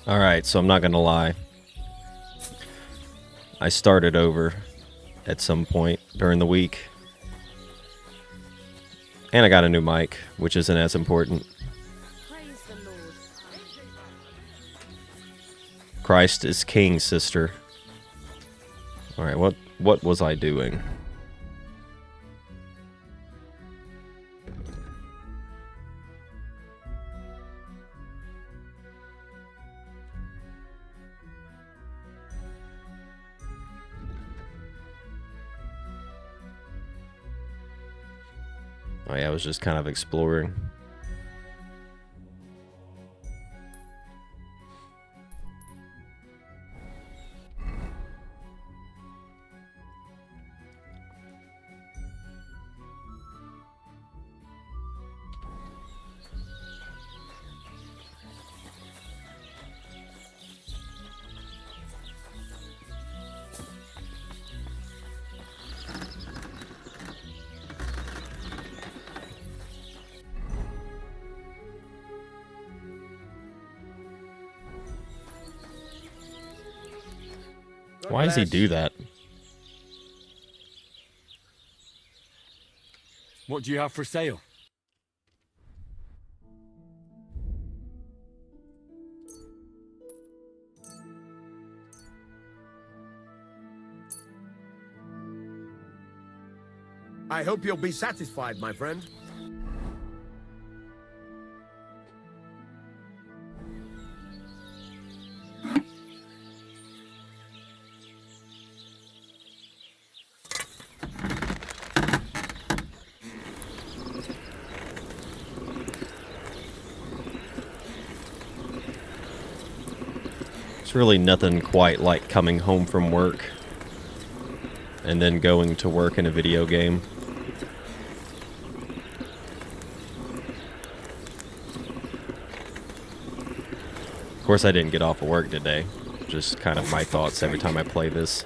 Alright, so I'm not gonna lie. I started over at some point during the week. And I got a new mic, which isn't as important. Praise the Lord. Christ is king, sister. Alright, what was I doing? Oh yeah, I was just kind of exploring. Why does he do that? What do you have for sale? I hope you'll be satisfied, my friend. It's really nothing quite like coming home from work and then going to work in a video game. Of course, I didn't get off of work today. Just kind of my thoughts every time I play this.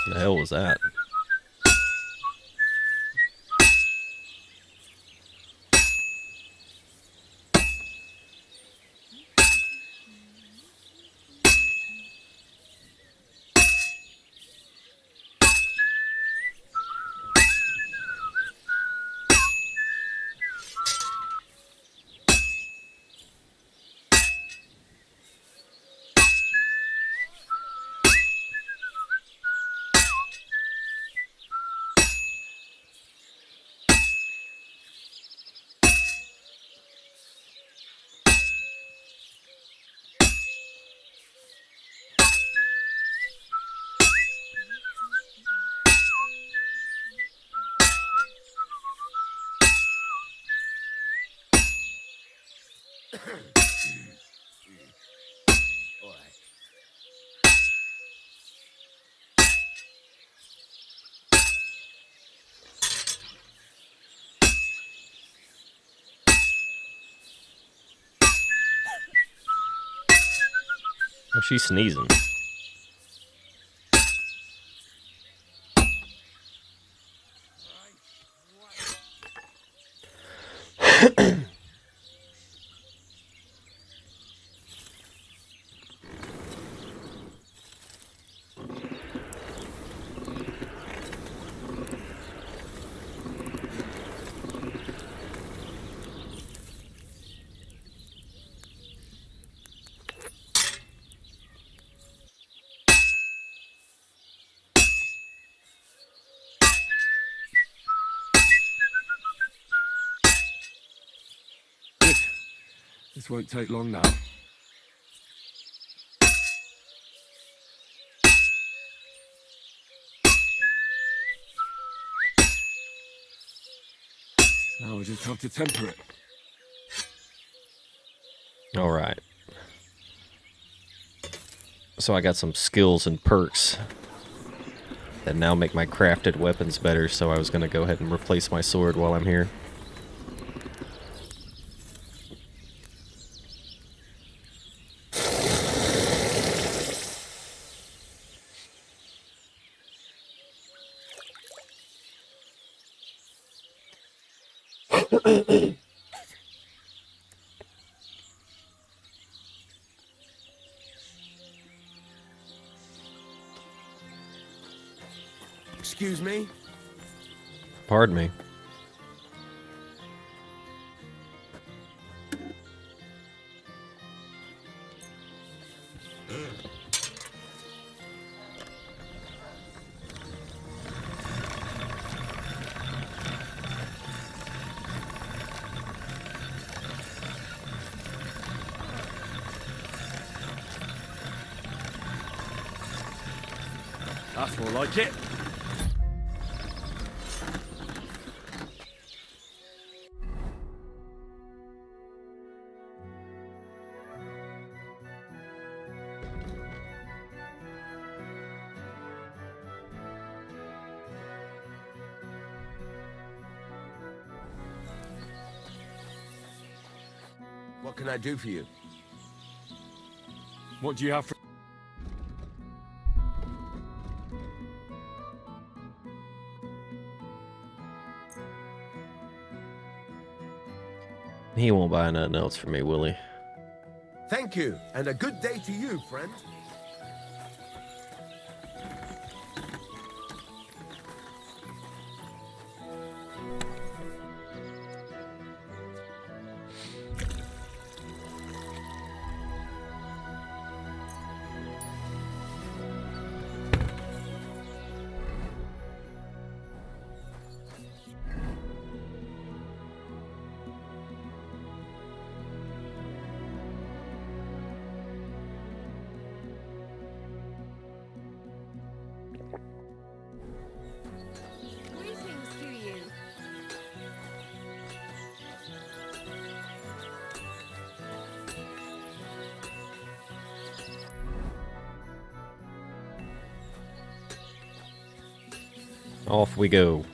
The hell was that? Oh, she's sneezing. This won't take long now. Now we just have to temper it. Alright. So I got some skills and perks that now make my crafted weapons better, so I was going to go ahead and replace my sword while I'm here. Excuse me? Pardon me. That's more like it. What can I do for you? What do you have for... He won't buy nothing else for me, will he? Thank you, and a good day to you, friend. Greetings to you. Off we go.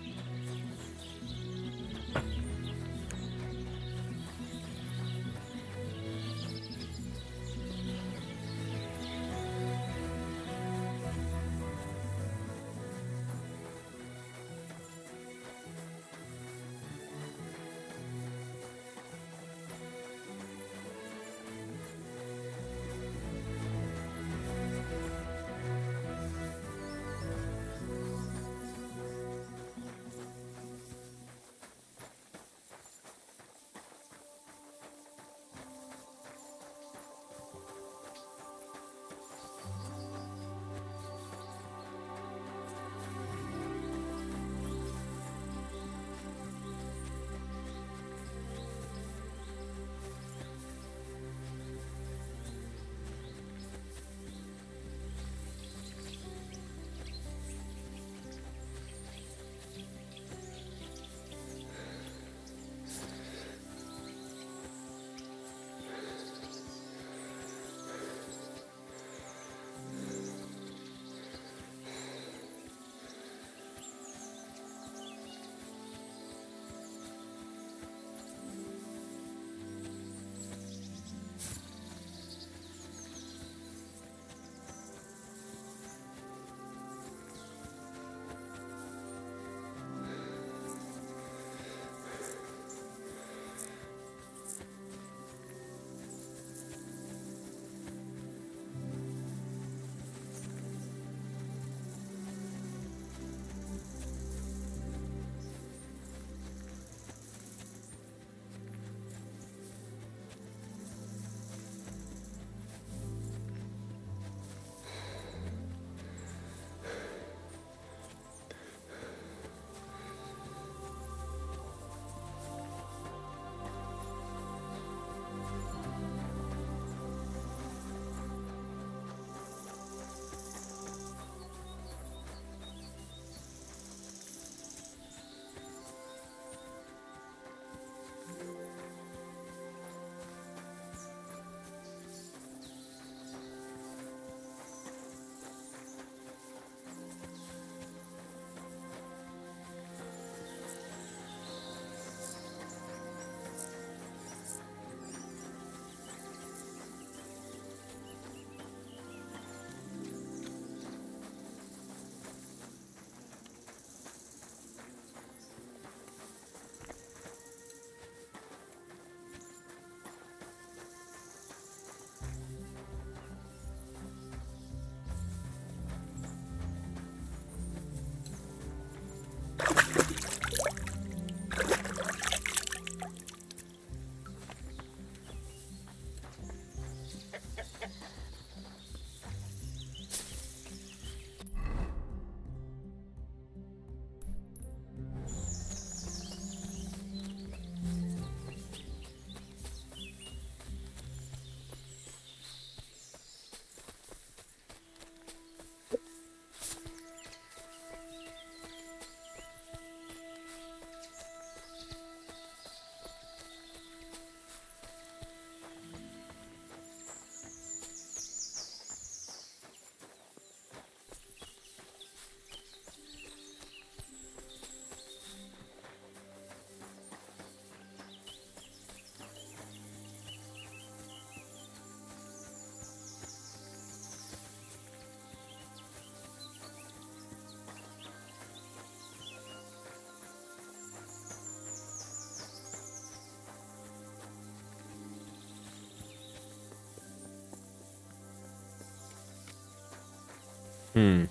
Hmm.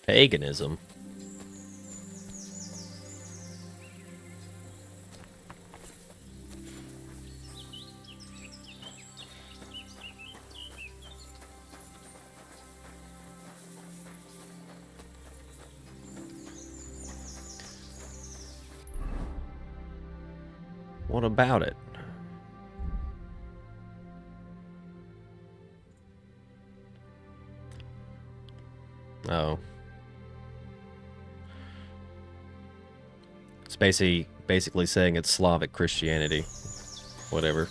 Paganism. What about it? Oh. It's basically saying it's Slavic Christianity. Whatever.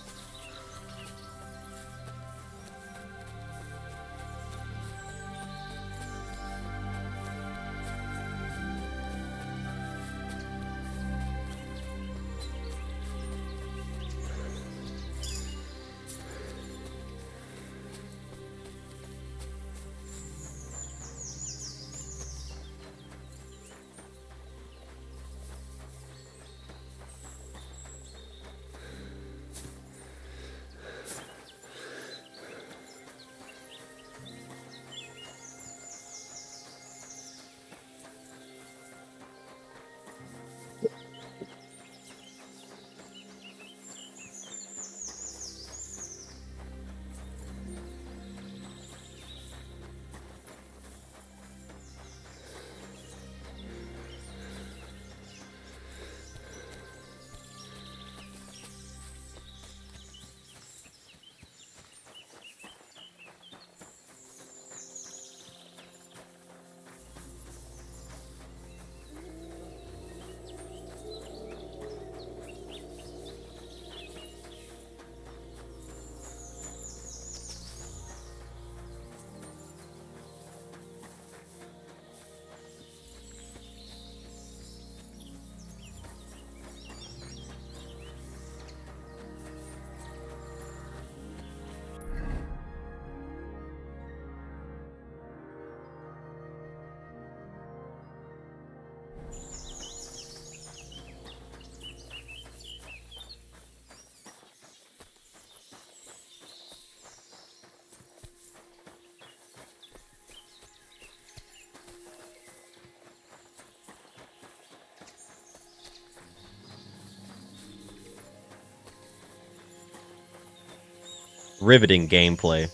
Riveting gameplay.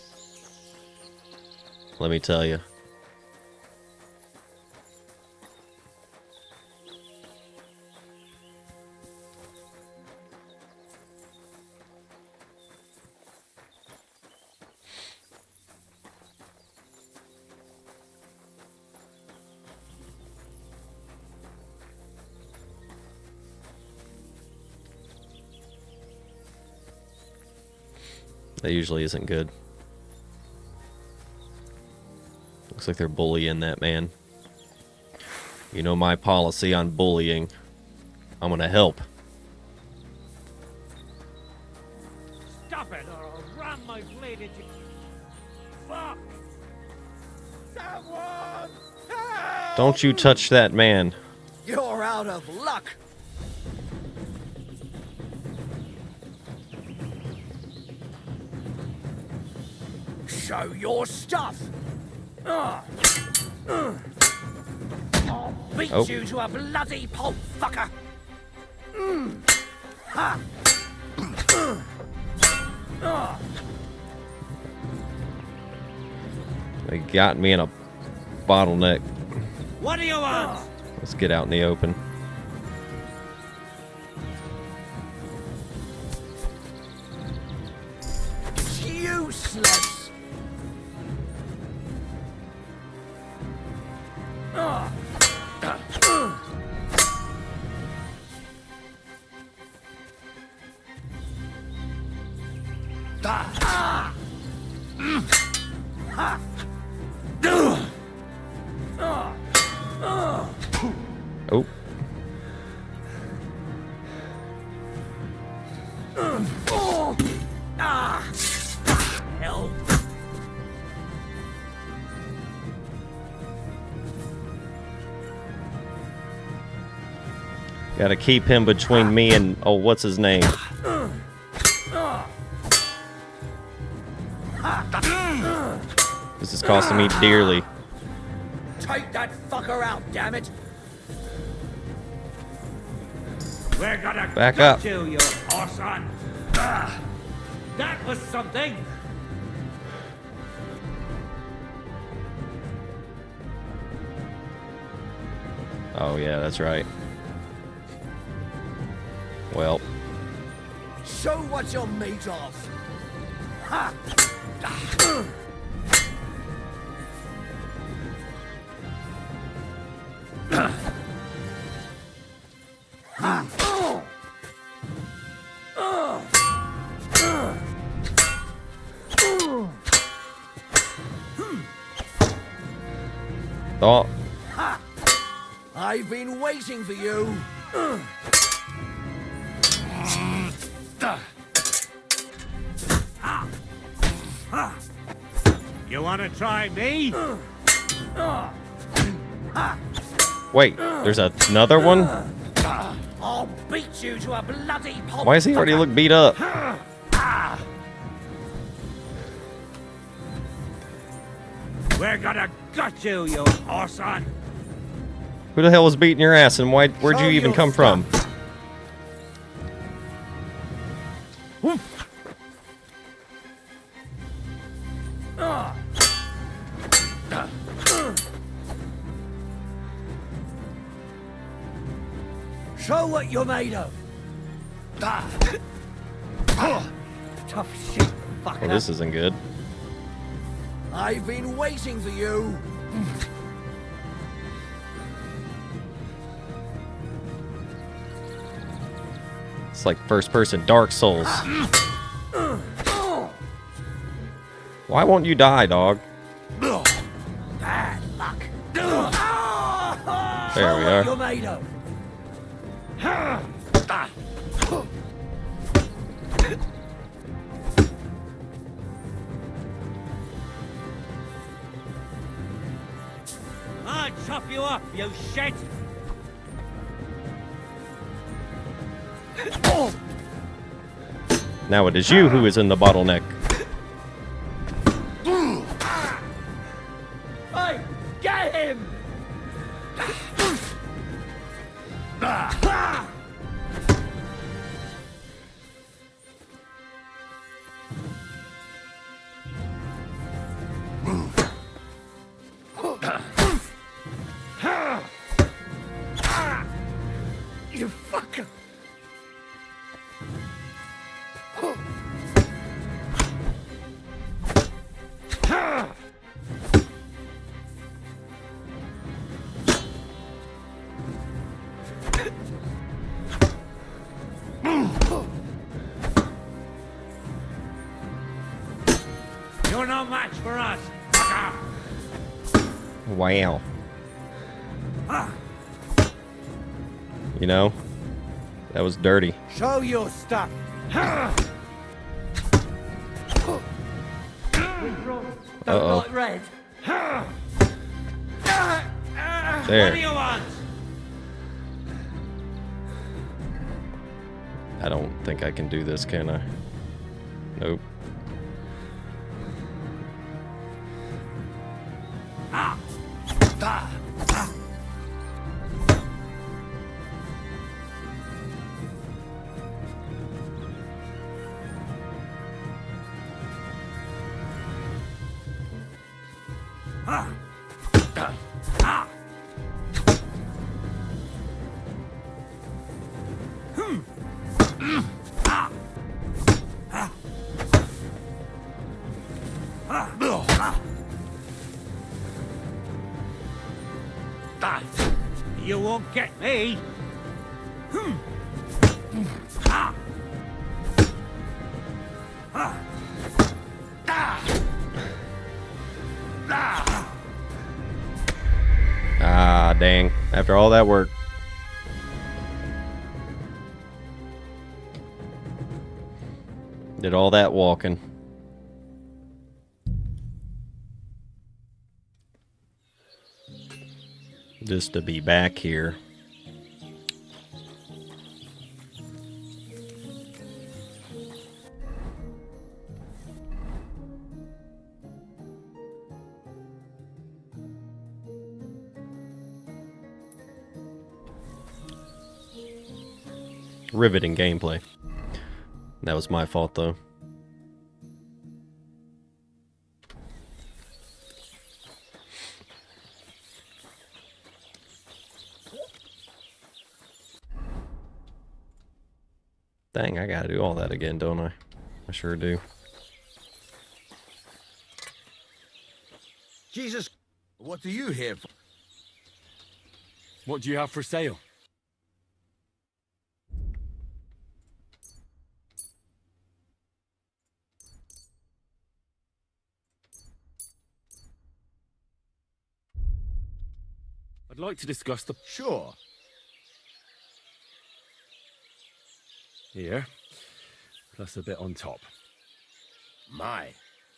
Let me tell you. That usually isn't good. Looks like they're bullying that man. You know my policy on bullying. I'm gonna help. Stop it, or I'll ram my blade into you. Fuck! Someone! Help! Don't you touch that man. You're out of luck! Show your stuff! I'll beat Oh. you to a bloody pulp, fucker! They got me in a bottleneck. What do you want? Let's get out in the open. Useless. Oh. Hell. Gotta keep him between me and, oh, what's his name? This is costing me dearly. Take that fucker out, damn it. We're gonna Back gut up. you horson. That was something. Oh, yeah, that's right. Well, Show what you're made of. Ha! oh, I've been waiting for you. You wanna try me? wait, there's another one? I'll beat you to a bloody pulp. Why does he already look beat up? We're gonna gut you horson. Who the hell was beating your ass and where'd you Show even your come from? Show what you're made of. Tough shit, fucker. Oh, this isn't good. I've been waiting for you. It's like first person Dark Souls. Why won't you die, dog? Bad luck. There we are. You're made of. I'll chop you up, you shit. Now it is you who is in the bottleneck. Hey, get him! You fucker! You're no match for us, fucker. Wow. You know, that was dirty. Show your stuff. Uh-oh. Like red. What do There. you want? I don't think I can do this, can I? Nope. You won't get me. Ah, dang. After all that work. Did all that walking. Just to be back here. Riveting gameplay. That was my fault, though. Dang, I gotta do all that again, don't I? I sure do. Jesus, what are you here for? What do you have for sale? I'd like to discuss the... Sure. Here. Plus a bit on top. My,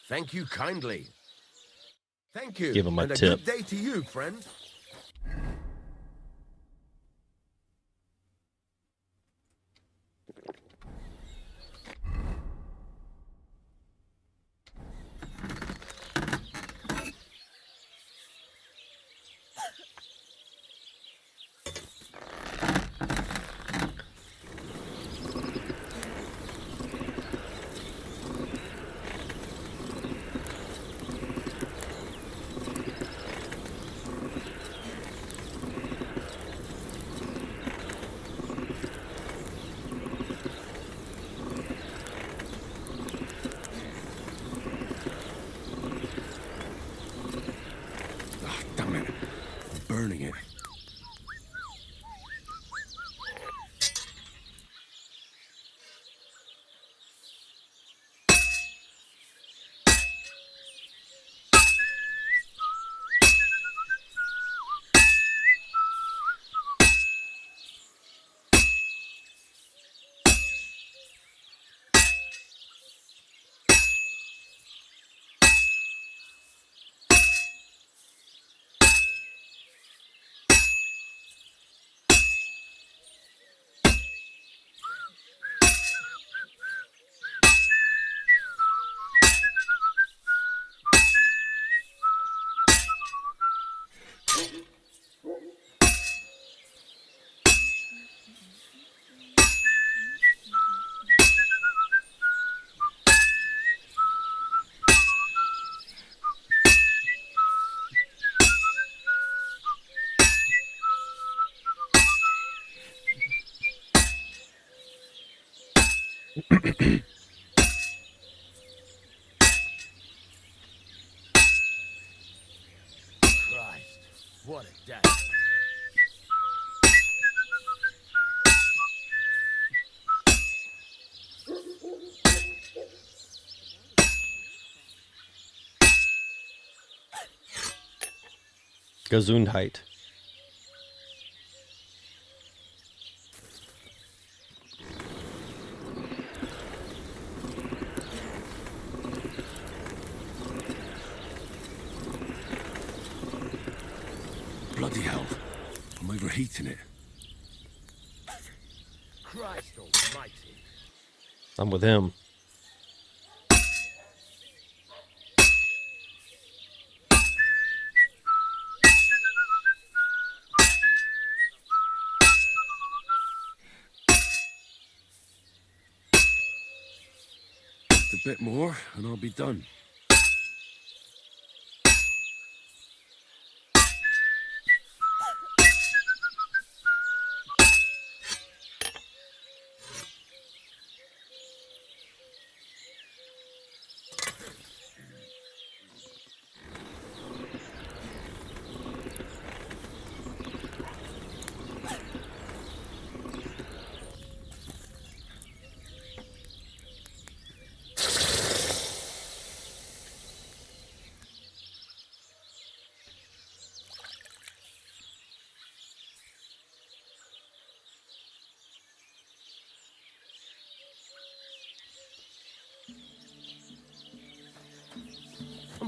thank you kindly. Thank you. Give him a and tip. Good day to you, friend. Ah, damn it. I'm burning it. Christ, what a day. Gesundheit. Bloody hell. I'm overheating it. Christ almighty. I'm with him. Just a bit more and I'll be done.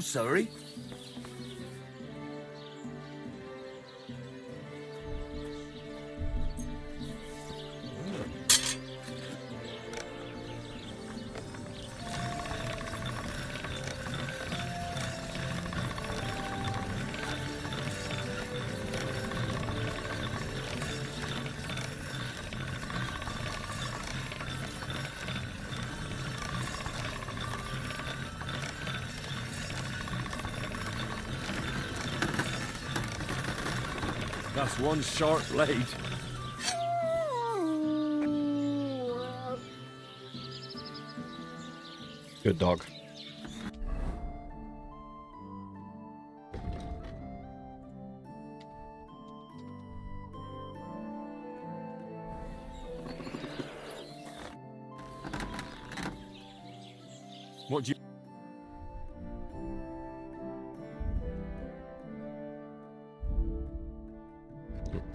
sorry. That's one sharp blade. Good dog. What do you...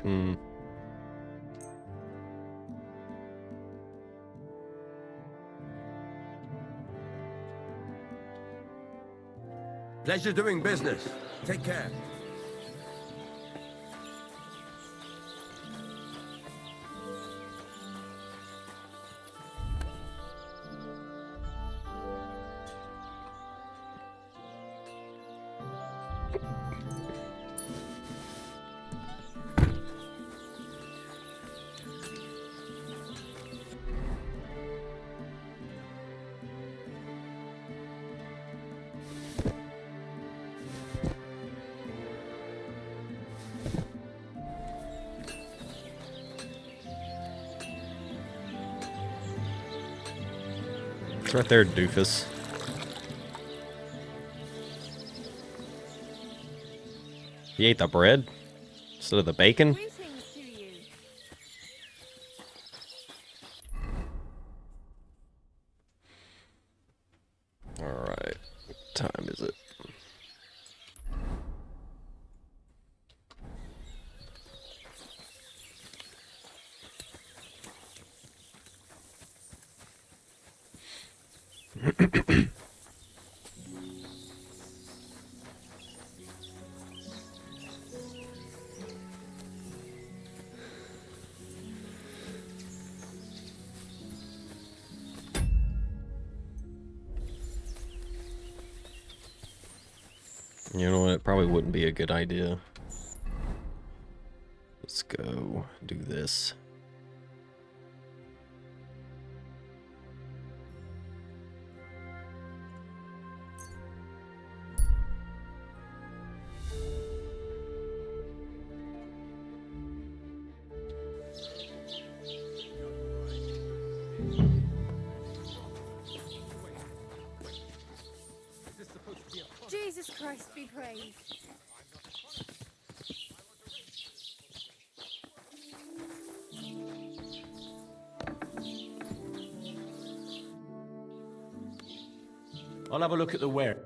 Hmm. Pleasure doing business. Take care. It's right there, doofus. He ate the bread instead of the bacon? Greetings to you. Alright. What time is it? You know what? It probably wouldn't be a good idea. Let's go do this. Jesus Christ be praised. I'll have a look at the ware.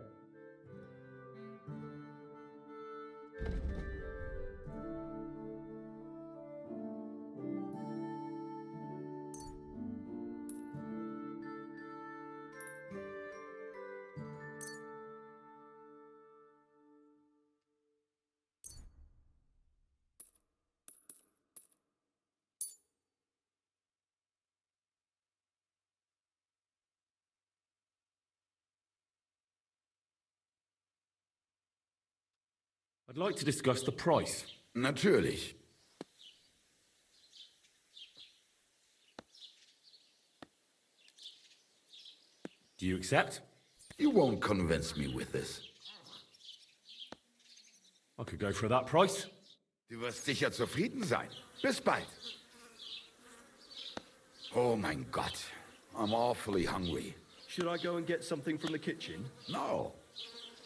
I'd like to discuss the price. Natürlich. Do you accept? You won't convince me with this. I could go for that price. Du wirst sicher zufrieden sein. Bis bald. Oh mein Gott. I'm awfully hungry. Should I go and get something from the kitchen? No.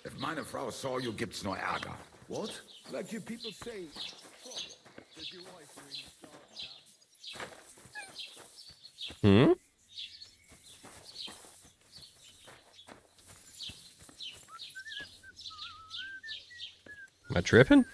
If meine Frau saw you, gibt's nur Ärger. What? Like you people say, Hmm? Am I tripping?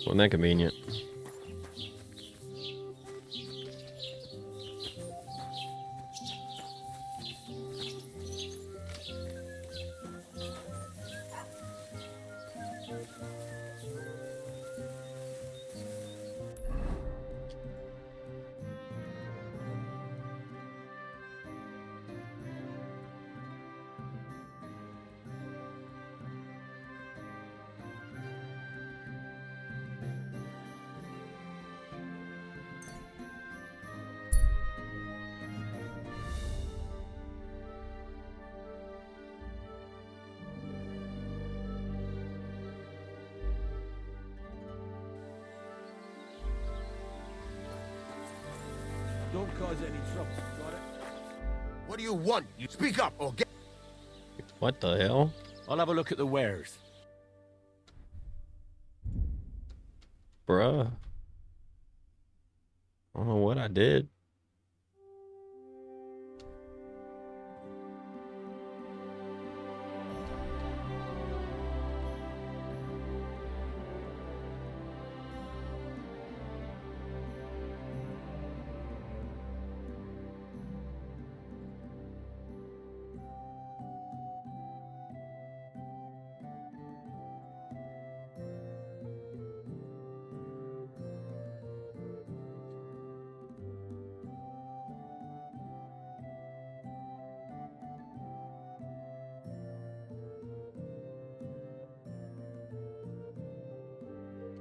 Wasn't that convenient? Don't cause any trouble, got it? What do you want? You speak up or get... What the hell? I'll have a look at the wares. Bruh. I don't know what I did.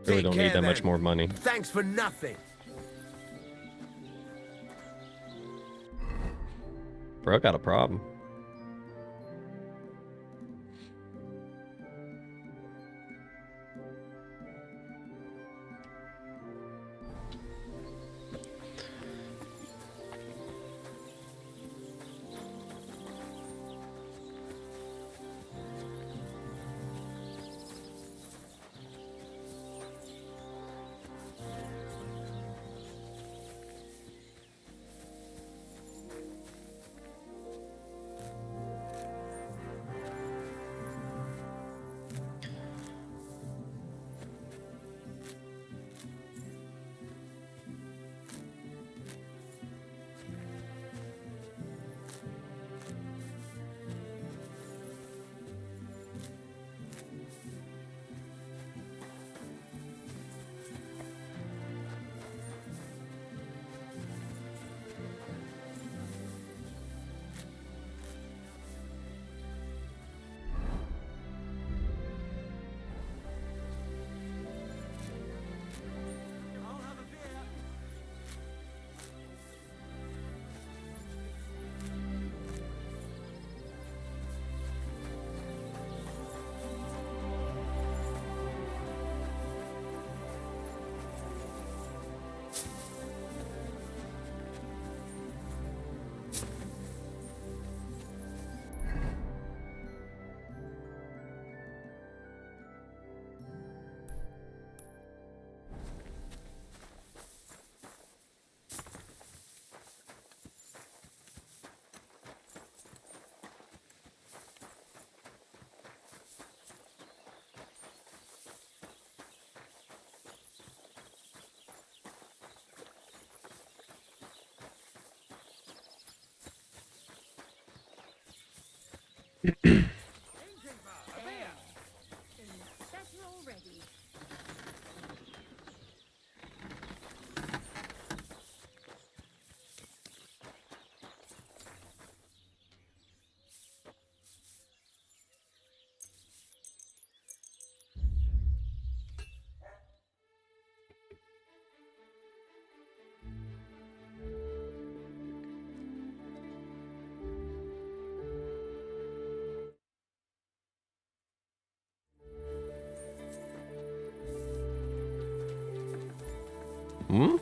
Really Take don't care need that much then. more money. Thanks for nothing. Bro, got a problem. Better already. Hmm?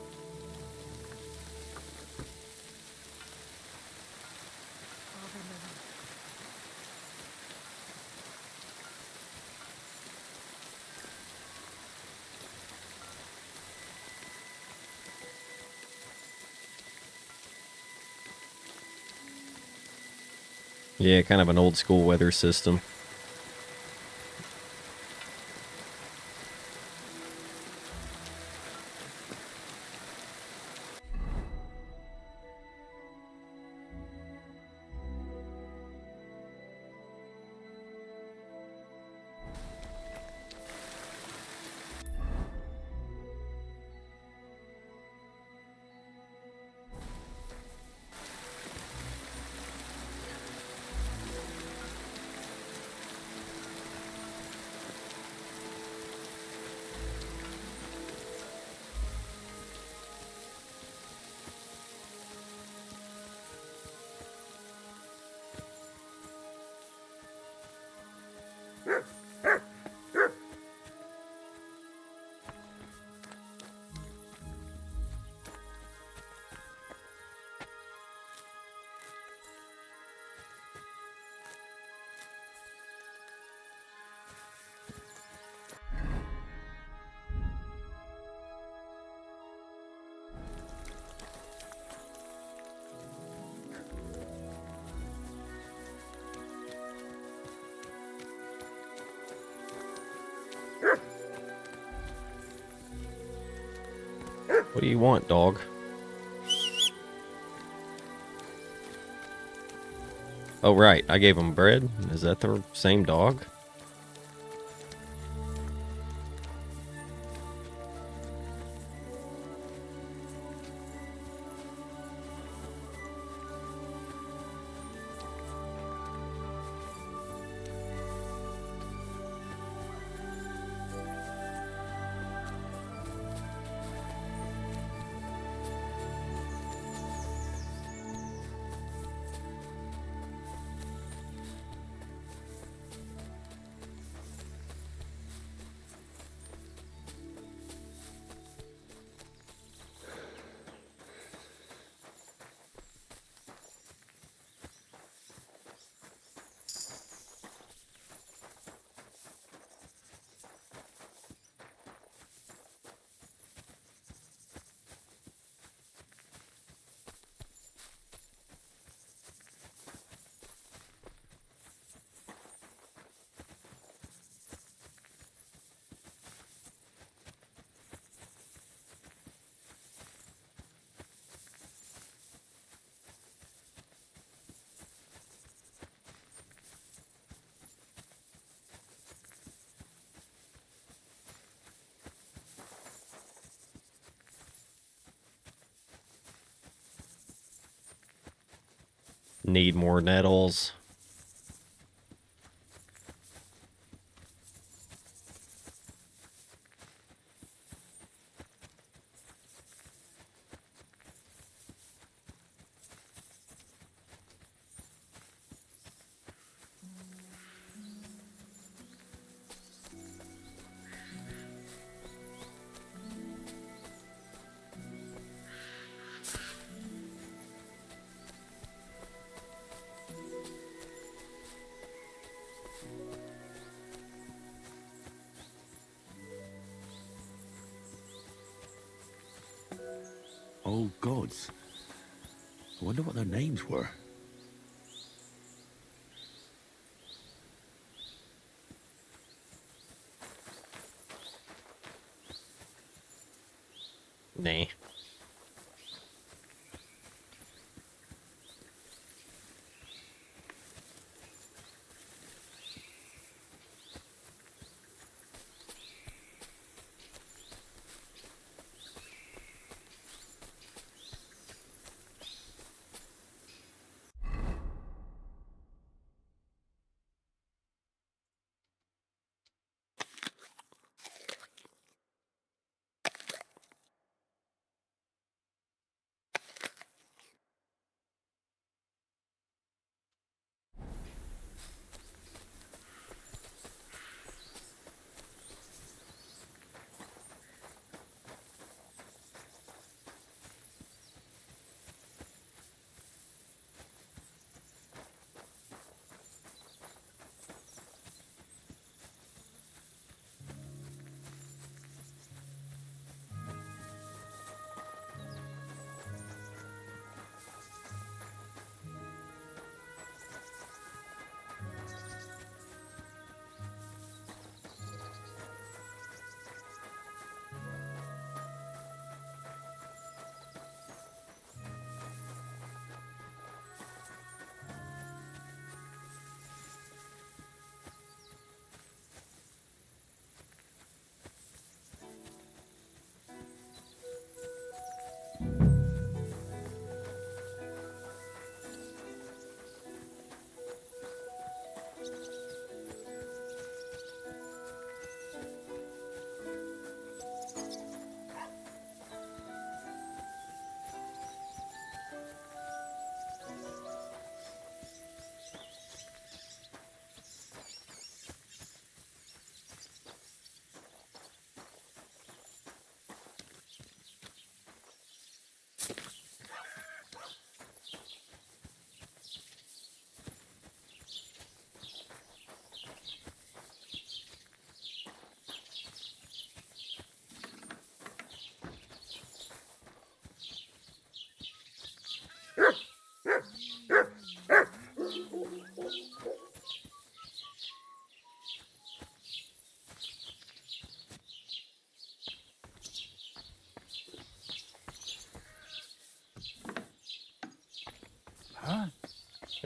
Yeah, kind of an old school weather system. What do you want, dog? Oh, right. I gave him bread. Is that the same dog? Need more nettles. Old gods. I wonder what their names were. Nah.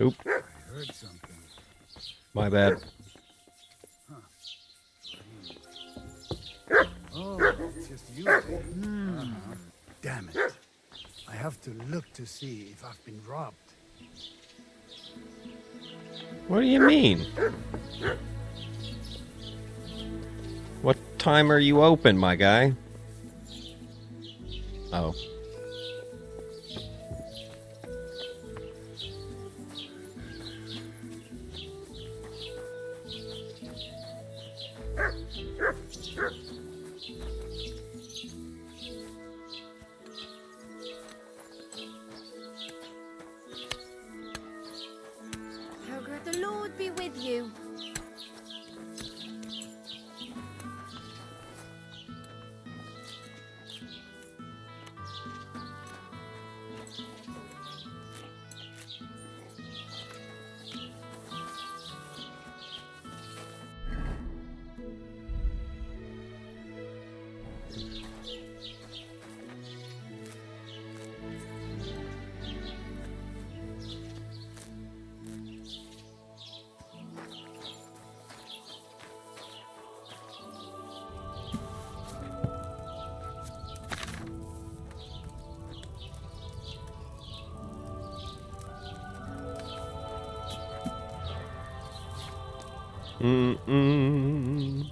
Oop, Heard something. my bad. Oh, it's just you. Damn it. I have to look to see if I've been robbed. What do you mean? What time are you open, my guy? Oh. Helga, the Lord be with you. Mm-mm.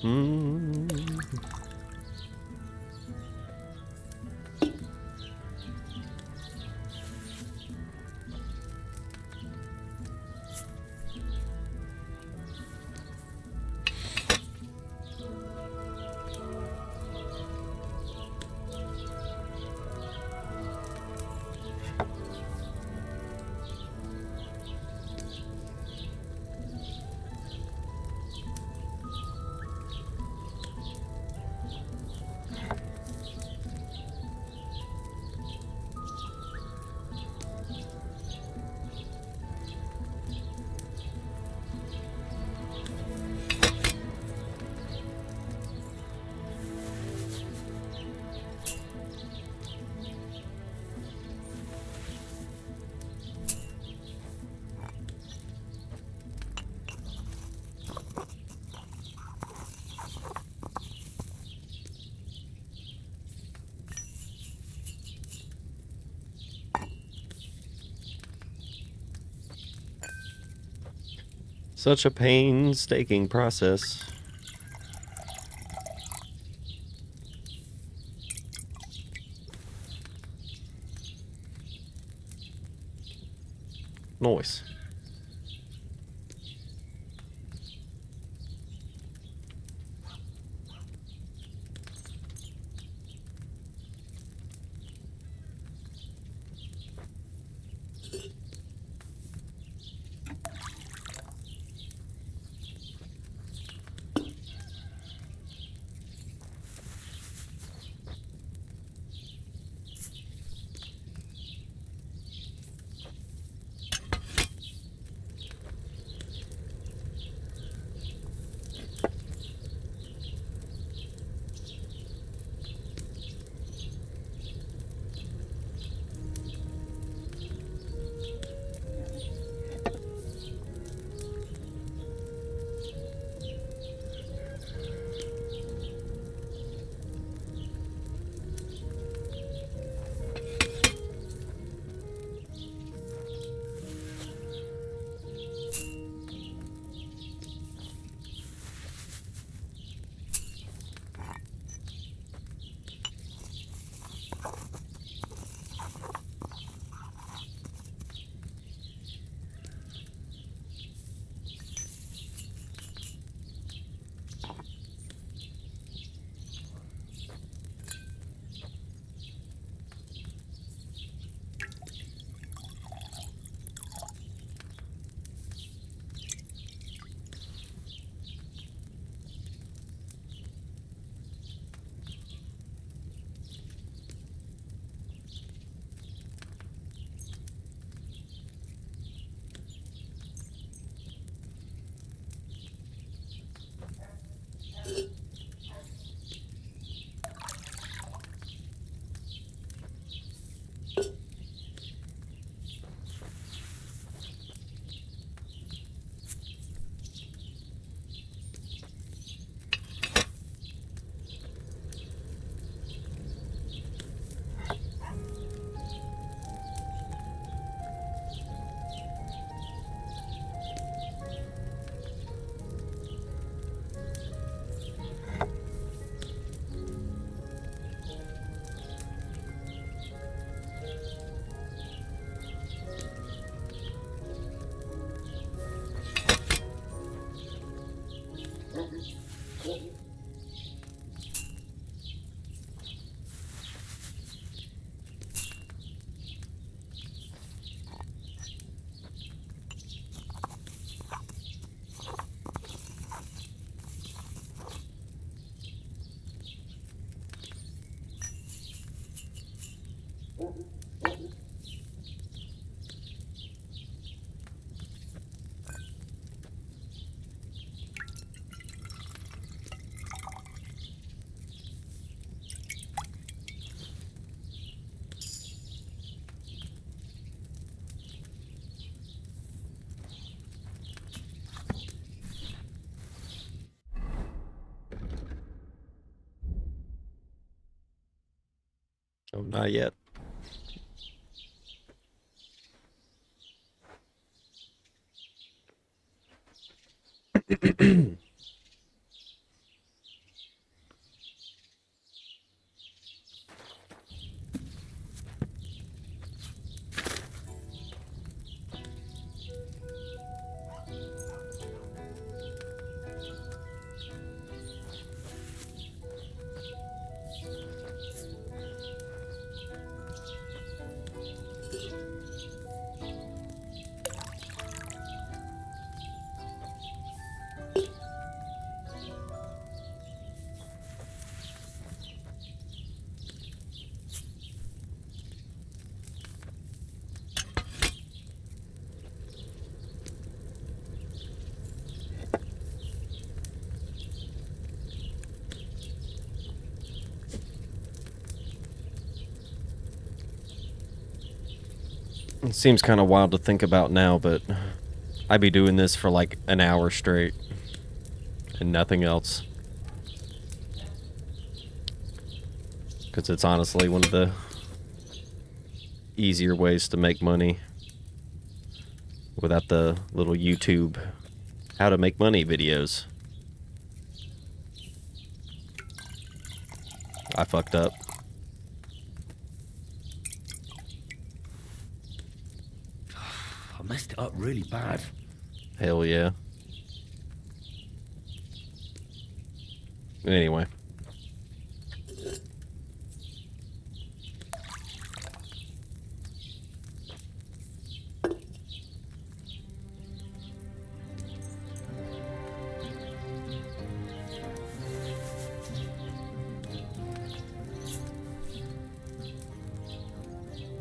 Mm. Such a painstaking process. Nice. No, not yet. It seems kind of wild to think about now, but I'd be doing this for like an hour straight and nothing else. Because it's honestly one of the easier ways to make money without the little YouTube how to make money videos. I fucked up. I messed it up really bad. Hell yeah. Anyway.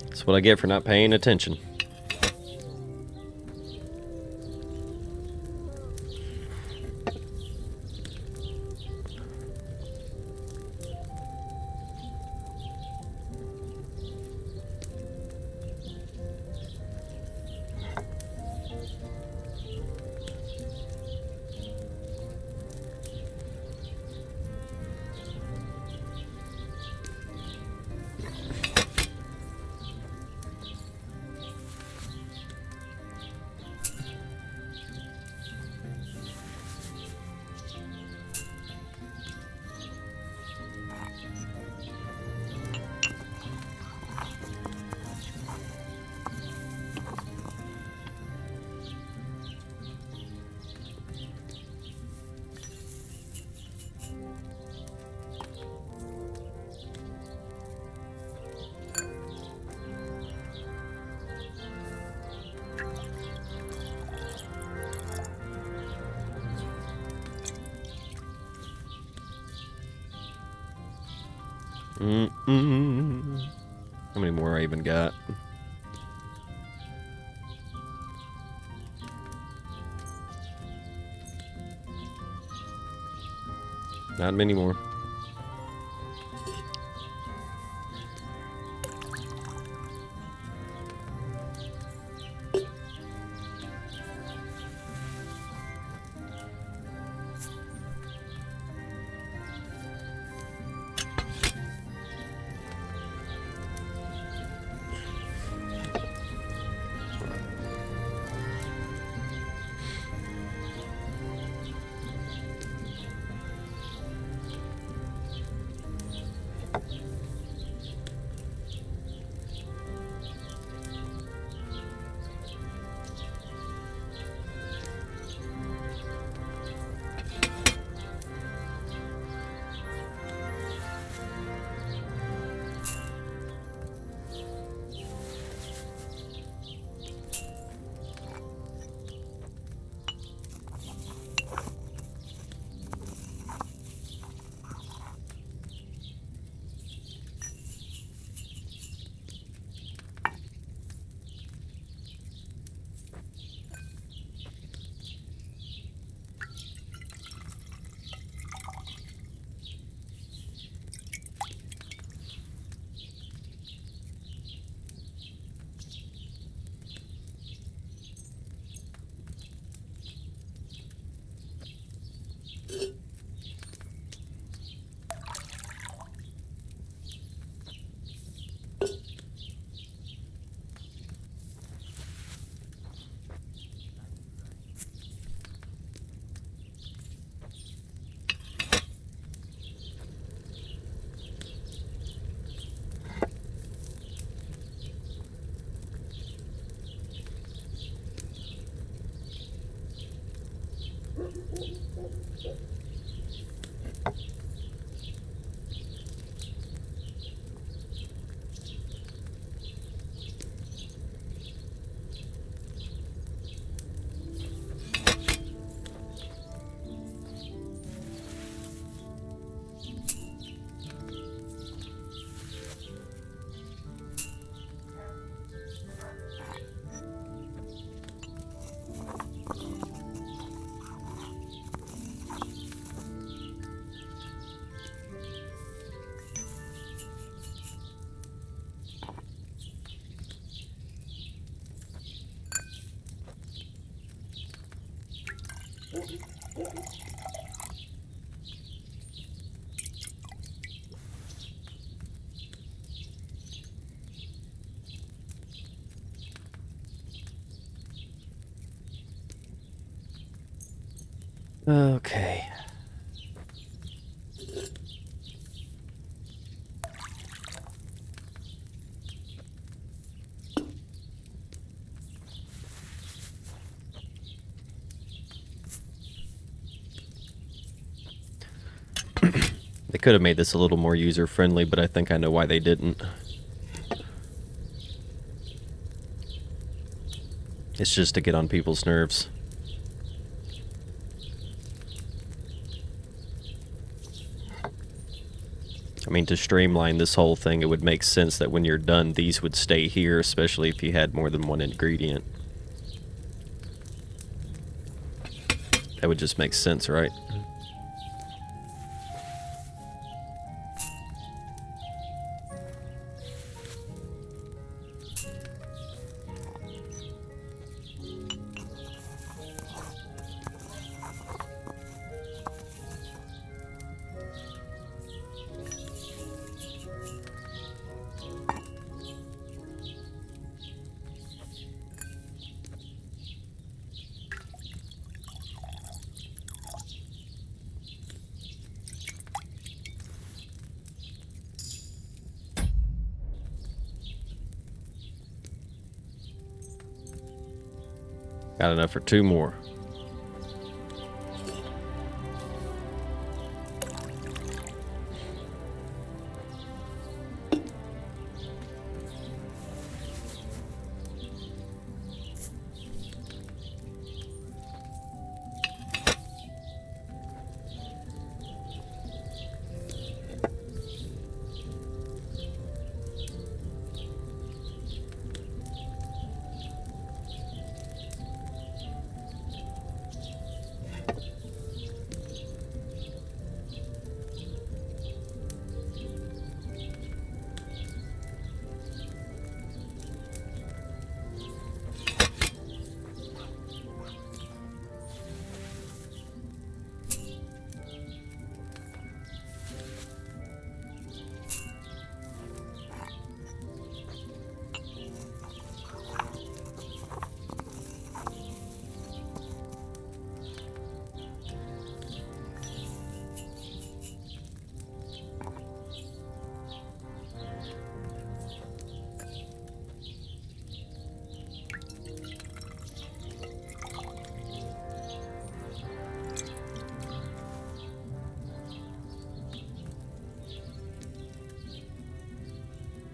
That's what I get for not paying attention. How many more I even got? Not many more. Okay. They could have made this a little more user-friendly, but I think I know why they didn't. It's just to get on people's nerves. I mean, to streamline this whole thing, it would make sense that when you're done, these would stay here, especially if you had more than one ingredient. That would just make sense, right? Got enough for 2 more.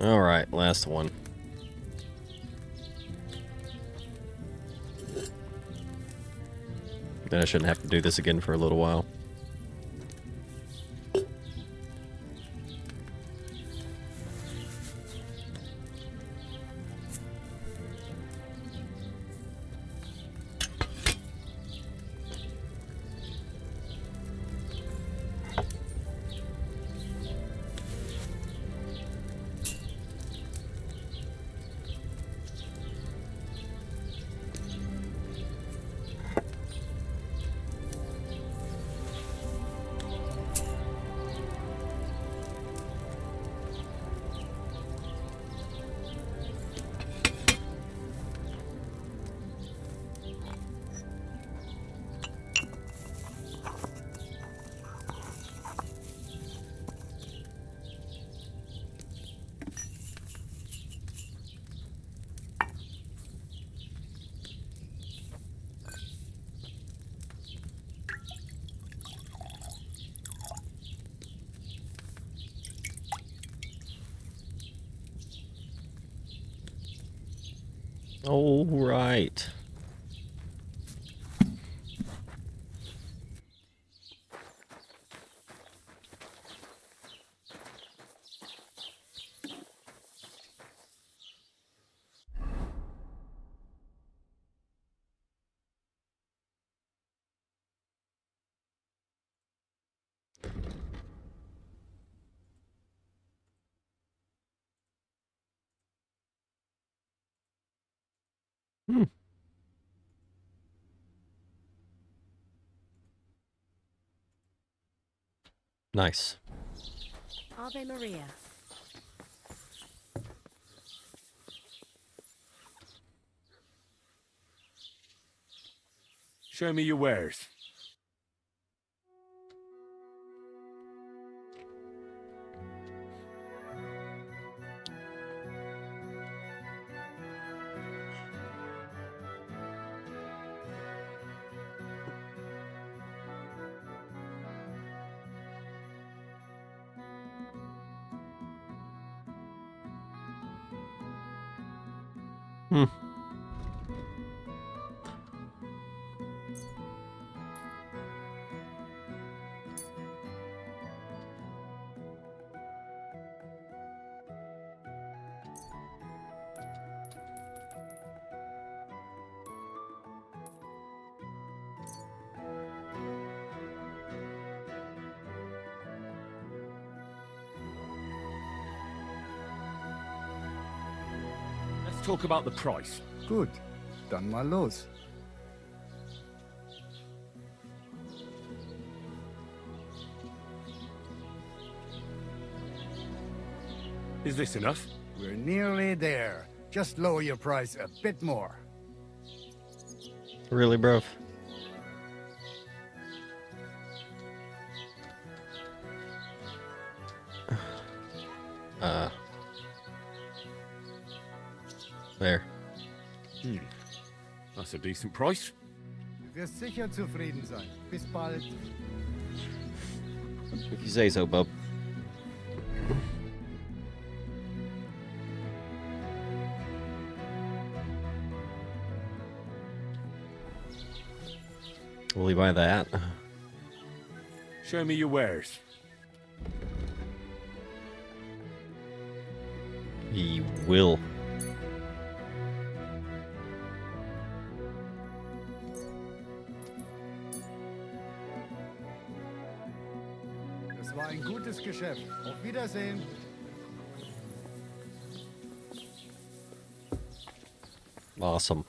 Alright, last one. Then I shouldn't have to do this again for a little while. All right. Hmm. Nice. Ave Maria. Show me your wares. Hmm. Let's talk about the price. Gut, dann mal los. Is this enough? We're nearly there. Just lower your price a bit more. Really, bro? There. That's a decent price. Du wirst sicher zufrieden sein. Bis bald. If you say so, bub. Will he buy that? Show me your wares. He will. Das war ein gutes Geschäft. Auf Wiedersehen. Awesome.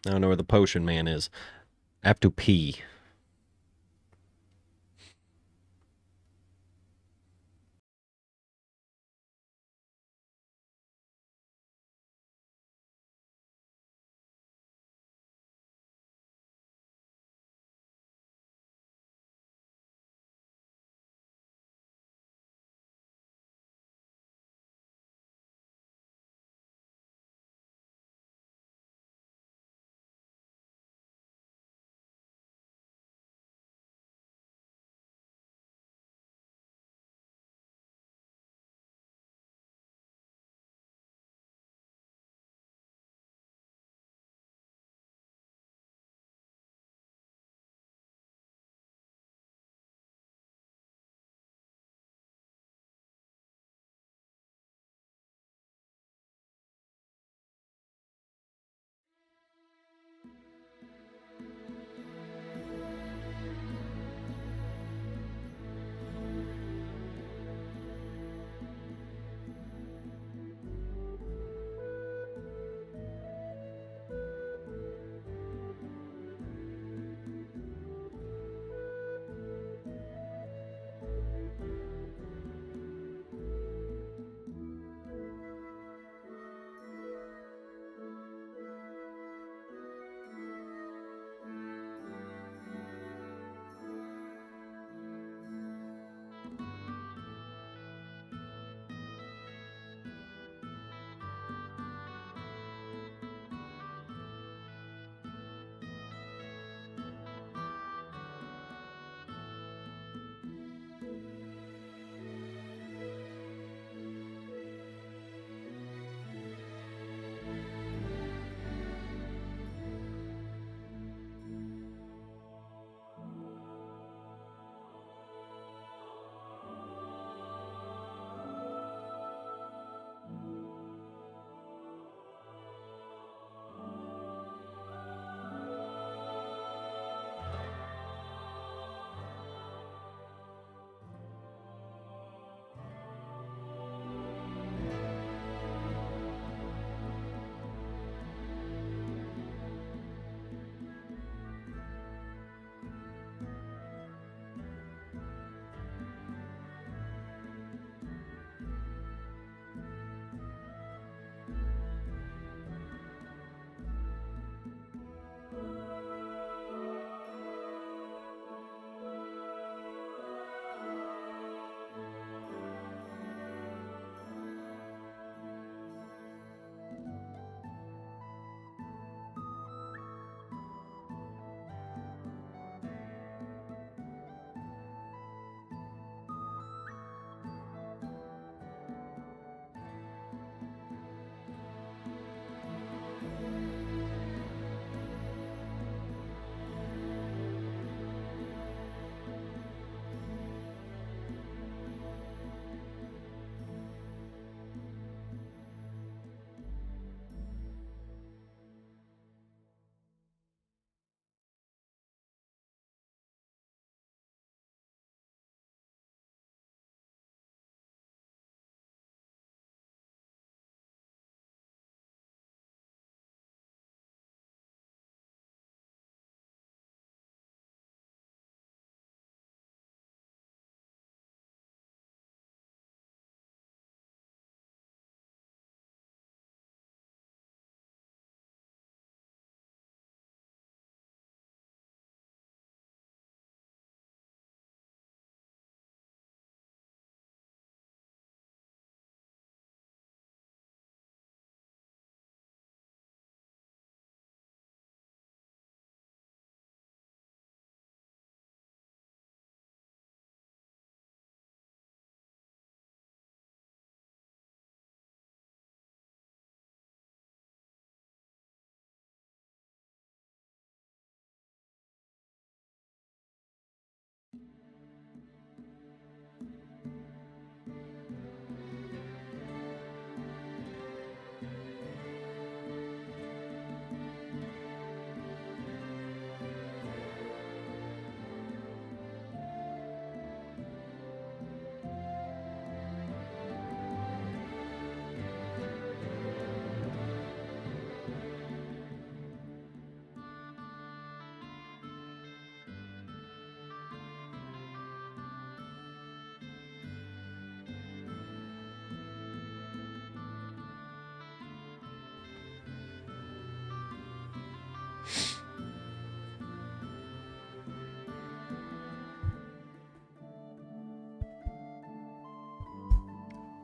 I don't know where the potion man is. I have to pee.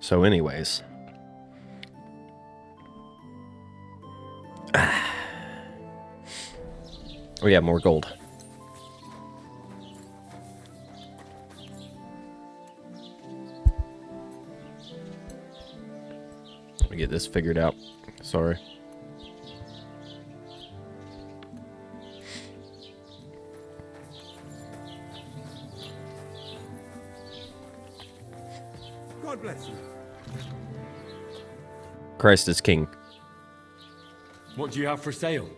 So anyways. Oh yeah, more gold. Let me get this figured out. Sorry. God bless you. Christ is king. What do you have for sale?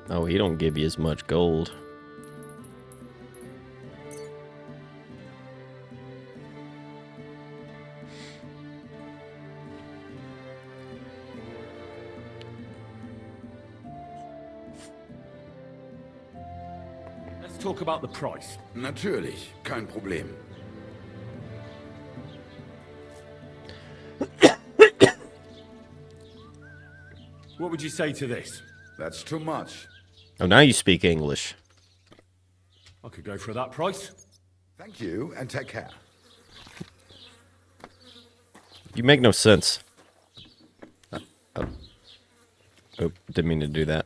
Oh, he don't give you as much gold. Let's talk about the price. Natürlich, kein Problem. What would you say to this? That's too much. Oh, now you speak English. I could go for that price. Thank you, and take care. You make no sense. Oh, didn't mean to do that.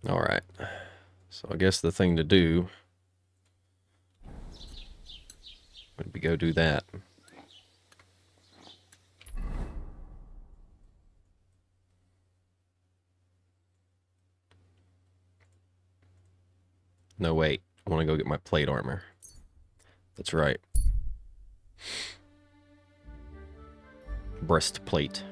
All right. So I guess the thing to do would be go do that. No, wait. I want to go get my plate armor. That's right. Breastplate.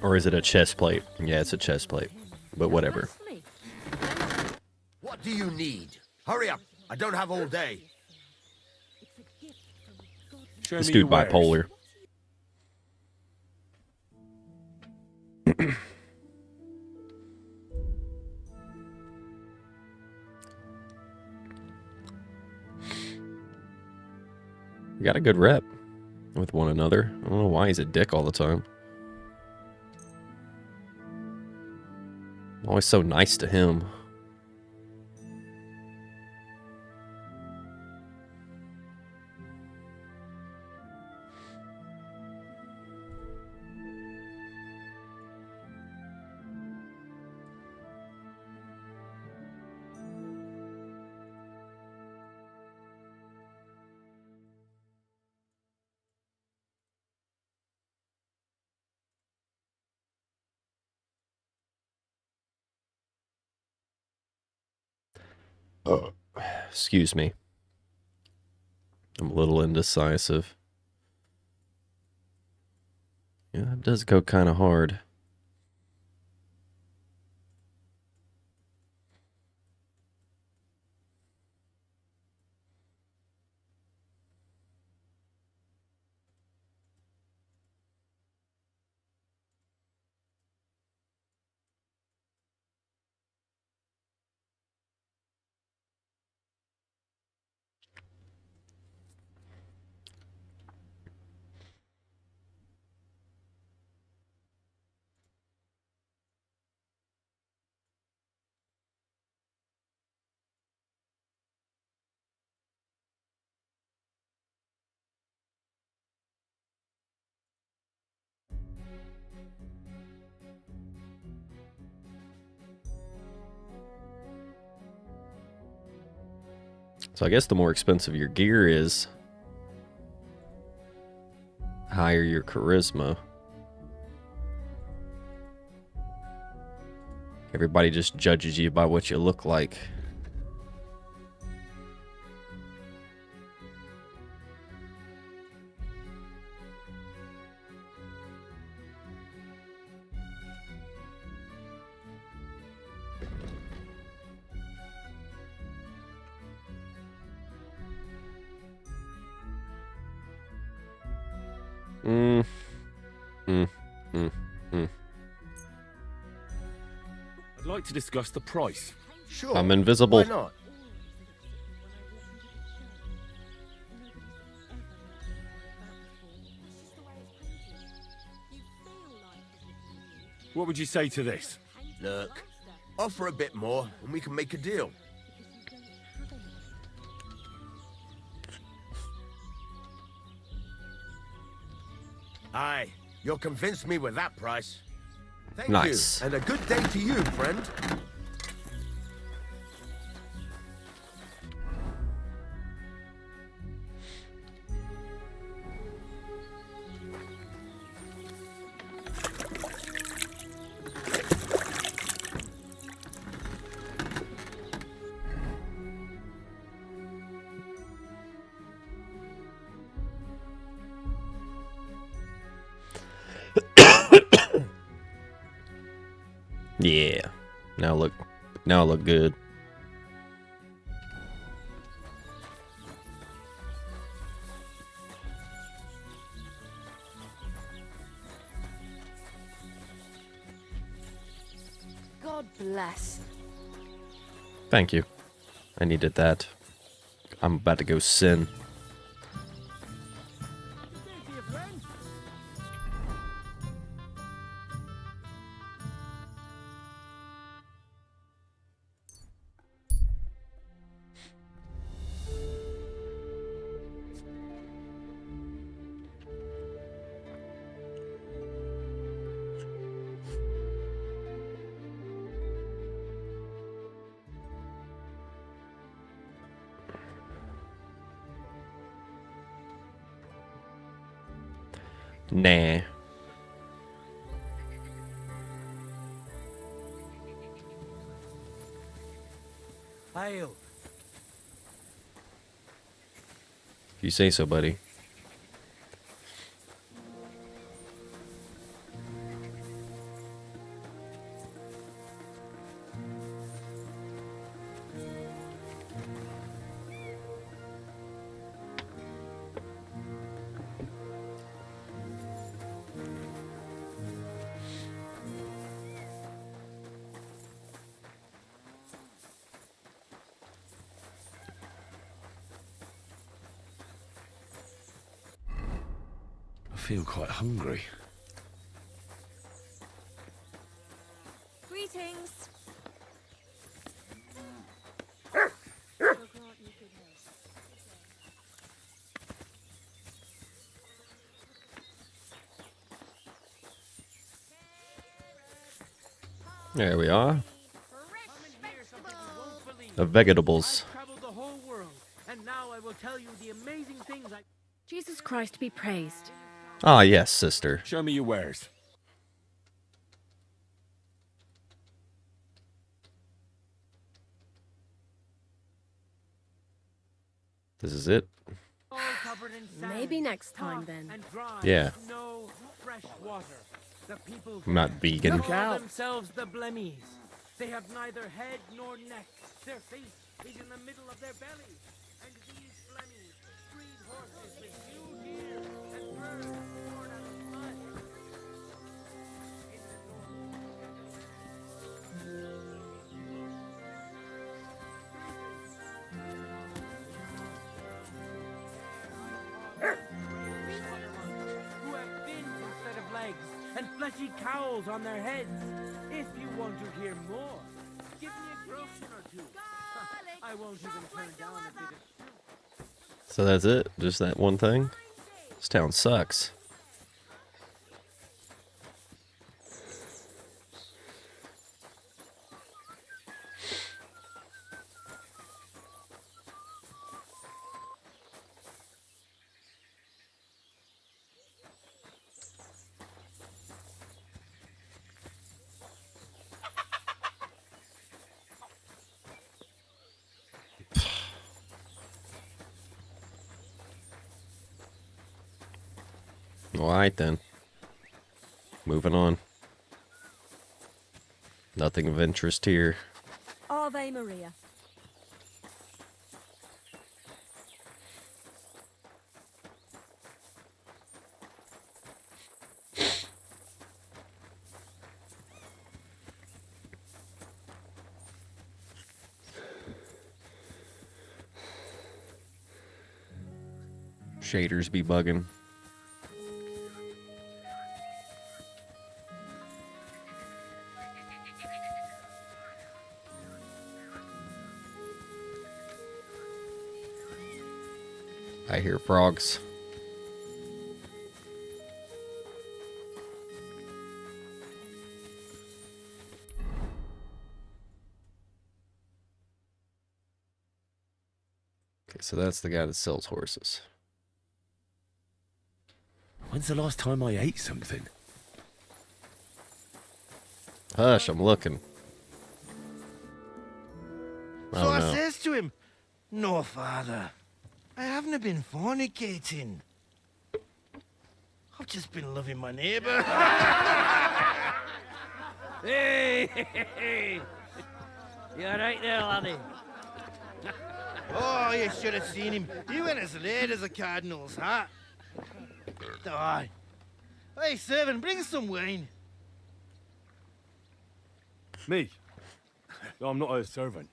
Or is it a chest plate? Yeah, it's a chest plate. But whatever. Lastly, What do you need? Hurry up. I don't have all day. Show This me dude your wares. bipolar. We got a good rep with one another. I don't know why he's a dick all the time. I'm always so nice to him. Excuse me. I'm a little indecisive. Yeah, it does go kind of hard. So I guess the more expensive your gear is, higher your charisma. Everybody just judges you by what you look like. Mm, mm, mm. I'd like to discuss the price. Sure. I'm invisible. Why not? What would you say to this? Look, offer a bit more and we can make a deal. Aye, you'll convince me with that price. Thank Nice. you, and a good day to you, friend. Yeah. Now I look good. God bless. Thank you. I needed that. I'm about to go sin. Nah. Hail. If you say so, buddy. I feel quite hungry. Greetings. There we are. The I've vegetables. traveled the whole world, and now I will tell you the amazing things I... Jesus Christ be praised. Ah, yes, sister. Show me your wares. This is it. All covered in sand, Maybe next time hot then. and dry, Yeah. no fresh water. The people I'm not vegan. call themselves the Blemmies. They have neither head nor neck. Their face is in the middle of their belly. And these Blemmies breed horses with huge ears and birds born out of mud. In the who have fins instead of legs and fleshy cowls on their heads. If you want to hear more, give me a groschen or two. I won't even turn down a bit of soup. So that's it? Just that one thing? This town sucks. Alright then. Moving on. Nothing of interest here. Ave Maria. Shaders be bugging. I hear frogs. Okay, so that's the guy that sells horses. When's the last time I ate something? Hush, I'm looking. So Oh I no. says to him, "No, father, I haven't been fornicating. I've just been loving my neighbour." Hey! You alright there, laddie? Oh, you should have seen him. He went as red as a cardinal's hat. Aye. Hey, servant, bring some wine. Me? No, I'm not a servant.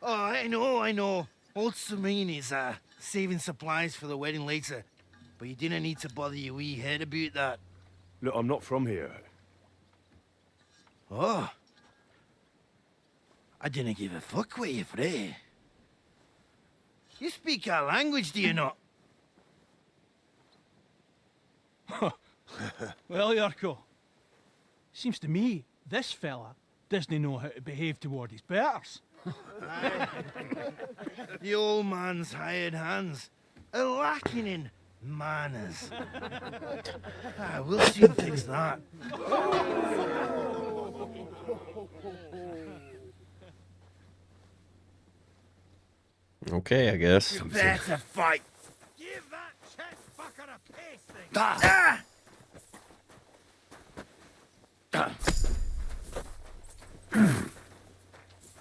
Oh, I know. Old Samine is saving supplies for the wedding later. But you didn't need to bother your wee head about that. Look, I'm not from here. Oh. I didn't give a fuck where you're frae. You speak our language, do you not? Well, Yarko, seems to me this fella doesn't know how to behave toward his betters. The old man's hired hands are lacking in manners. We'll soon fix that. Okay, I guess. You better fight. Give that check fucker a pasting!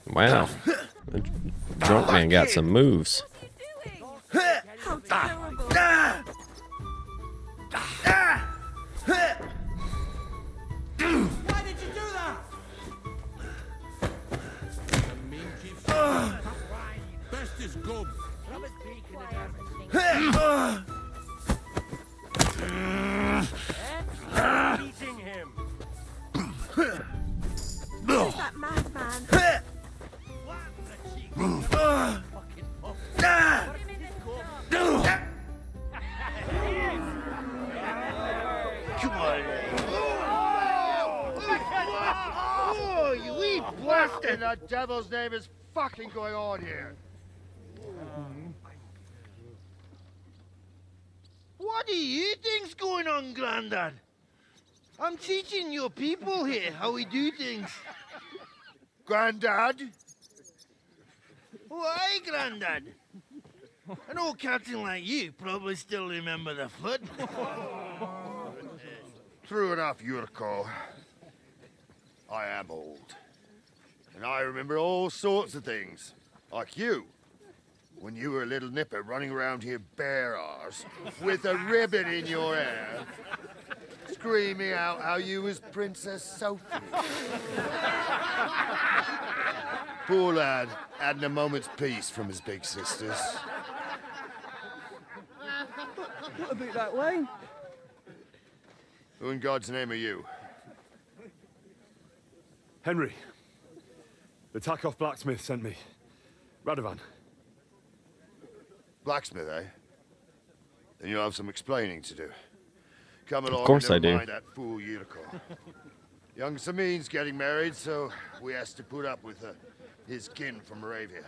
Wow. The drunk man got some moves. How terrible. Why did you do that? Best is good. Beating him. Who's that madman? Come on. Oh, you wee What bastard! in the devil's name is fucking going on here? What do you think's going on, Grandad? I'm teaching your people here how we do things. Grandad? Why, Grandad? An old captain like you probably still remember the flood. True enough, Yurko. I am old. And I remember all sorts of things. Like you. When you were a little nipper running around here bare arse, with a ribbon in your hair, screaming out how you was Princess Sophie. Poor lad, hadn't a moment's peace from his big sisters. What about that wine? Who in God's name are you? Henry. The Takoff blacksmith sent me. Radovan. Blacksmith, eh? Then you'll have some explaining to do. Come along, Of course and I never do. mind that fool Yurko. Young Samin's getting married, so we has to put up with his kin from Moravia.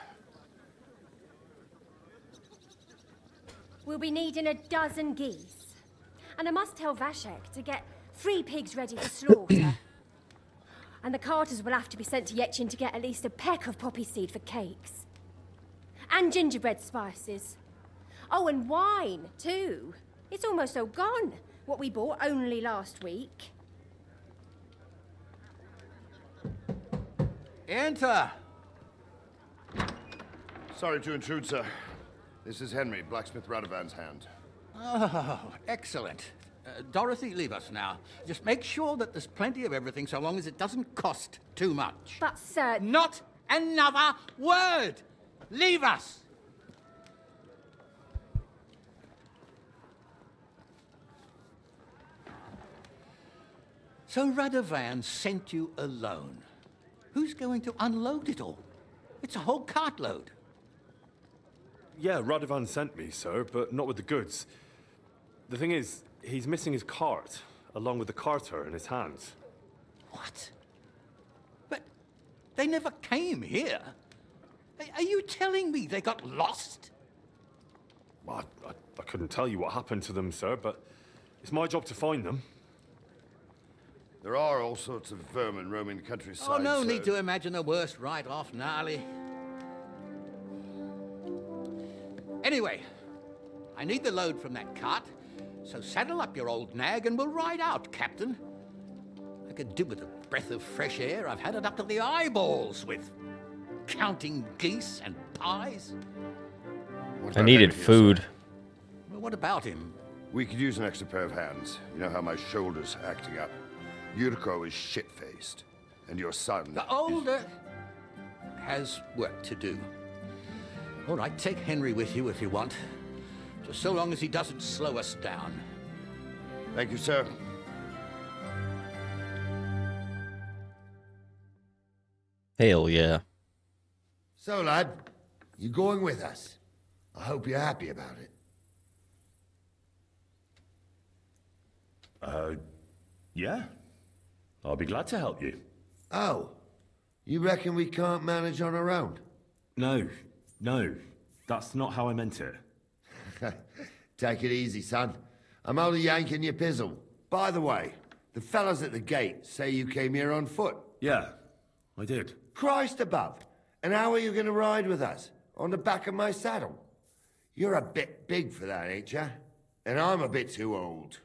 We'll be needing a dozen geese. And I must tell Vashek to get 3 pigs ready for slaughter. And the carters will have to be sent to Yetchin to get at least a peck of poppy seed for cakes. And gingerbread spices. Oh, and wine, too. It's almost all gone, what we bought only last week. Enter! Sorry to intrude, sir. This is Henry, blacksmith Radovan's hand. Oh, excellent. Dorothy, leave us now. Just make sure that there's plenty of everything so long as it doesn't cost too much. But, sir... Not another word! Leave us! So Radovan sent you alone. Who's going to unload it all? It's a whole cartload. Yeah, Radovan sent me, sir, but not with the goods. The thing is, he's missing his cart, along with the carter in his hands. What? But they never came here. Are you telling me they got lost? Well, I couldn't tell you what happened to them, sir, but it's my job to find them. There are all sorts of vermin roaming the countryside. Oh, no so- need to imagine the worst right off, gnarly. Anyway, I need the load from that cart, so saddle up your old nag and we'll ride out, Captain. I could do with a breath of fresh air. I've had it up to the eyeballs with counting geese and pies. What I about needed Henry, food. sir? Well, what about him? We could use an extra pair of hands. You know how my shoulder's acting up. Yuriko is shit-faced. And your son... The older has work to do. All right, take Henry with you if you want. Just so long as he doesn't slow us down. Thank you, sir. Hell yeah. So, lad, you going with us? I hope you're happy about it. Yeah. I'll be glad to help you. Oh, you reckon we can't manage on our own? No, that's not how I meant it. Take it easy, son. I'm only yanking your pizzle. By the way, the fellas at the gate say you came here on foot. Yeah, I did. Christ above. And how are you going to ride with us? On the back of my saddle? You're a bit big for that, ain't ya? And I'm a bit too old.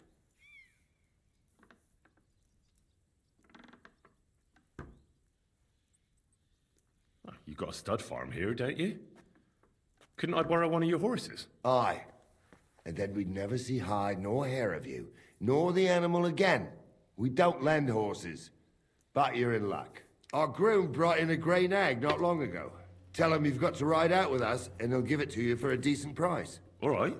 You've got a stud farm here, don't you? Couldn't I borrow one of your horses? Aye. And then we'd never see hide nor hair of you, nor the animal again. We don't lend horses. But you're in luck. Our groom brought in a grey nag not long ago. Tell him you've got to ride out with us, and he'll give it to you for a decent price. All right.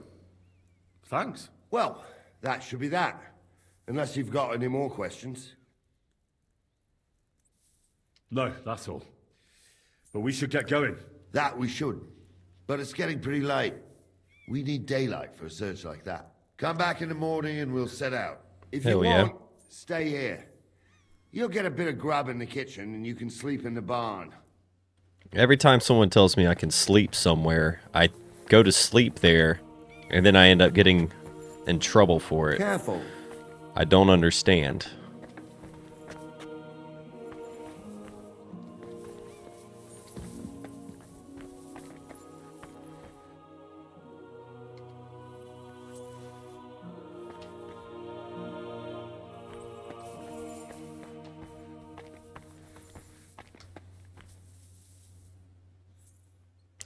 Thanks. Well, that should be that. Unless you've got any more questions. No, that's all. But we should get going. That we should. But it's getting pretty late. We need daylight for a search like that. Come back in the morning and we'll set out. If you Hell yeah. want, stay here. You'll get a bit of grub in the kitchen and you can sleep in the barn. Every time someone tells me I can sleep somewhere, I go to sleep there, and then I end up getting in trouble for it. Careful. I don't understand.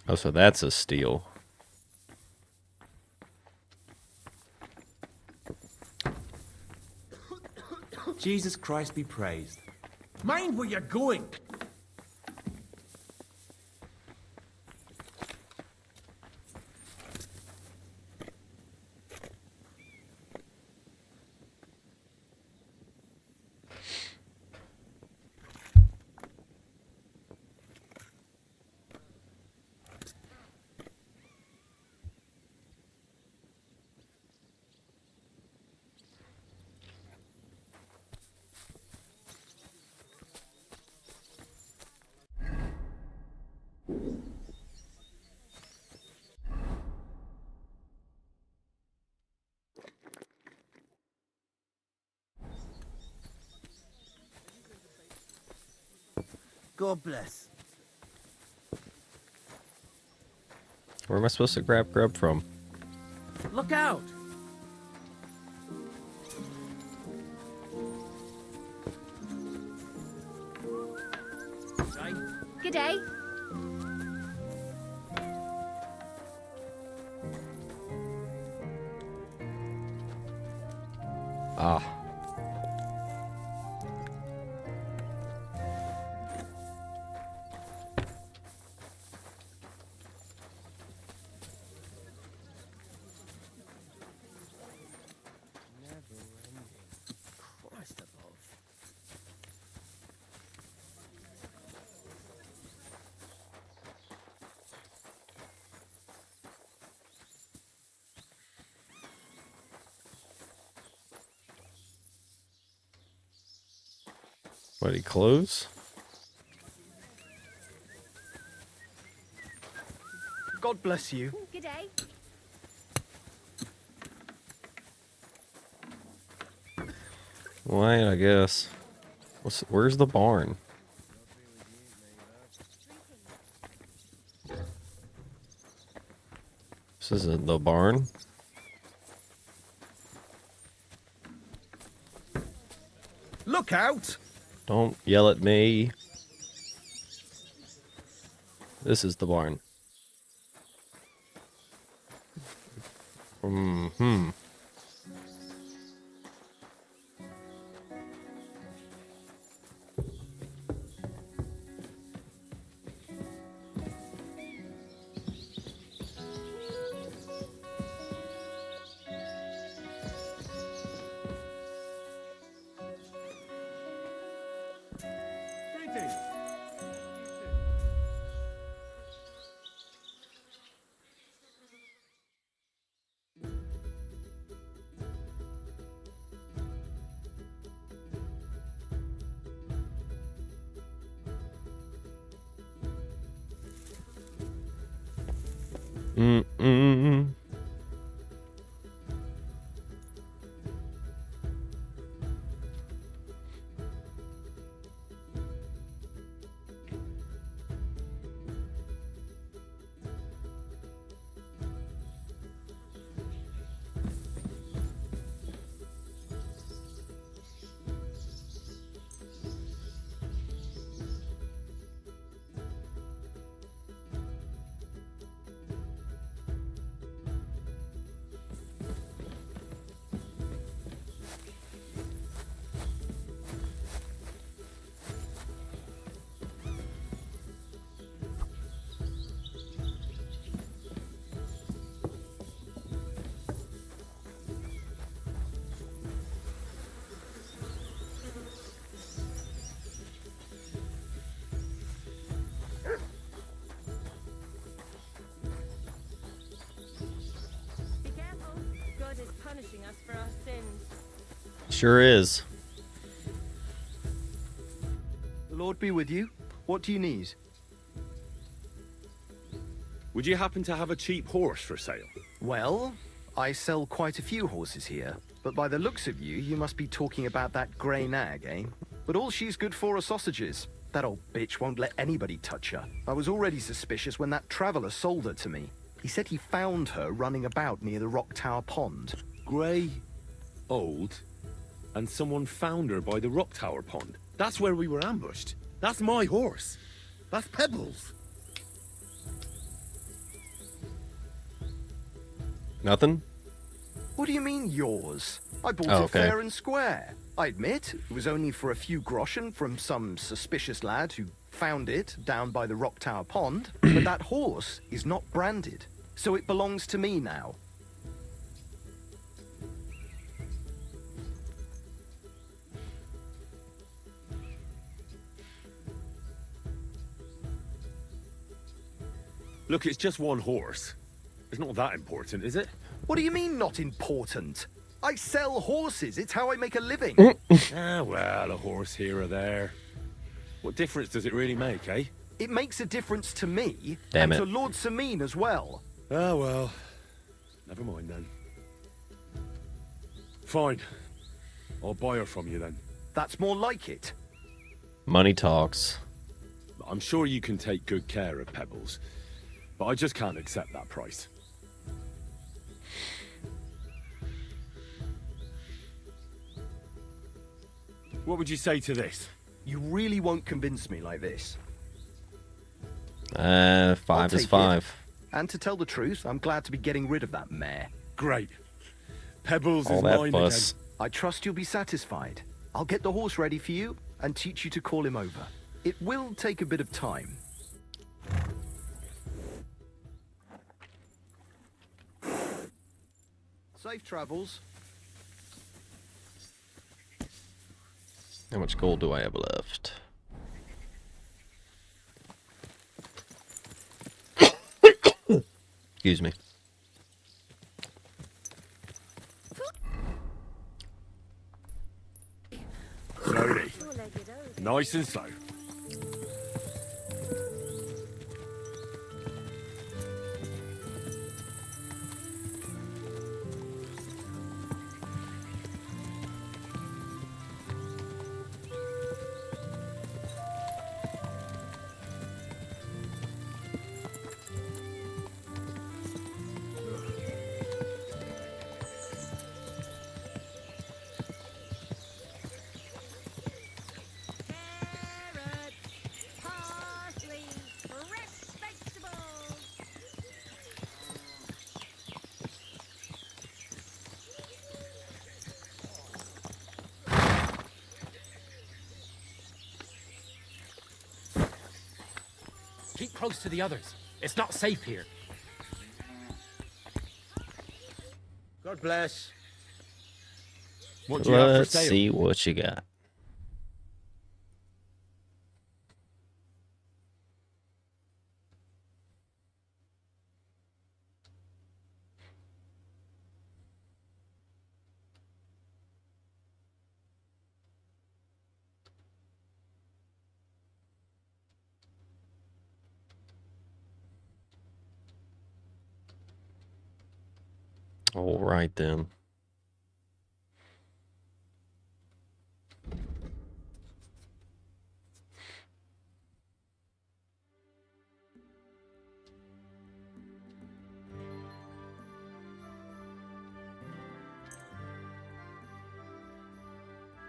Oh, so that's a steal. Jesus Christ be praised. Mind where you're going. God bless. Where am I supposed to grab grub from? Look out! Good day. Ah. Christ above. What, he close? God bless you. Good day. Right, I guess. Where's the barn? This isn't the barn. Look out! Don't yell at me. This is the barn. Mm-hmm. Mm-mm. Be careful. God is punishing us for our sins. Sure is. The Lord be with you. What do you need? Would you happen to have a cheap horse for sale? Well, I sell quite a few horses here, but by the looks of you, you must be talking about that grey nag, eh? But all she's good for are sausages. That old bitch won't let anybody touch her. I was already suspicious when that traveller sold her to me. He said he found her running about near the Rock Tower Pond. Grey, old, and someone found her by the Rock Tower Pond. That's where we were ambushed. That's my horse. That's Pebbles. Nothing? What do you mean, yours? I bought Oh, it okay. fair and square. I admit, it was only for a few groschen from some suspicious lad who found it down by the Rock Tower Pond, but that horse is not branded, so it belongs to me now. Look, it's just one horse. It's not that important, is it? What do you mean, not important? I sell horses. It's how I make a living. Ah, well, a horse here or there. What difference does it really make, eh? It makes a difference to me Damn and it. to Lord Sameen as well. Ah, well. Never mind then. Fine. I'll buy her from you then. That's more like it. Money talks. I'm sure you can take good care of Pebbles, but I just can't accept that price. What would you say to this? You really won't convince me like this. 5 I'll is take 5. And to tell the truth, I'm glad to be getting rid of that mare. Great. Pebbles All is that mine fuss. again. I trust you'll be satisfied. I'll get the horse ready for you and teach you to call him over. It will take a bit of time. Safe travels. How much gold do I have left? Excuse me. Slowly. Four-legged oak. Nice and slow. Parsley, fresh vegetables. Keep close to the others. It's not safe here. God bless. What do you have for Let's sale? see what you got. All right then.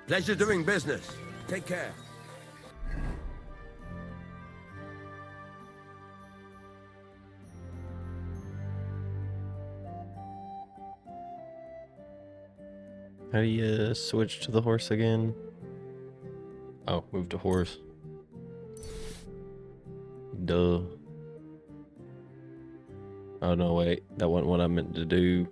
Pleasure doing business. Take care. How do you switch to the horse again? Oh, move to horse. Duh. Oh no, wait. That wasn't what I meant to do.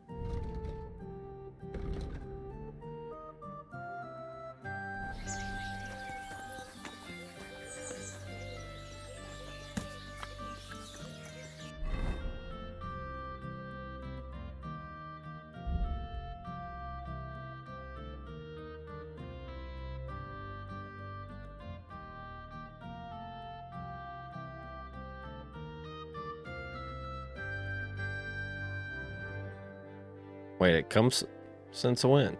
Wait, it comes since when?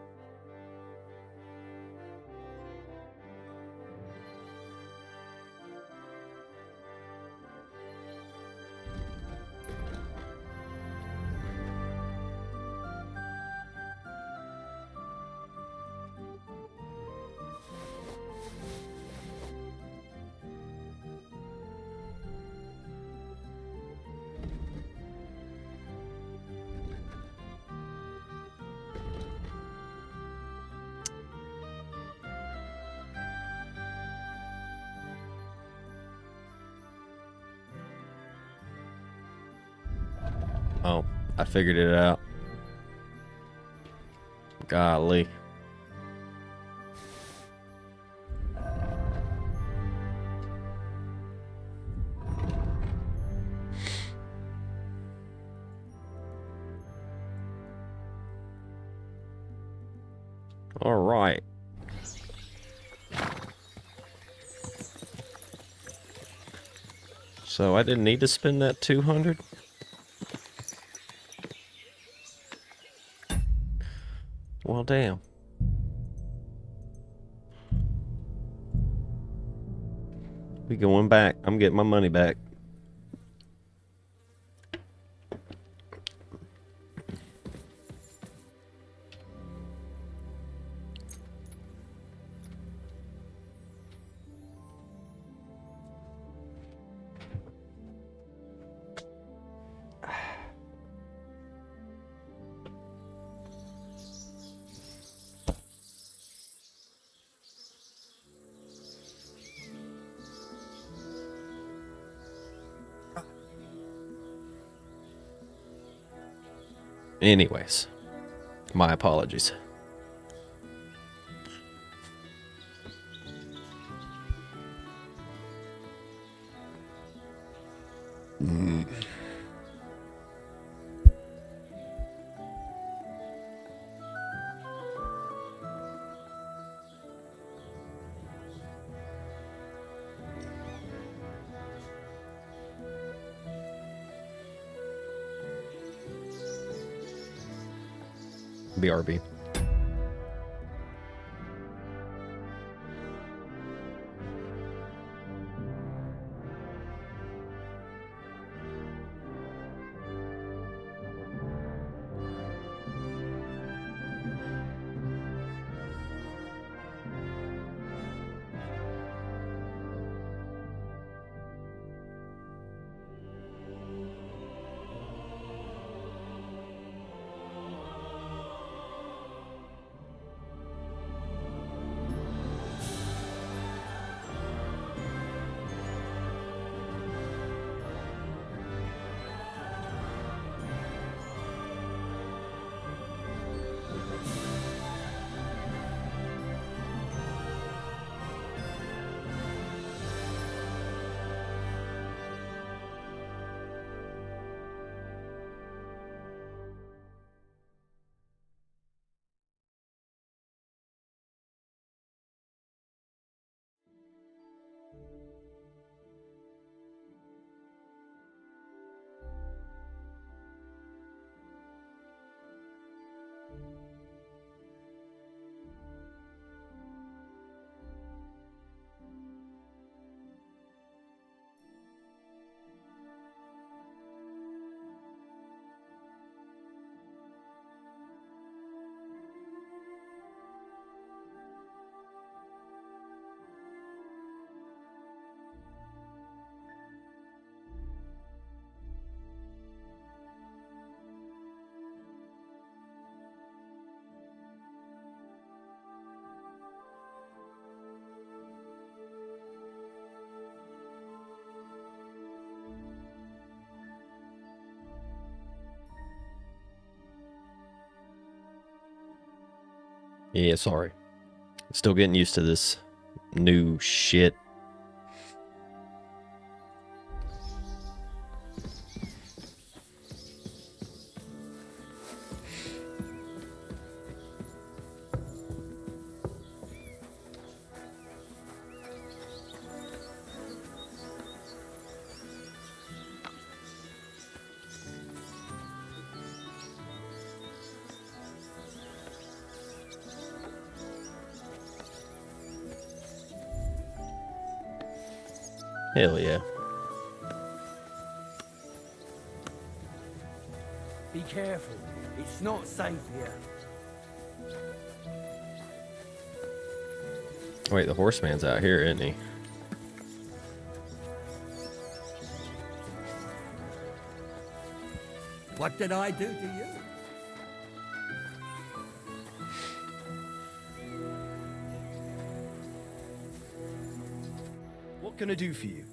Oh, I figured it out. Golly. All right. So I didn't need to spend that 200? Well, damn. We going back. I'm getting my money back. Anyways, my apologies. BRB. Yeah, sorry. Still getting used to this new shit. Hell yeah. Be careful. It's not safe here. Wait, the horseman's out here, isn't he? What did I do to you? What can I do for you?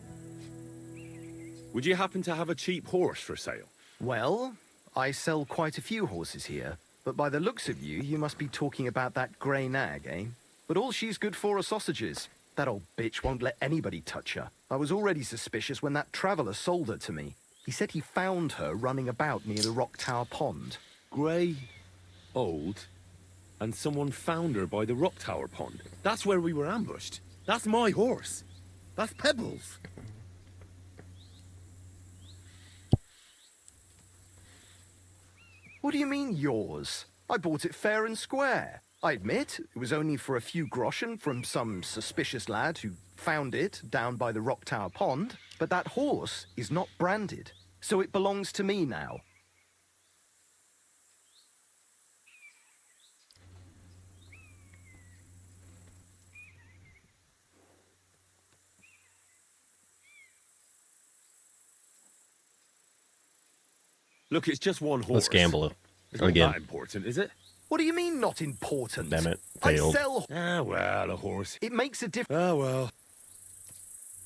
Would you happen to have a cheap horse for sale? Well, I sell quite a few horses here, but by the looks of you, you must be talking about that grey nag, eh? But all she's good for are sausages. That old bitch won't let anybody touch her. I was already suspicious when that traveller sold her to me. He said he found her running about near the Rock Tower Pond. Grey, old, and someone found her by the Rock Tower Pond. That's where we were ambushed. That's my horse. That's Pebbles. What do you mean, yours? I bought it fair and square. I admit, it was only for a few groschen from some suspicious lad who found it down by the Rock Tower Pond, but that horse is not branded, so it belongs to me now. Look, it's just one horse. Let's gamble it. It's not Again. that important, is it? What do you mean, not important? Damn it. I Failed. sell... Ah, well, a horse. It makes a difference. Ah, well.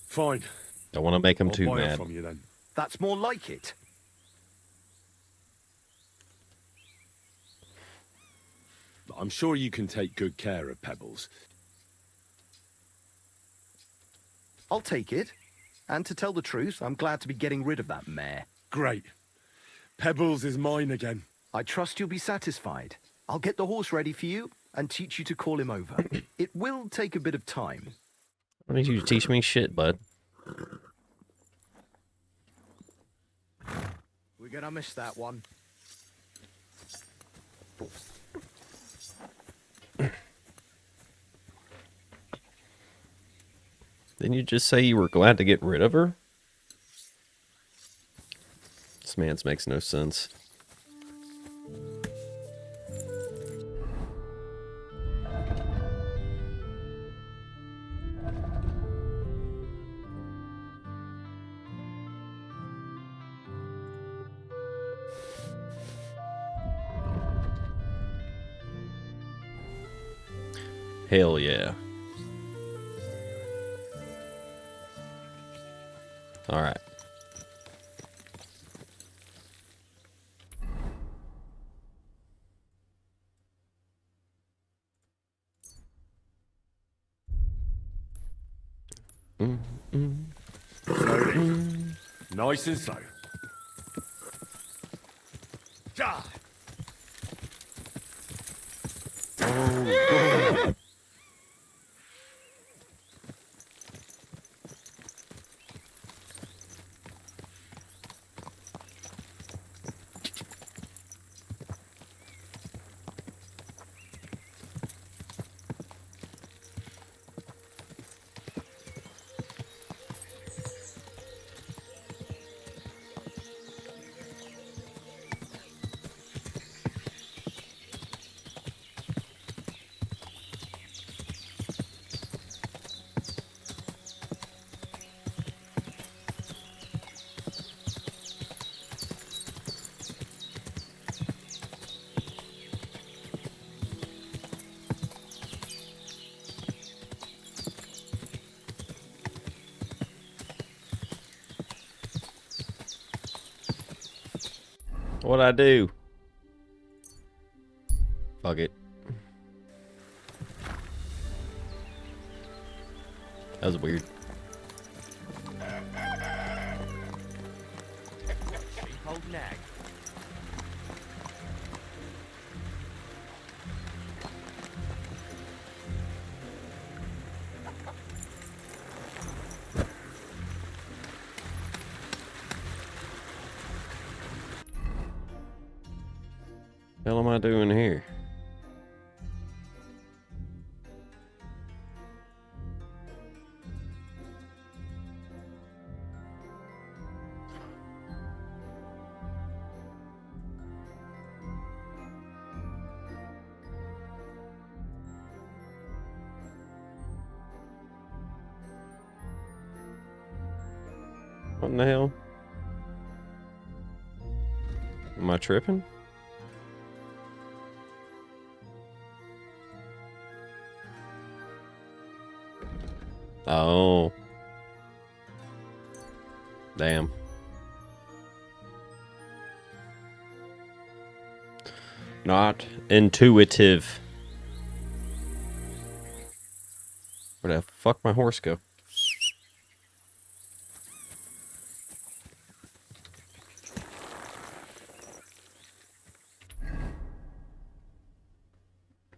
Fine. Don't want to make him I'll too buy it mad. from you then. That's more like it. I'm sure you can take good care of Pebbles. I'll take it. And to tell the truth, I'm glad to be getting rid of that mare. Great. Pebbles is mine again. I trust you'll be satisfied. I'll get the horse ready for you and teach you to call him over. It will take a bit of time. Why don't you teach me shit, bud? We're gonna miss that one. Didn't you just say you were glad to get rid of her? This man's makes no sense. Hell yeah. All right. Nice and slow. Ja! What'd I do? Fuck it. That was weird. Old nag. What the hell am I doing here? What in the hell? Am I tripping? Oh. Damn. Not intuitive. Where the fuck my horse go?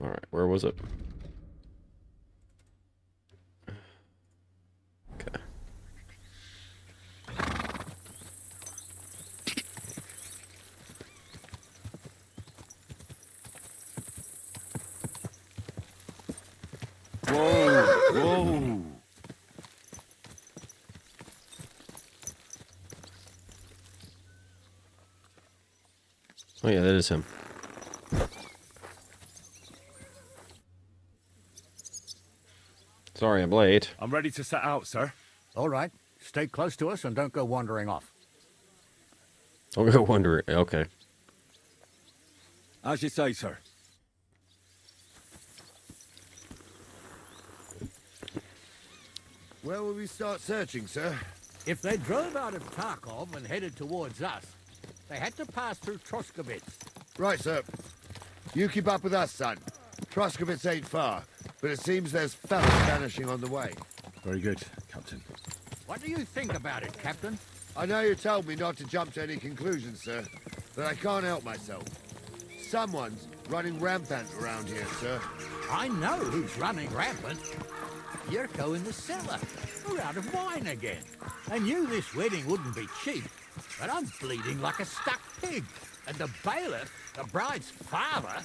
Alright, where was it? Okay. Whoa! Whoa! Oh yeah, that is him. Sorry, I'm late. I'm ready to set out, sir. All right. Stay close to us and don't go wandering off. I'll go wondering. Okay. As you say, sir. Where will we start searching, sir? If they drove out of Tarkov and headed towards us, they had to pass through Troskovitz. Right, sir. You keep up with us, son. Troskovitz ain't far, but it seems there's fellas vanishing on the way. Very good, Captain. What do you think about it, Captain? I know you told me not to jump to any conclusions, sir, but I can't help myself. Someone's running rampant around here, sir. I know who's running rampant. Yurko in the cellar. We're out of wine again. I knew this wedding wouldn't be cheap, but I'm bleeding like a stuck pig. And the bailiff, the bride's father,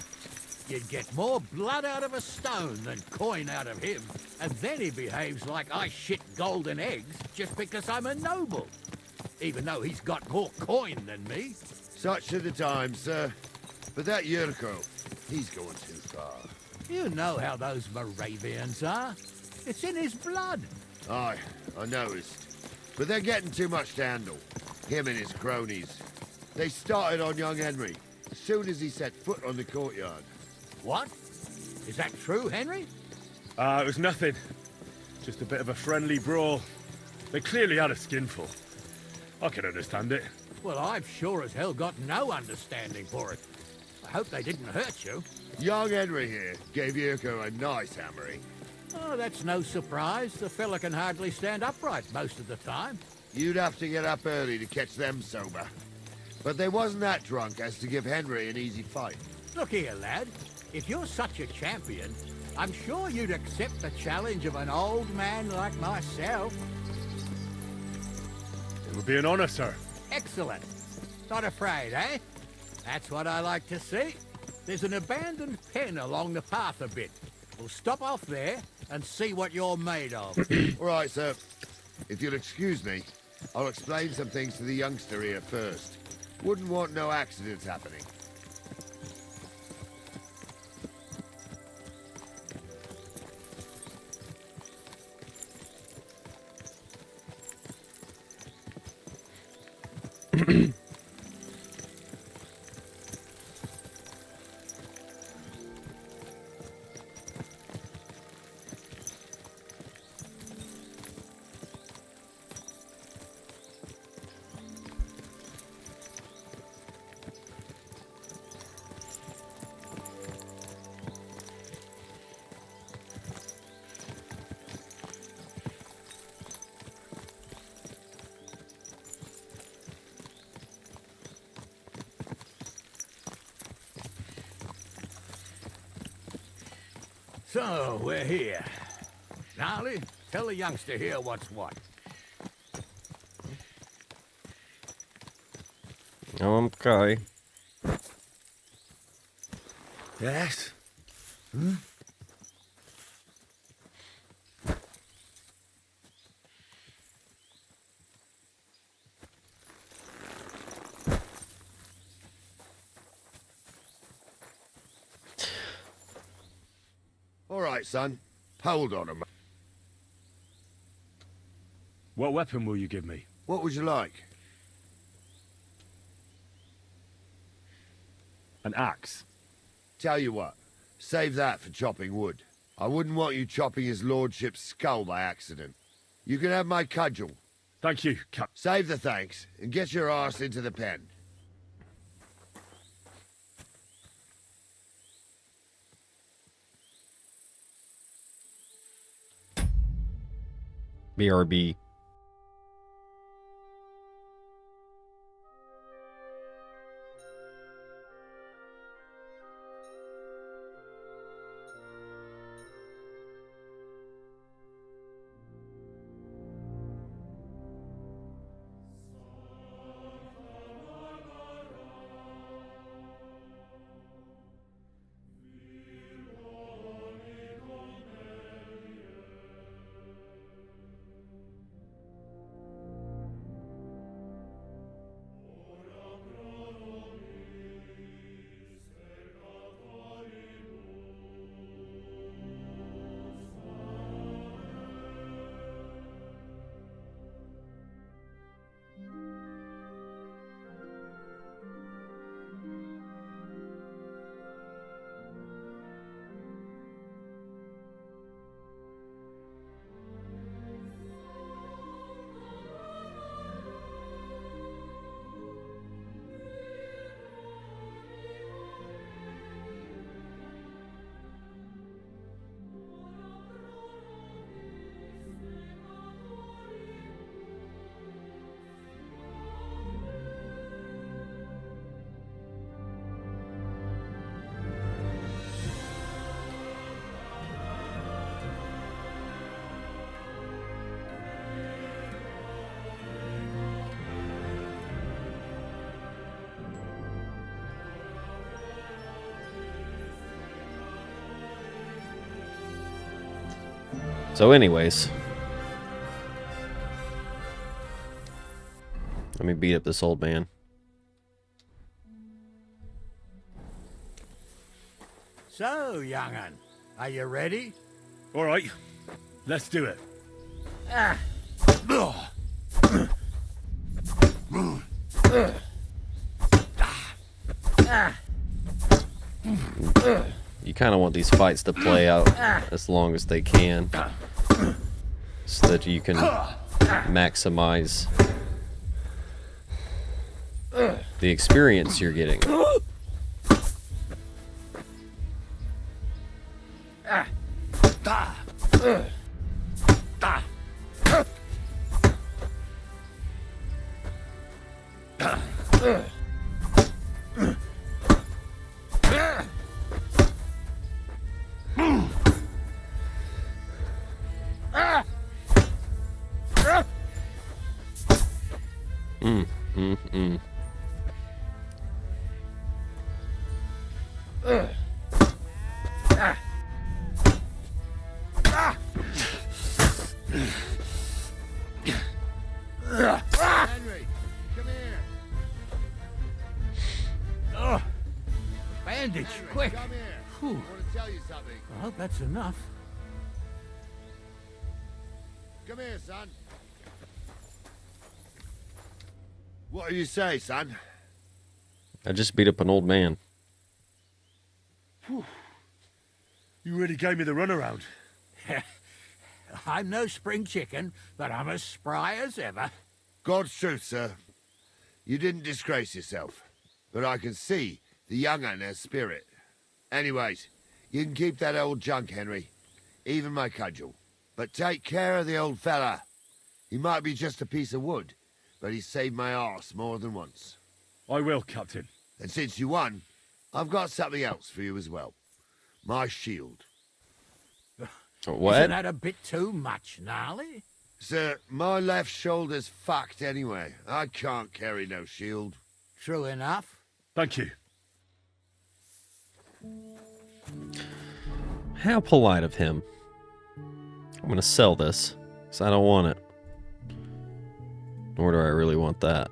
You'd get more blood out of a stone than coin out of him, and then he behaves like I shit golden eggs just because I'm a noble, even though he's got more coin than me. Such are the times, sir. But that Yurko, he's going too far. You know how those Moravians are. It's in his blood. Aye, I noticed. But they're getting too much to handle. Him and his cronies. They started on young Henry as soon as he set foot on the courtyard. What? Is that true, Henry? It was nothing. Just a bit of a friendly brawl. They clearly had a skinful. I can understand it. Well, I've sure as hell got no understanding for it. I hope they didn't hurt you. Young Henry here gave Yurko a nice hammering. Oh, that's no surprise. The fella can hardly stand upright most of the time. You'd have to get up early to catch them sober. But they wasn't that drunk as to give Henry an easy fight. Look here, lad. If you're such a champion, I'm sure you'd accept the challenge of an old man like myself. It would be an honor, sir. Excellent. Not afraid, eh? That's what I like to see. There's an abandoned pen along the path a bit. We'll stop off there and see what you're made of. All right, sir. If you'll excuse me, I'll explain some things to the youngster here first. Wouldn't want no accidents happening. So, we're here. Gnarly, tell the youngster here what's what. Okay. Yes? All right, son. Hold on a minute. What weapon will you give me? What would you like? An axe. Tell you what, save that for chopping wood. I wouldn't want you chopping his lordship's skull by accident. You can have my cudgel. Thank you, Cap. Save the thanks, and get your arse into the pen. BRB. So anyways, let me beat up this old man. So, young'un, are you ready? All right, let's do it. You kind of want these fights to play out as long as they can, so that you can maximize the experience you're getting. Henry, come here. Bandage, Henry, quick. come here. Whew. I want to tell you something. I hope that's enough. Come here, son. What do you say, son? I just beat up an old man. You really gave me the runaround. I'm no spring chicken, but I'm as spry as ever. God's truth, sir. You didn't disgrace yourself, but I can see the young'un has spirit. Anyways, you can keep that old junk, Henry. Even my cudgel. But take care of the old fella. He might be just a piece of wood, but he's saved my arse more than once. I will, Captain. And since you won, I've got something else for you as well. My shield. What? Isn't that a bit too much, Gnarly? Sir, my left shoulder's fucked anyway. I can't carry no shield. True enough. Thank you. How polite of him. I'm gonna sell this, because I don't want it. Nor do I really want that.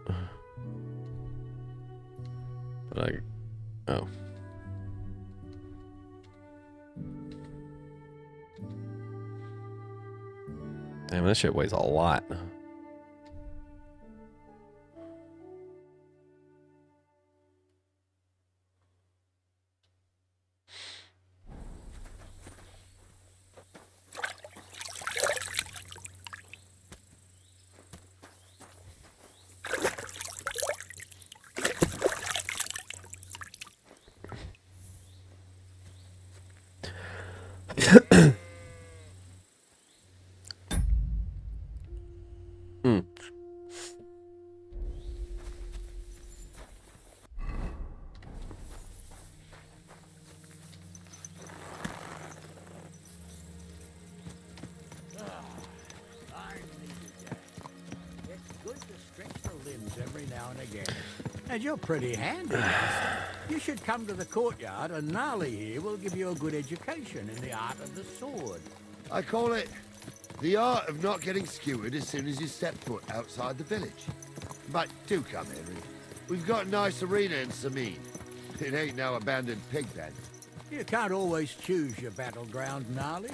But oh. Damn, that shit weighs a lot. And you're pretty handy, Master. You should come to the courtyard, and Gnarly here will give you a good education in the art of the sword. I call it the art of not getting skewered as soon as you step foot outside the village. But do come, Henry. We've got a nice arena in Sameen. It ain't no abandoned pig pen. You can't always choose your battleground, Gnarly.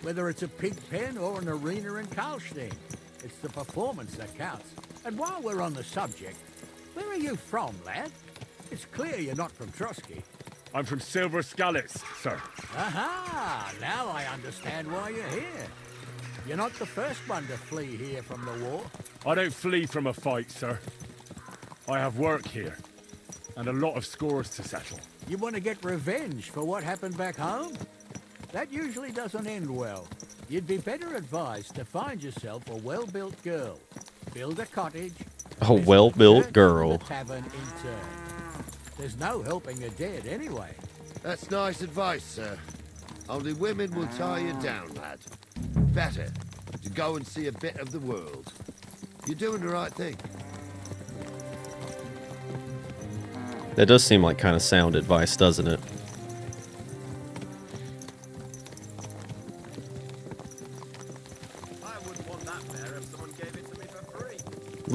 Whether it's a pig pen or an arena in Karlstein, it's the performance that counts. And while we're on the subject, where are you from, lad? It's clear you're not from Trusky. I'm from Silver Scallops, sir. Aha! Now I understand why you're here. You're not the first one to flee here from the war. I don't flee from a fight, sir. I have work here, and a lot of scores to settle. You want to get revenge for what happened back home? That usually doesn't end well. You'd be better advised to find yourself a well-built girl. Build a cottage. A well-built girl. The tavern in turn. There's no helping the dead anyway. That's nice advice, sir. Only women will tie you down, lad. Better to go and see a bit of the world. You're doing the right thing. That does seem like kind of sound advice, doesn't it?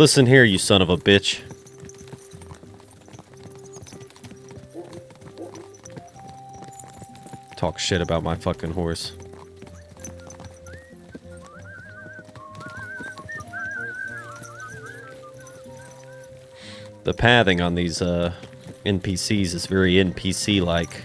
Listen here, you son of a bitch. Talk shit about my fucking horse. The pathing on these NPCs is very NPC-like.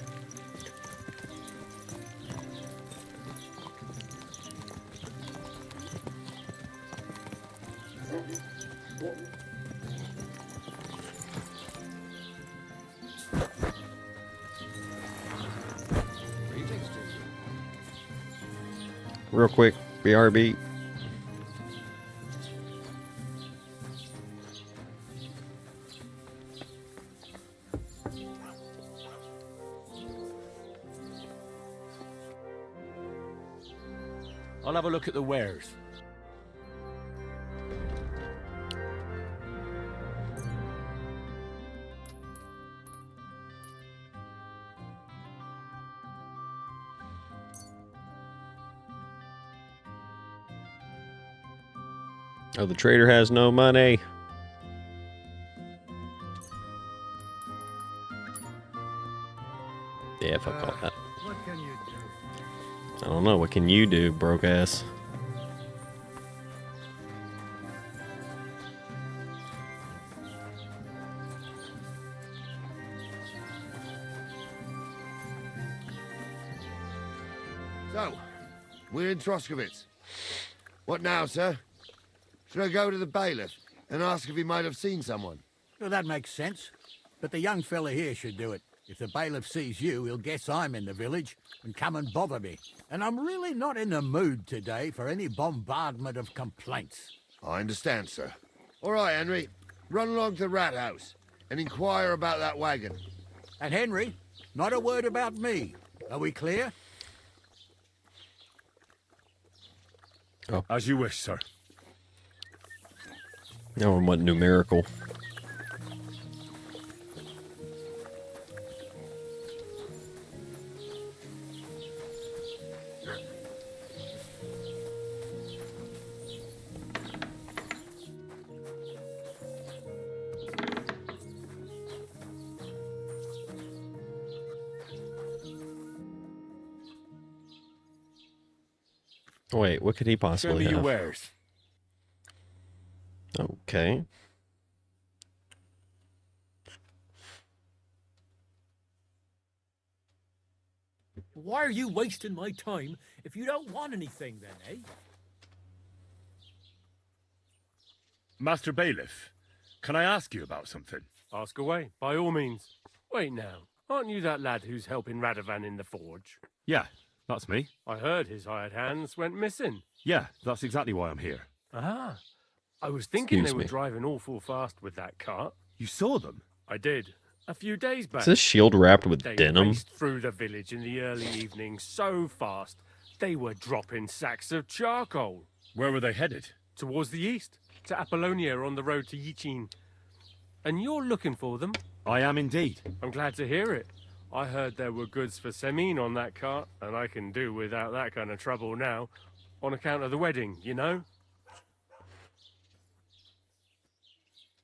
Real quick, BRB. I'll have a look at the wares. Oh, the trader has no money. Yeah, fuck all that. What can you do? I don't know. What can you do, broke ass? So, we're in Troskovitz. What now, sir? Should I go to the bailiff and ask if he might have seen someone? Well, that makes sense. But the young fella here should do it. If the bailiff sees you, he'll guess I'm in the village and come and bother me. And I'm really not in the mood today for any bombardment of complaints. I understand, sir. All right, Henry. Run along to the rat house and inquire about that wagon. And Henry, not a word about me. Are we clear? Oh. As you wish, sir. No one went numerical. Wait, what could he Show possibly me your have? wares. Okay. Why are you wasting my time if you don't want anything then, eh? Master Bailiff, can I ask you about something? Ask away, by all means. Wait now, aren't you that lad who's helping Radovan in the forge? Yeah, that's me. I heard his hired hands went missing. Yeah, that's exactly why I'm here. Ah, I was thinking Excuse they were me. driving awful fast with that cart. You saw them? I did. A few days back. Is this shield wrapped with They denim? raced through the village in the early evening so fast, they were dropping sacks of charcoal. Where were they headed? Towards the east, to Apollonia on the road to Yichin. And you're looking for them? I am indeed. I'm glad to hear it. I heard there were goods for Semin on that cart, and I can do without that kind of trouble now, on account of the wedding, you know?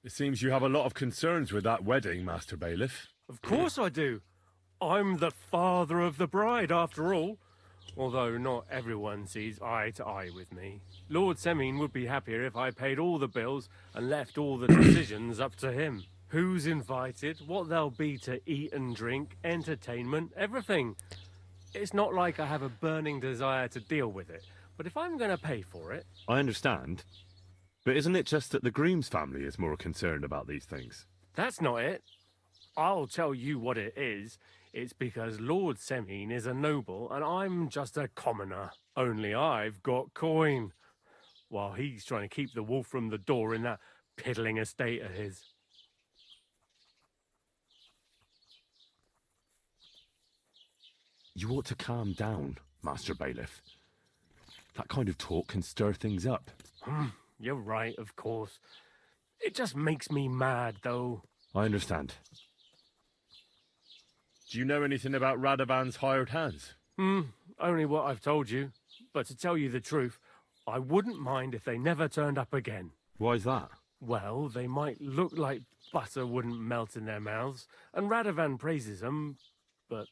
It seems you have a lot of concerns with that wedding, Master Bailiff. Of course I do. I'm the father of the bride, after all. Although not everyone sees eye to eye with me. Lord Semin would be happier if I paid all the bills and left all the decisions up to him. Who's invited, what there'll be to eat and drink, entertainment, everything. It's not like I have a burning desire to deal with it, but if I'm going to pay for it... I understand. But isn't it just that the Grooms family is more concerned about these things? That's not it. I'll tell you what it is. It's because Lord Semin is a noble and I'm just a commoner. Only I've got coin. While he's trying to keep the wolf from the door in that piddling estate of his. You ought to calm down, Master Bailiff. That kind of talk can stir things up. You're right, of course. It just makes me mad, though. I understand. Do you know anything about Radovan's hired hands? Only what I've told you. But to tell you the truth, I wouldn't mind if they never turned up again. Why's that? Well, they might look like butter wouldn't melt in their mouths, and Radovan praises them, but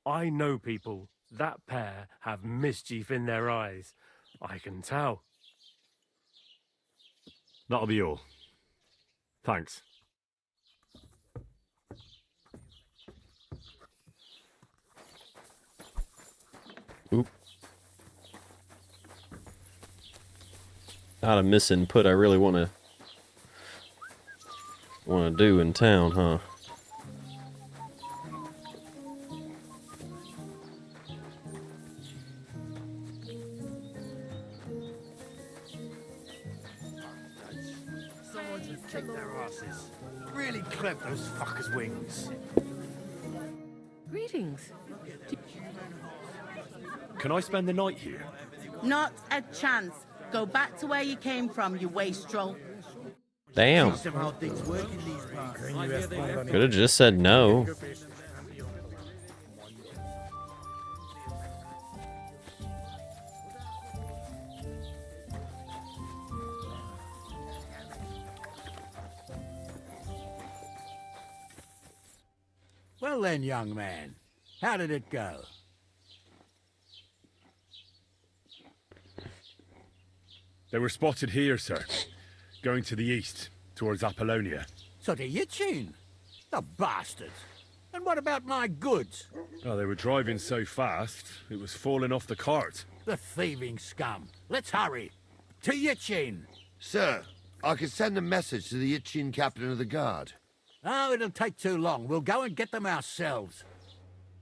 I know people. That pair have mischief in their eyes. I can tell. That'll be all. Thanks. Oop. Not a misinput I really want to do in town, huh? Someone should kick their asses. Really clip those fuckers' wings. Greetings. Can I spend the night here? Not a chance. Go back to where you came from, you wastrel. Damn. Teach them how things work in these parts. Could have just said no. Well then, young man, how did it go? They were spotted here, sir. Going to the east, towards Apollonia. So to Yitchin? The bastards! And what about my goods? Oh, they were driving so fast, it was falling off the cart. The thieving scum. Let's hurry. To Yitchin! Sir, I can send a message to the Itchin captain of the guard. Oh, it'll take too long. We'll go and get them ourselves.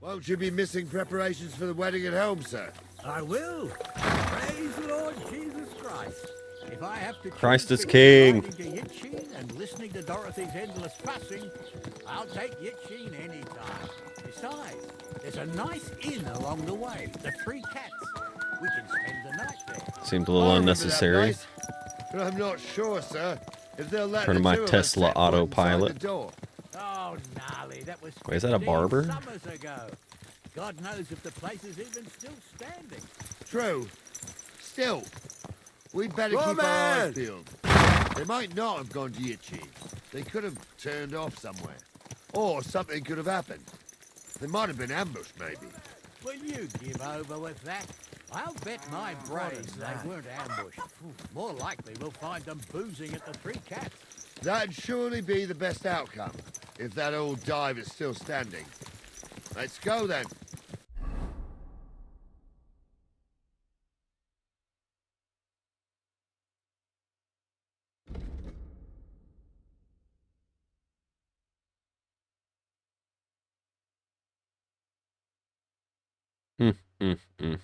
Won't you be missing preparations for the wedding at home, sir? I will. Praise the Lord Jesus Christ. If I have to Christ is choose king. between riding to Yitchin and listening to Dorothy's endless fussing, I'll take Yitchin any time. Besides, there's a nice inn along the way, the Three Cats. We can spend the night there. Seemed a little unnecessary. But I'm not sure, sir, if they'll let Turn the my two of us Tesla set foot inside autopilot. the door. Oh, gnarly, that was Wait, is that a 15 barber? summers ago. God knows if the place is even still standing. True. Still, we'd better keep Woman! our eyes peeled. They might not have gone to Yitchin. They could have turned off somewhere. Or something could have happened. They might have been ambushed, maybe. Will you give over with that? I'll bet my brains they weren't ambushed. More likely we'll find them boozing at the Three Cats. That'd surely be the best outcome, if that old dive is still standing. Let's go, then. Hmm.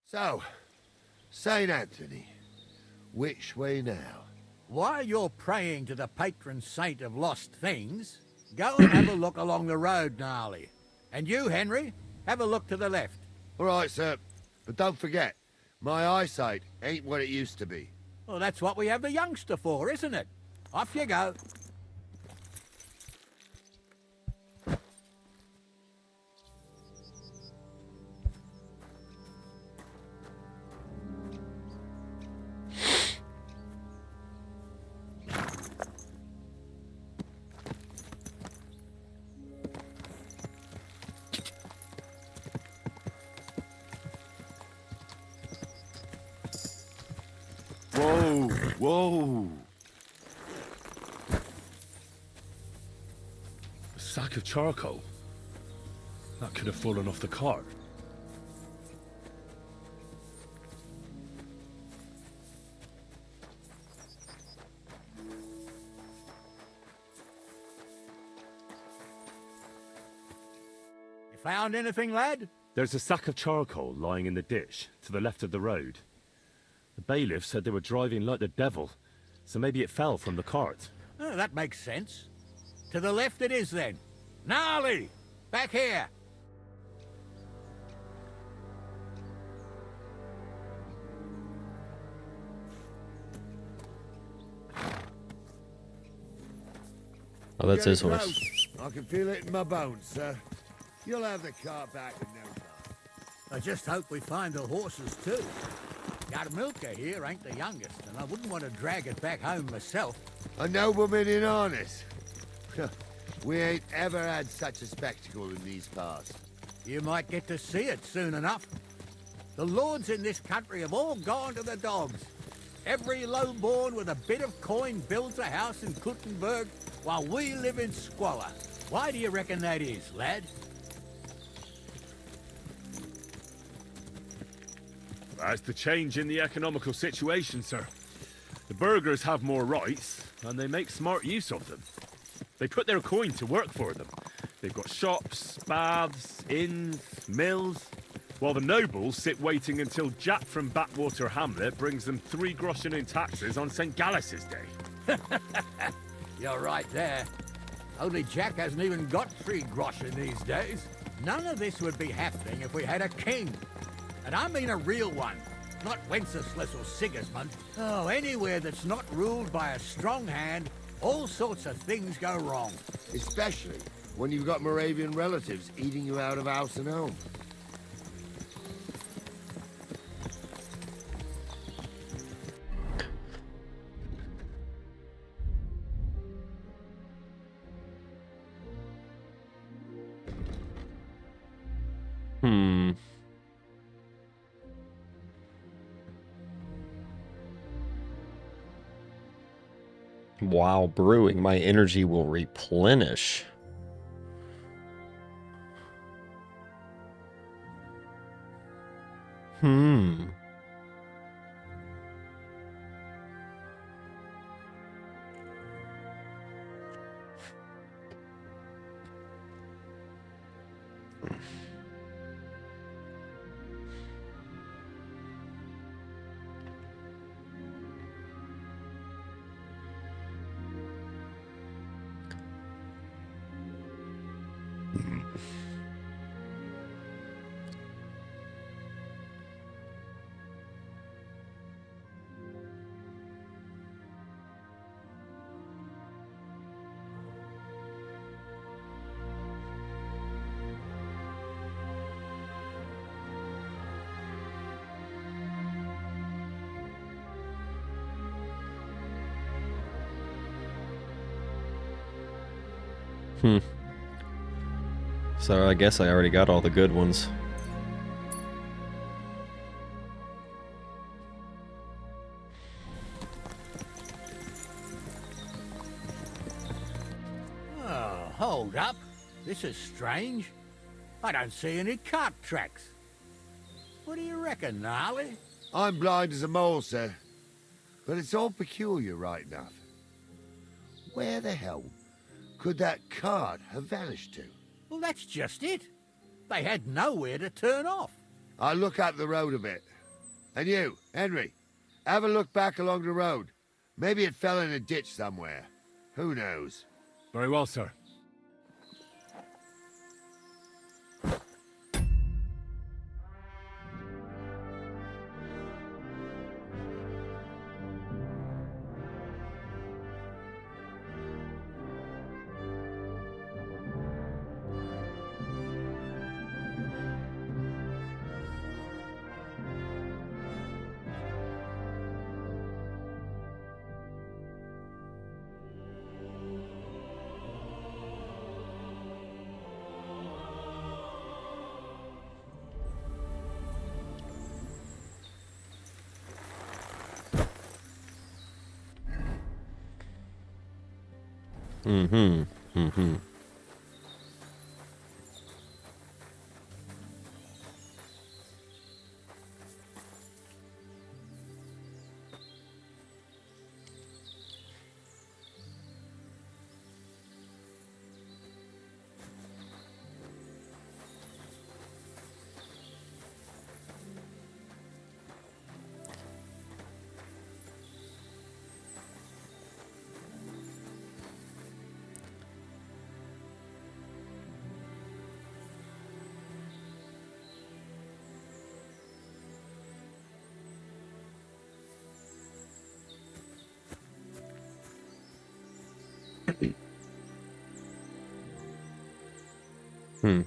So, St. Anthony, which way now? While you're praying to the patron saint of lost things, go and have a look along the road, Gnarly. And you, Henry, have a look to the left. All right, sir. But don't forget, my eyesight ain't what it used to be. Well, that's what we have the youngster for, isn't it? Off you go. Whoa, whoa. A sack of charcoal. That could have fallen off the cart. You found anything, lad? There's a sack of charcoal lying in the ditch to the left of the road. The bailiff said they were driving like the devil, so maybe it fell from the cart. Oh, that makes sense. To the left it is, then. Gnarly! Back here! Oh, that's Get his it horse. close. I can feel it in my bones, sir. You'll have the car back in no time. I just hope we find the horses, too. Yarmilka here ain't the youngest, and I wouldn't want to drag it back home myself. A nobleman in harness. We ain't ever had such a spectacle in these parts. You might get to see it soon enough. The lords in this country have all gone to the dogs. Every lowborn with a bit of coin builds a house in Kuttenberg, while we live in squalor. Why do you reckon that is, lad? That's the change in the economical situation, sir. The burghers have more rights, and they make smart use of them. They put their coin to work for them. They've got shops, baths, inns, mills, while the nobles sit waiting until Jack from Backwater Hamlet brings them 3 groschen in taxes on St. Gallus's Day. You're right there. Only Jack hasn't even got 3 groschen these days. None of this would be happening if we had a king. And I mean a real one, not Wenceslas or Sigismund. Oh, anywhere that's not ruled by a strong hand, all sorts of things go wrong. Especially when you've got Moravian relatives eating you out of house and home. While brewing, my energy will replenish. So I guess I already got all the good ones. Oh, hold up. This is strange. I don't see any cart tracks. What do you reckon, Gnarly? I'm blind as a mole, sir. But it's all peculiar, right enough. Where the hell could that cart have vanished to? Well, that's just it. They had nowhere to turn off. I'll look up the road a bit. And you, Henry, have a look back along the road. Maybe it fell in a ditch somewhere. Who knows? Very well, sir. Hmm.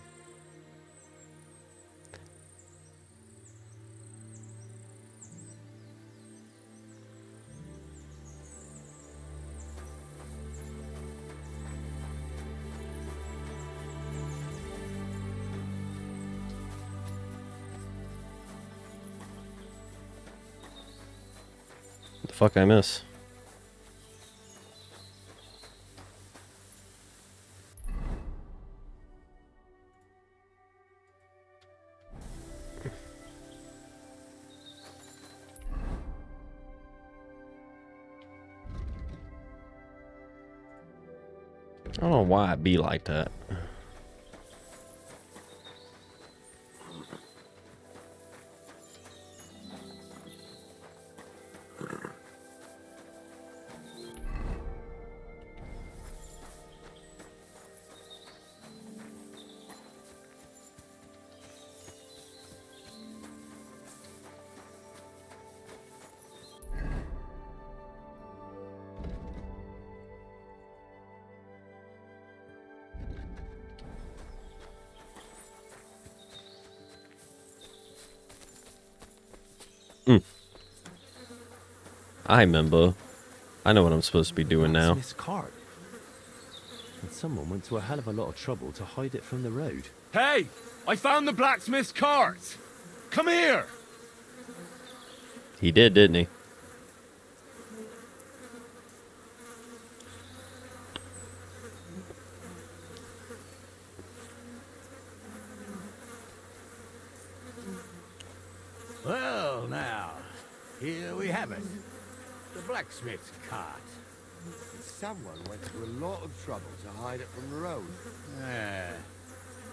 The fuck I miss? I don't know why it be like that. I remember. I know what I'm supposed to be doing now. Smith's cart. And someone went to a hell of a lot of trouble to hide it from the road. Hey! I found the blacksmith's cart! Come here! He did, didn't he? Well, now, here we have it. The blacksmith's cart. Someone went to a lot of trouble to hide it from the road. Yeah.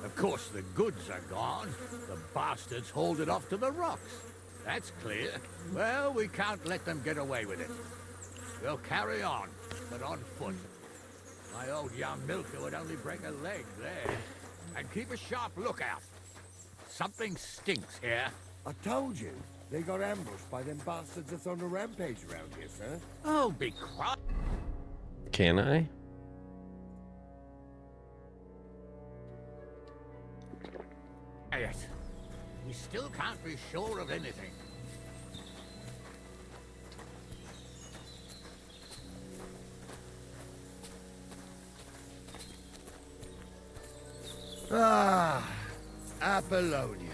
Of course, the goods are gone. The bastards hauled it off to the rocks. That's clear. Well, we can't let them get away with it. We'll carry on, but on foot. My old young milker would only break a leg there. And keep a sharp lookout. Something stinks here. I told you, they got ambushed by them bastards that's on the rampage around here, sir. Oh, be quiet. Can I? We still can't be sure of anything. Ah, Apollonia.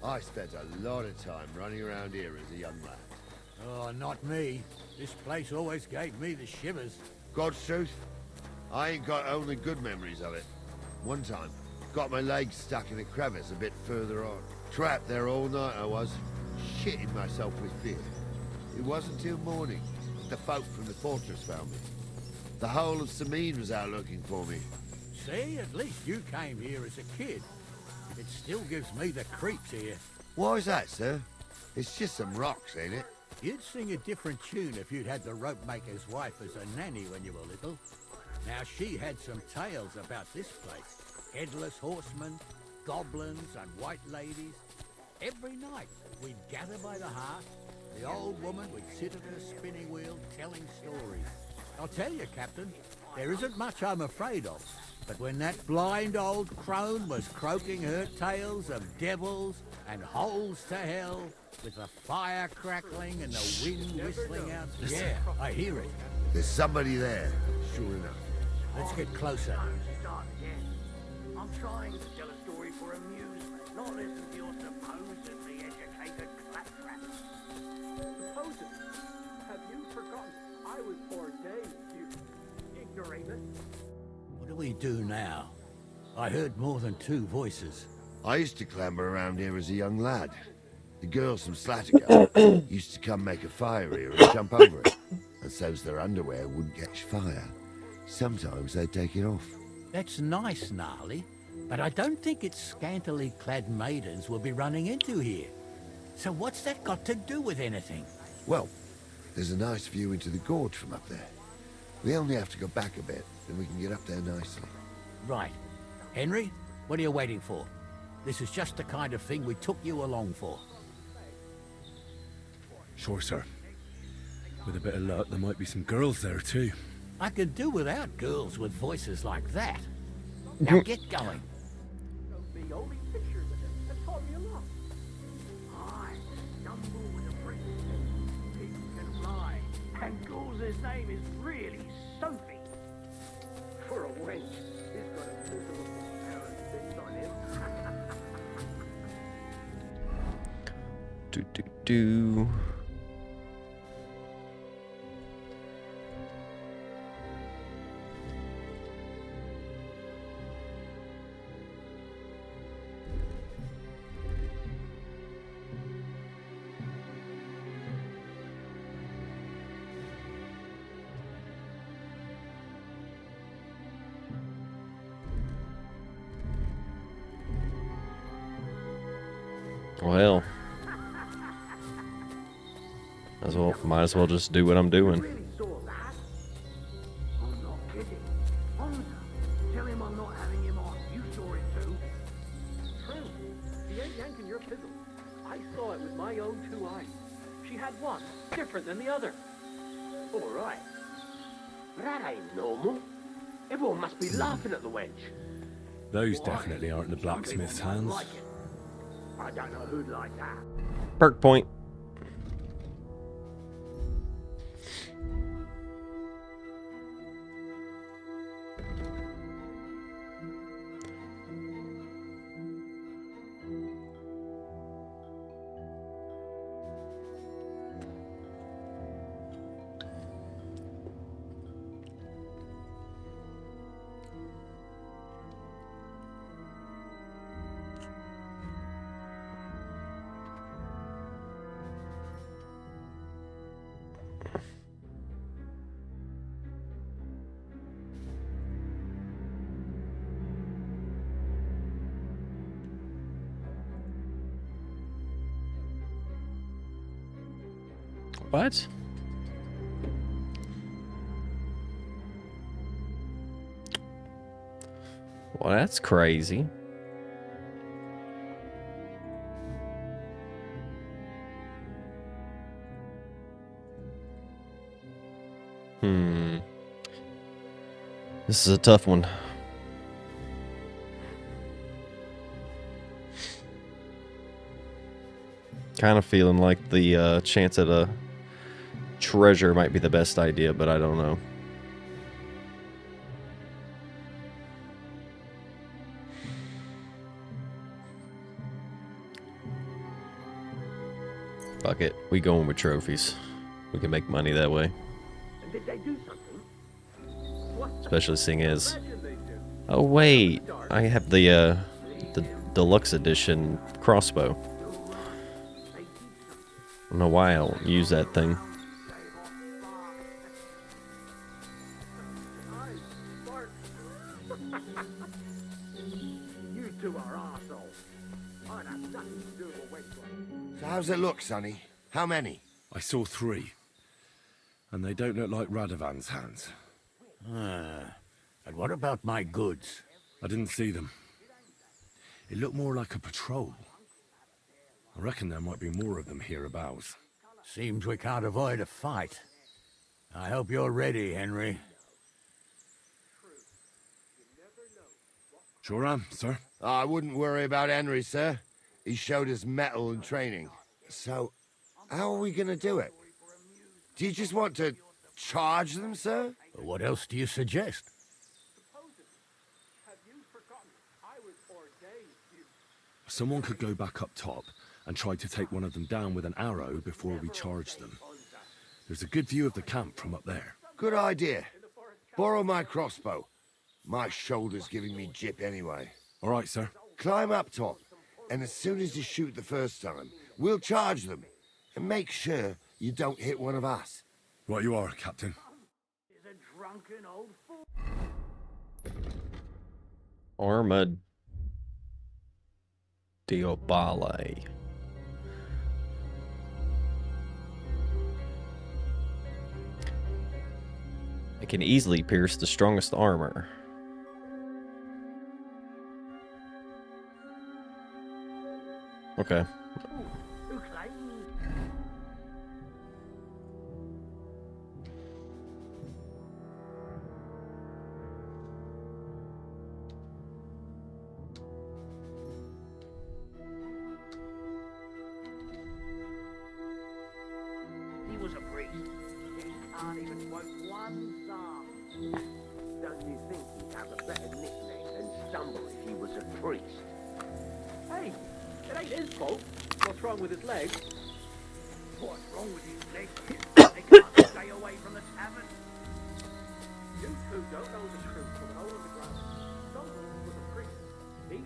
I spent a lot of time running around here as a young lad. Oh, not me. This place always gave me the shivers. God's truth, I ain't got only good memories of it. One time, got my legs stuck in a crevice a bit further on. Trapped there all night I was, shitting myself with fear. It wasn't till morning that the folk from the fortress found me. The whole of Sameen was out looking for me. See, at least you came here as a kid. It still gives me the creeps here. Why is that, sir? It's just some rocks, ain't it? You'd sing a different tune if you'd had the rope maker's wife as a nanny when you were little. Now, she had some tales about this place. Headless horsemen, goblins, and white ladies. Every night, we'd gather by the hearth. The old woman would sit at her spinning wheel telling stories. I'll tell you, Captain, there isn't much I'm afraid of. But when that blind old crone was croaking her tales of devils and holes to hell, with the fire crackling and the wind whistling out... Yeah, I hear it. There's somebody there, sure enough. Let's get closer. I'm trying to tell a story for amusement, not listen to your supposedly educated claptrap. Supposedly? Have you forgotten? I was ordained, you ignoramus. What do we do now? I heard more than two voices. I used to clamber around here as a young lad. The girls from Slattergate used to come make a fire here and jump over it. And so's their underwear wouldn't catch fire. Sometimes they'd take it off. That's nice, Gnarly, but I don't think it's scantily clad maidens we'll be running into here. So what's that got to do with anything? Well, there's a nice view into the gorge from up there. We only have to go back a bit, and we can get up there nicely. Right. Henry, what are you waiting for? This is just the kind of thing we took you along for. Sure, sir. With a bit of luck, there might be some girls there, too. I could do without girls with voices like that. Now get going. Me only pictures of him and taught me a lot. I stumble with a priest. Pigs can fly. And Gould's name is really Sophie. For a wench, he's got a miserable parent fixed on him. Do do do. Well, might as well just do what I'm doing. Really saw that? I'm not kidding. Honor, tell him I'm not having him on. You saw it too. True. She ain't yanking your fiddle. I saw it with my own 2 eyes. She had one different than the other. All right. But that ain't normal. Everyone must be laughing at the wench. Those definitely aren't the blacksmith's hands. Like it. I don't know who'd like that. Perk point. What? Well, that's crazy. This is a tough one. Kind of feeling like the chance at a treasure might be the best idea, but I don't know. Fuck it. We going with trophies. We can make money that way. And did they do something? Especially seeing as... Oh wait, I have the deluxe edition crossbow. I don't know why I don't use that thing. You two are arseholes. I'd have nothing to do with a wench like. So how's it look, Sonny? How many? I saw 3. And they don't look like Radovan's hands. And what about my goods? I didn't see them. It looked more like a patrol. I reckon there might be more of them hereabouts. Seems we can't avoid a fight. I hope you're ready, Henry. Sure am, sir. I wouldn't worry about Henry, sir. He showed us mettle and training. So, how are we gonna do it? Do you just want to charge them, sir? What else do you suggest? Someone could go back up top and try to take one of them down with an arrow before we charge them. There's a good view of the camp from up there. Good idea. Borrow my crossbow. My shoulder's giving me jip anyway. All right, sir. Climb up top, and as soon as you shoot the first time, we'll charge them. And make sure you don't hit one of us. Right you are, Captain. Is a drunken old fool. Armadillo. It can easily pierce the strongest armor. Okay. was a priest. He can't even quote one psalm. Don't you think he'd have a better nickname than Stumble if he was a priest? Hey, it ain't his fault. What's wrong with his legs? What's wrong with his legs? They can't stay away from the tavern. You two don't know the truth from the hole in the ground. Stumble was a priest. He...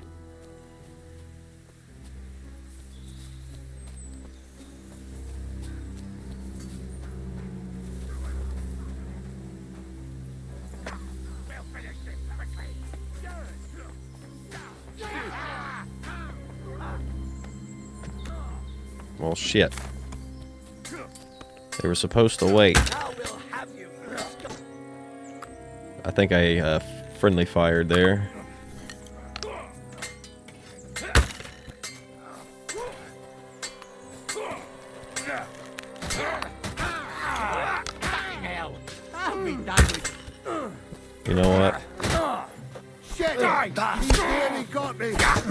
We'll finish this quickly. Well, shit. They were supposed to wait. I think I friendly fired there. You know what? Shit! He nearly got me! Got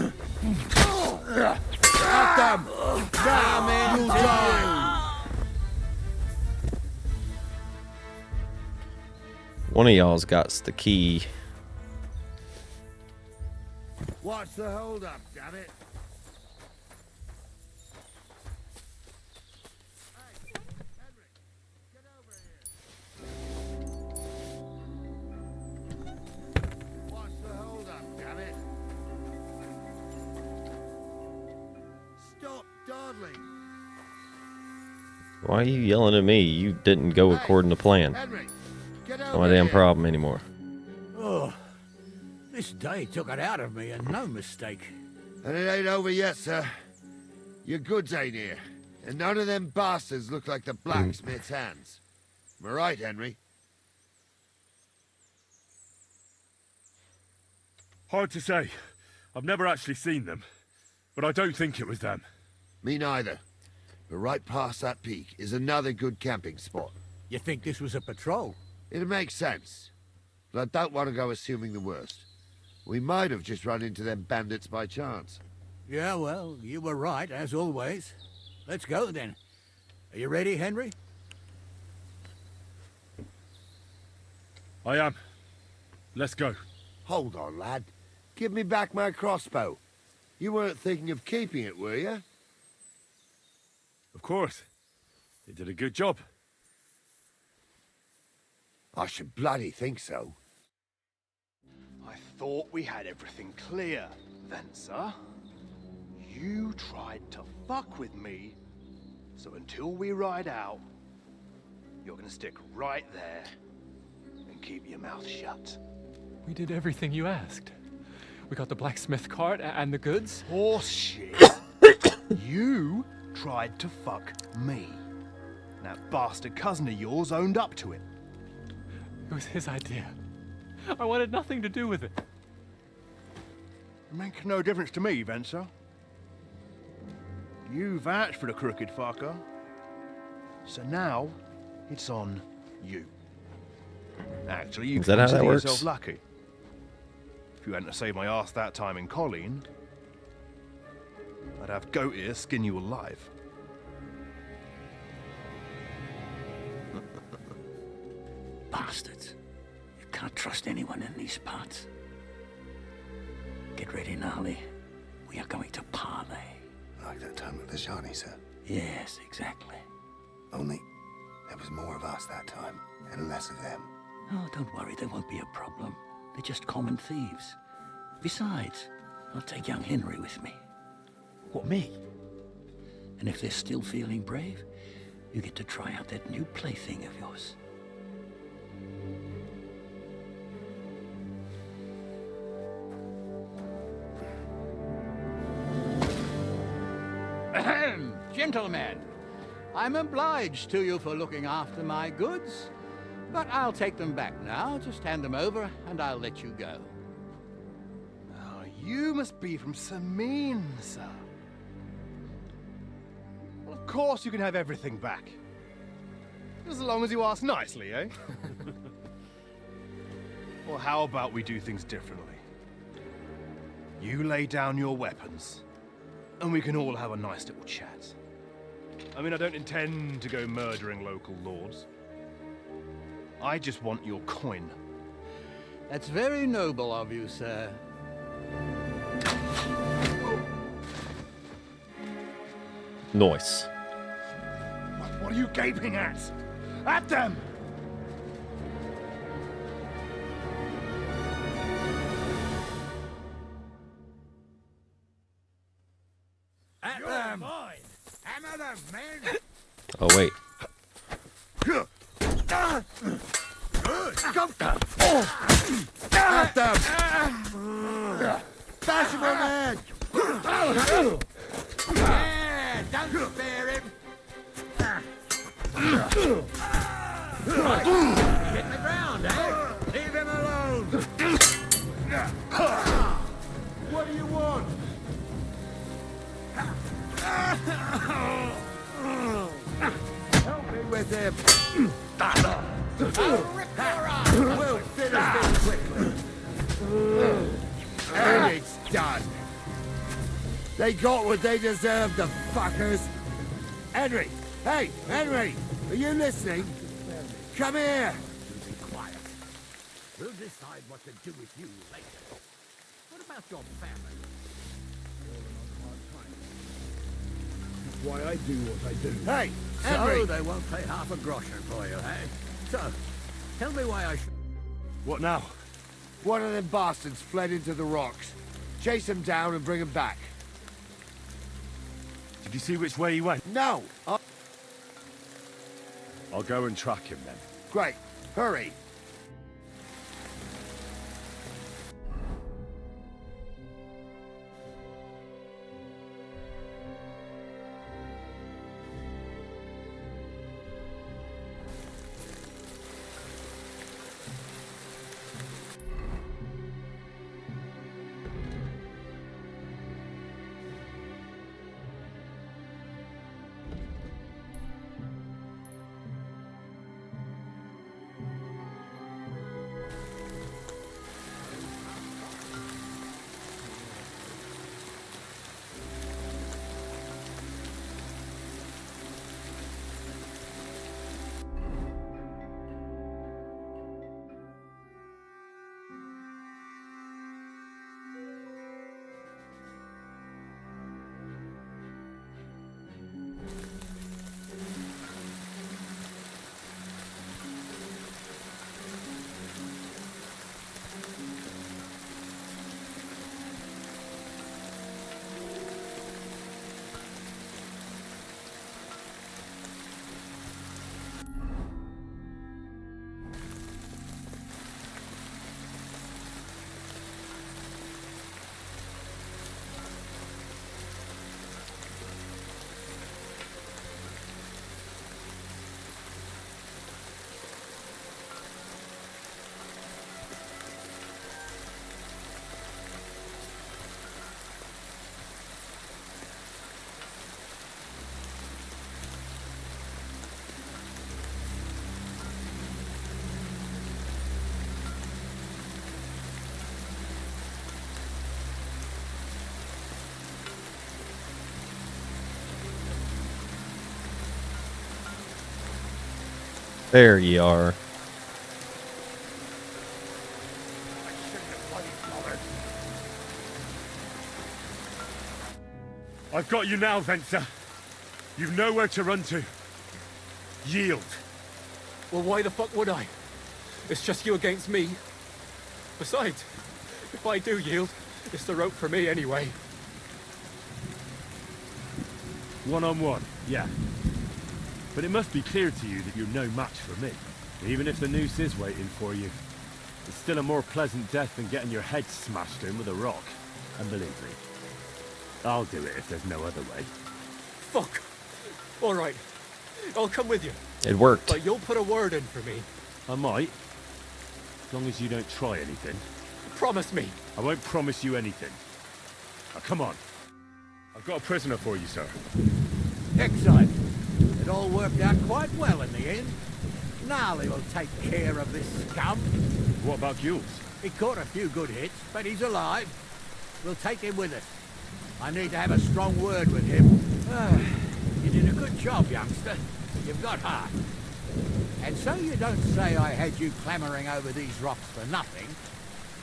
them! Now you'll die! One of y'all's got the key. What's the hold up, damn it? What's the hold up, damn it? Stop dawdling! Why are you yelling at me? You didn't go according to plan. Henry, get Not over my damn here. problem anymore. Oh, this day took it out of me, and no mistake. And it ain't over yet, sir. Your goods ain't here. And none of them bastards look like the blacksmith's hands. Am I right, Henry? Hard to say. I've never actually seen them. But I don't think it was them. Me neither. But right past that peak is another good camping spot. You think this was a patrol? It makes sense. But I don't want to go assuming the worst. We might have just run into them bandits by chance. Yeah, well, you were right, as always. Let's go, then. Are you ready, Henry? I am. Let's go. Hold on, lad. Give me back my crossbow. You weren't thinking of keeping it, were you? Of course. They did a good job. I should bloody think so. I thought we had everything clear, Venser. You tried to fuck with me, so until we ride out, you're gonna stick right there and keep your mouth shut. We did everything you asked. We got the blacksmith cart and the goods. Horse shit. You tried to fuck me. That bastard cousin of yours owned up to it. It was his idea. I wanted nothing to do with it. It make no difference to me, Venser. You vouched for the crooked fucker. So now, it's on you. Actually, you Is that how that consider works? yourself lucky. If you hadn't have saved my ass that time in Colleen, I'd have goat ear skin you alive. Bastards. You can't trust anyone in these parts. Get ready, Gnarly. We are going to parley. Like that time with the Shani, sir. Yes, exactly. Only there was more of us that time, and less of them. Oh, don't worry, there won't be a problem. They're just common thieves. Besides, I'll take young Henry with me. What, me? And if they're still feeling brave, you get to try out that new plaything of yours. Ahem, gentlemen, I'm obliged to you for looking after my goods, but I'll take them back now. Just hand them over, and I'll let you go. Oh, you must be from Samin, sir. Well, of course you can have everything back. As long as you ask nicely, eh? Well, how about we do things differently? You lay down your weapons, and we can all have a nice little chat. I mean, I don't intend to go murdering local lords. I just want your coin. That's very noble of you, sir. Nice. What are you gaping at? At them! At them! Hammer them, men! Oh, wait. Good. At them! Bash him on the head! Yeah, don't spare him! Hit the ground, eh? Leave him alone! What do you want? Help me with him! I'll rip your arm! We'll finish this quickly. And it's done. They got what they deserved, the fuckers. Henry! Hey, Henry! Are you listening? Come here! Be quiet. We'll decide what to do with you later. What about your family? That's why I do what I do. Hey, So Henry! they won't pay half a groschen for you, eh? So, tell me why I should... What now? One of them bastards fled into the rocks. Chase him down and bring him back. Did you see which way he went? No! I'll go and track him then. Great. Hurry. There ye are. I've got you now, Venser. You've nowhere to run to. Yield. Well, why the fuck would I? It's just you against me. Besides, if I do yield, it's the rope for me anyway. One-on-one, yeah. But it must be clear to you that you're no match for me. Even if the noose is waiting for you, it's still a more pleasant death than getting your head smashed in with a rock. And believe me, I'll do it if there's no other way. Fuck. All right, I'll come with you. It worked. But you'll put a word in for me. I might. As long as you don't try anything. Promise me. I won't promise you anything. Now, come on. I've got a prisoner for you, sir. Excellent. It all worked out quite well in the end. Gnarly will take care of this scum. What about Jules? He caught a few good hits, but he's alive. We'll take him with us. I need to have a strong word with him. You did a good job, youngster. You've got heart. And so you don't say I had you clambering over these rocks for nothing.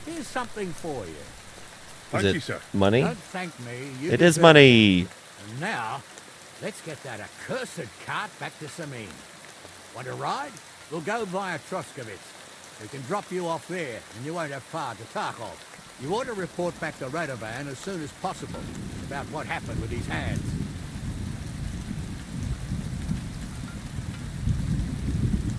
Here's something for you. Is it money? Don't thank me. You It is deserve money. it. And now, let's get that accursed cart back to Samin. Want to ride? We'll go via Troskovitz. We can drop you off there, and you won't have far to Tarkov. You ought to report back to Radovan as soon as possible about what happened with these hands.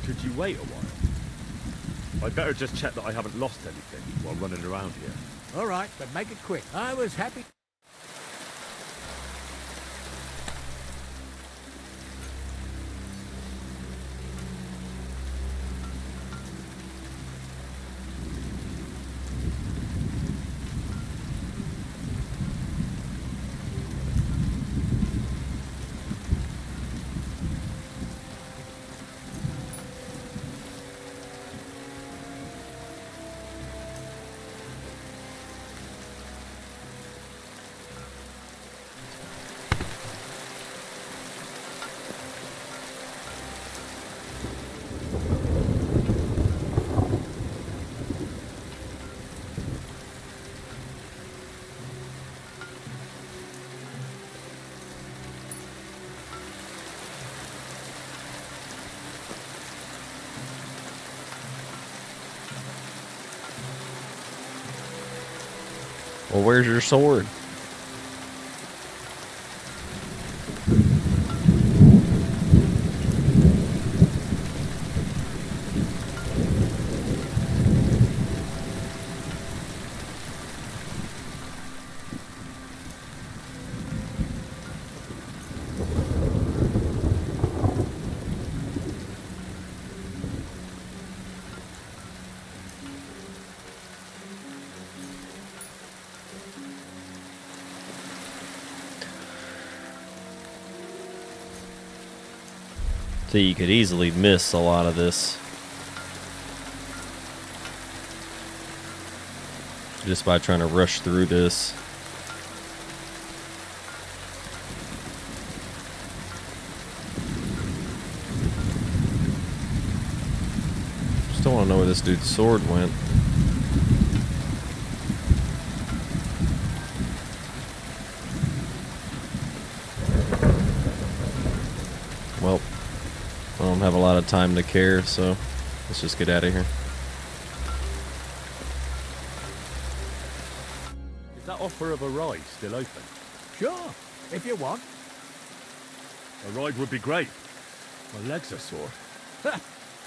Could you wait a while? I'd better just check that I haven't lost anything while running around here. All right, but make it quick. I was happy. Well, where's your sword? So you could easily miss a lot of this just by trying to rush through this. Still want to know where this dude's sword went. Well, I don't have a lot of time to care, so let's just get out of here. Is that offer of a ride still open? Sure, if you want. A ride would be great. My legs are sore.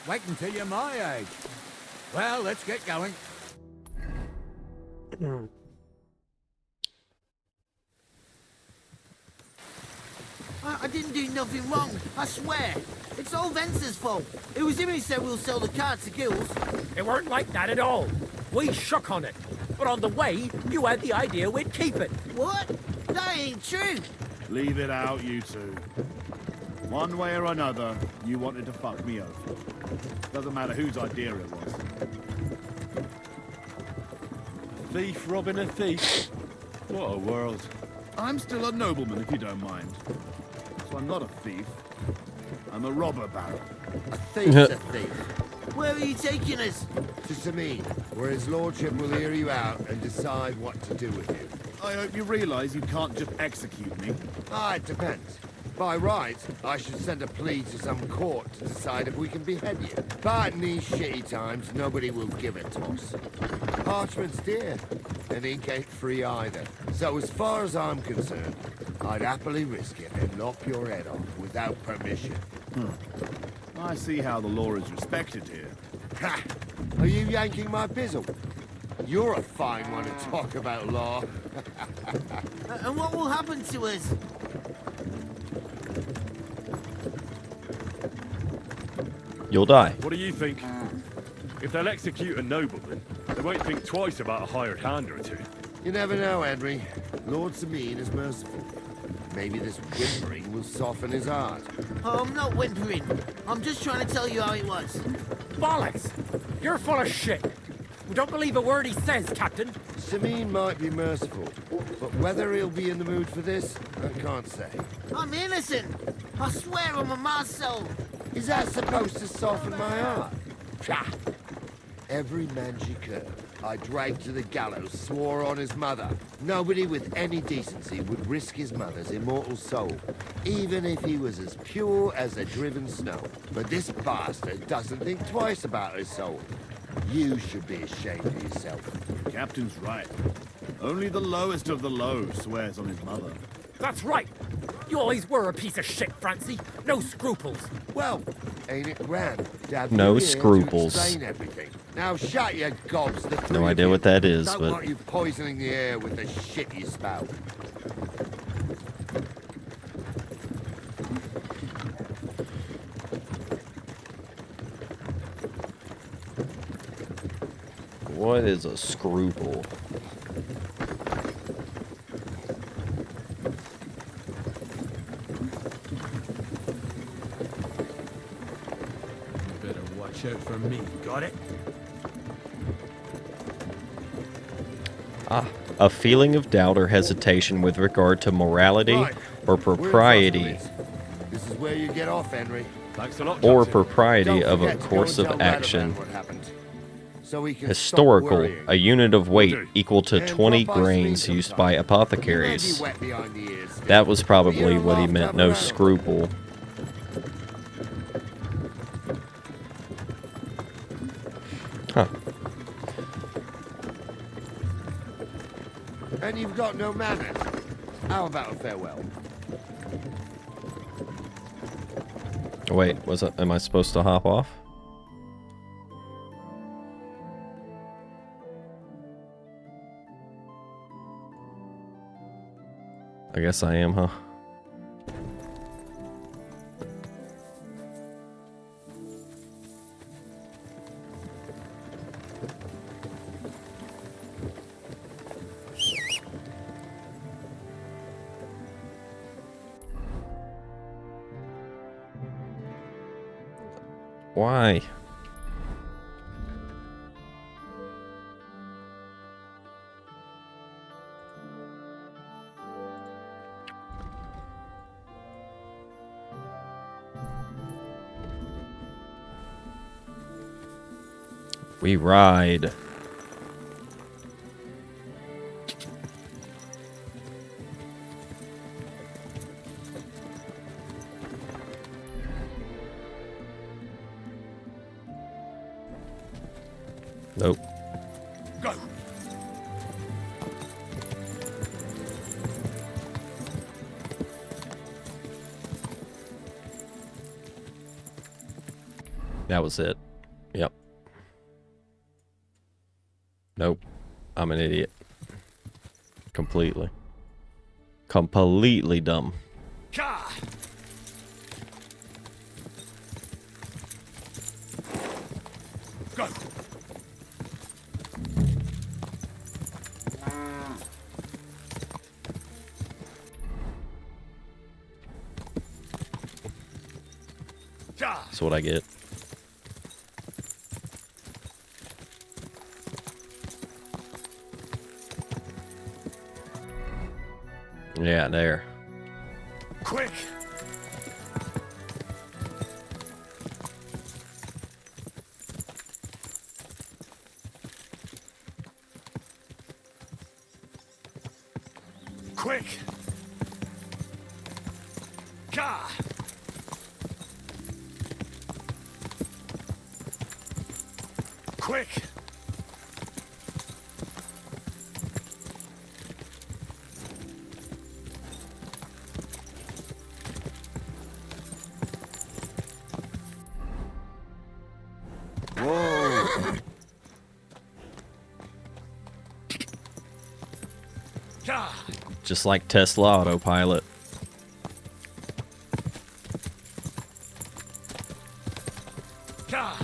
Wait until you're my age. Well, let's get going. I didn't do nothing wrong, I swear. It's all Vence's fault. It was him who said we'll sell the car to Gills. It weren't like that at all. We shook on it. But on the way, you had the idea we'd keep it. What? That ain't true. Leave it out, you two. One way or another, you wanted to fuck me over. Doesn't matter whose idea it was. A thief robbing a thief. What a world. I'm still a nobleman, if you don't mind. So I'm not a thief. I'm a robber baron. A thief's a thief. Where are you taking us? To Samin, where his lordship will hear you out and decide what to do with you. I hope you realize you can't just execute me. Ah, it depends. By rights, I should send a plea to some court to decide if we can behead you. But in these shitty times, nobody will give a toss. Parchment's dear, and ink ain't free either. So as far as I'm concerned, I'd happily risk it and lop your head off without permission. I see how the law is respected here. Ha! Are you yanking my bizzle? You're a fine one to talk about law. And what will happen to us? You'll die. What do you think? If they'll execute a nobleman, they won't think twice about a hired hand or two. You never know, Henry. Lord Samin is merciful. Maybe this whimpering will soften his heart. Oh, I'm not whimpering. I'm just trying to tell you how it was. Bollocks! You're full of shit. We don't believe a word he says, Captain. Samin might be merciful, but whether he'll be in the mood for this, I can't say. I'm innocent. I swear on my soul. Is that supposed to soften my heart? Pah! Every man she could, I dragged to the gallows, swore on his mother. Nobody with any decency would risk his mother's immortal soul, even if he was as pure as the driven snow. But this bastard doesn't think twice about his soul. You should be ashamed of yourself. The captain's right. Only the lowest of the low swears on his mother. That's right. You always were a piece of shit, Francie. No scruples. Well, ain't it grand to have No you here scruples. to explain everything? Now shut your gobs, the three No of idea you. what that is, Don't but want you poisoning the air with the shit you spout. what is a scruple? Better watch out for me. Got it? Ah, a feeling of doubt or hesitation with regard to morality Right. or propriety This is where you get off, Henry. Thanks a lot, or Captain. propriety Don't of a forget to go course and of tell Radavan action. what happened, so he can Historical, stop worrying. a unit of weight do. equal to And 20 drop by some grains income used tax. by You may be apothecaries. wet behind the ears still, That was but probably you're what he allowed to meant, have no a rattle. scruple. Huh. And you've got no manners. How about a farewell? Wait, am I supposed to hop off? I guess I am, huh? Why? We ride. Nope. Go! That was it. Yep. Nope. I'm an idiot. Completely. Completely dumb. Ka! Go! That's what I get. Yeah, there. Quick! Quick! Ka! Quick! Whoa! Ka! Just like Tesla autopilot. Ka!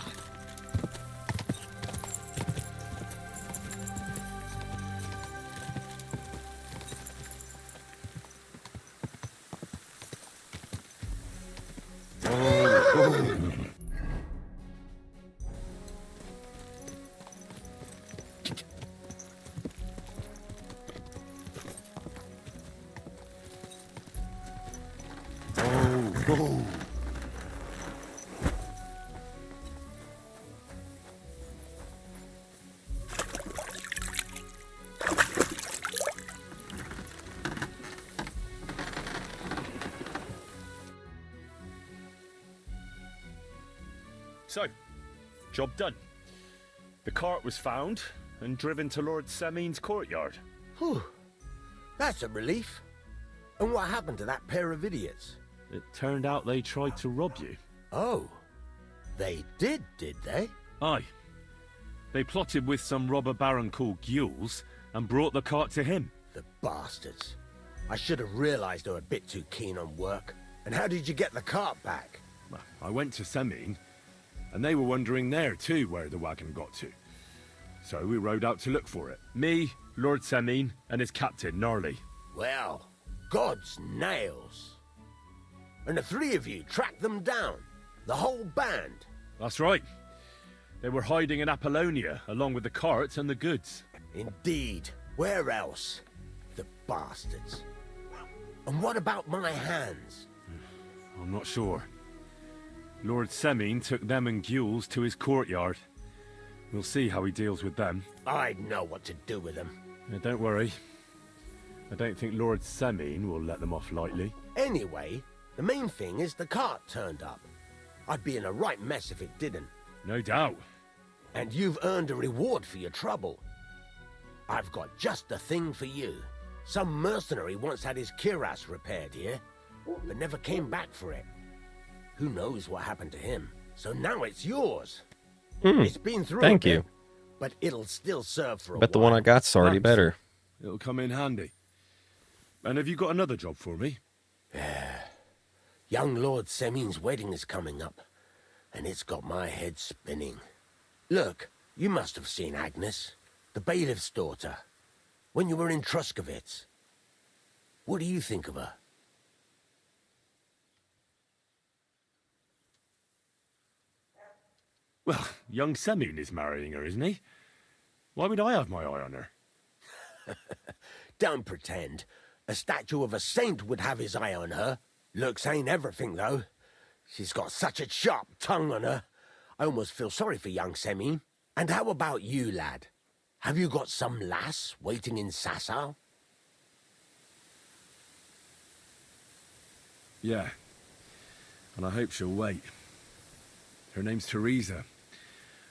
Oh, So, job done. The cart was found and driven to Lord Semin's courtyard. Whew. That's a relief. And what happened to that pair of idiots? It turned out they tried to rob you. Oh. They did they? Aye. They plotted with some robber baron called Gules and brought the cart to him. The bastards. I should have realized they were a bit too keen on work. And how did you get the cart back? Well, I went to Semin, and they were wondering there too where the wagon got to. So we rode out to look for it. Me, Lord Semin, and his captain, Gnarly. Well, God's nails. And the three of you tracked them down? The whole band? That's right. They were hiding in Apollonia, along with the cart and the goods. Indeed. Where else? The bastards. And what about my hands? I'm not sure. Lord Semin took them and Gules to his courtyard. We'll see how he deals with them. I know what to do with them. Don't worry. I don't think Lord Semin will let them off lightly. Anyway, the main thing is the cart turned up. I'd be in a right mess if it didn't. No doubt. And you've earned a reward for your trouble. I've got just the thing for you. Some mercenary once had his cuirass repaired here, but never came back for it. Who knows what happened to him? So now it's yours. It's been through Thank a bit, you. but it'll still serve for a Bet the while. one I got's already Thanks. better. It'll come in handy. And have you got another job for me? Young Lord Semin's wedding is coming up, and it's got my head spinning. Look, you must have seen Agnes, the bailiff's daughter, when you were in Truscovitz. What do you think of her? Well, young Semin is marrying her, isn't he? Why would I have my eye on her? Don't pretend. A statue of a saint would have his eye on her. Looks ain't everything, though. She's got such a sharp tongue on her. I almost feel sorry for young Semin. And how about you, lad? Have you got some lass waiting in Sasau? Yeah. And I hope she'll wait. Her name's Teresa.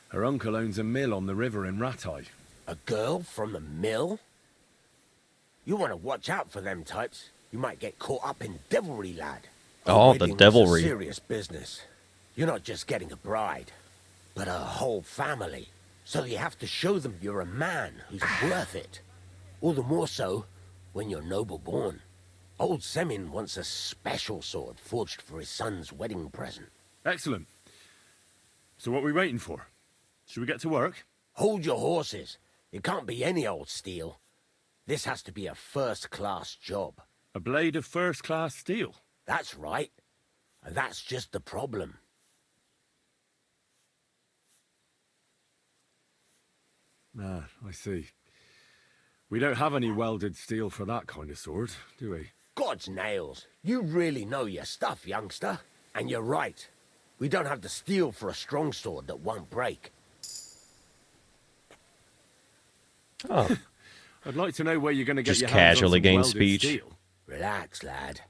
Her uncle owns a mill on the river in Ratai. A girl from the mill? You want to watch out for them types. You might get caught up in devilry, lad. Oh, the Wedding's devilry. a serious business. You're not just getting a bride, but a whole family. So you have to show them you're a man who's worth it. All the more so when you're noble born. Old Semin wants a special sword forged for his son's wedding present. Excellent. So what are we waiting for? Should we get to work? Hold your horses. It can't be any old steel. This has to be a first-class job. A blade of first-class steel? That's right. And that's just the problem. Ah, I see. We don't have any welded steel for that kind of sword, do we? God's nails. You really know your stuff, youngster. And you're right. We don't have the steel for a strong sword that won't break. Oh. I'd like to know where you're going to get Just your hands on casually some gain welded speech. steel. Relax, lad.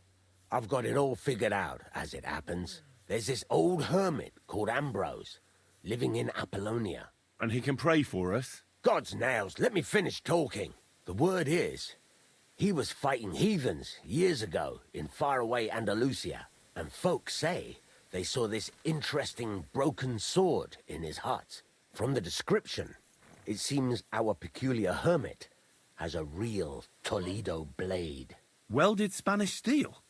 I've got it all figured out, as it happens. There's this old hermit called Ambrose, living in Apollonia. And he can pray for us? God's nails, let me finish talking. The word is, he was fighting heathens years ago in faraway Andalusia, and folks say they saw this interesting broken sword in his hut. From the description, it seems our peculiar hermit has a real Toledo blade. Welded Spanish steel?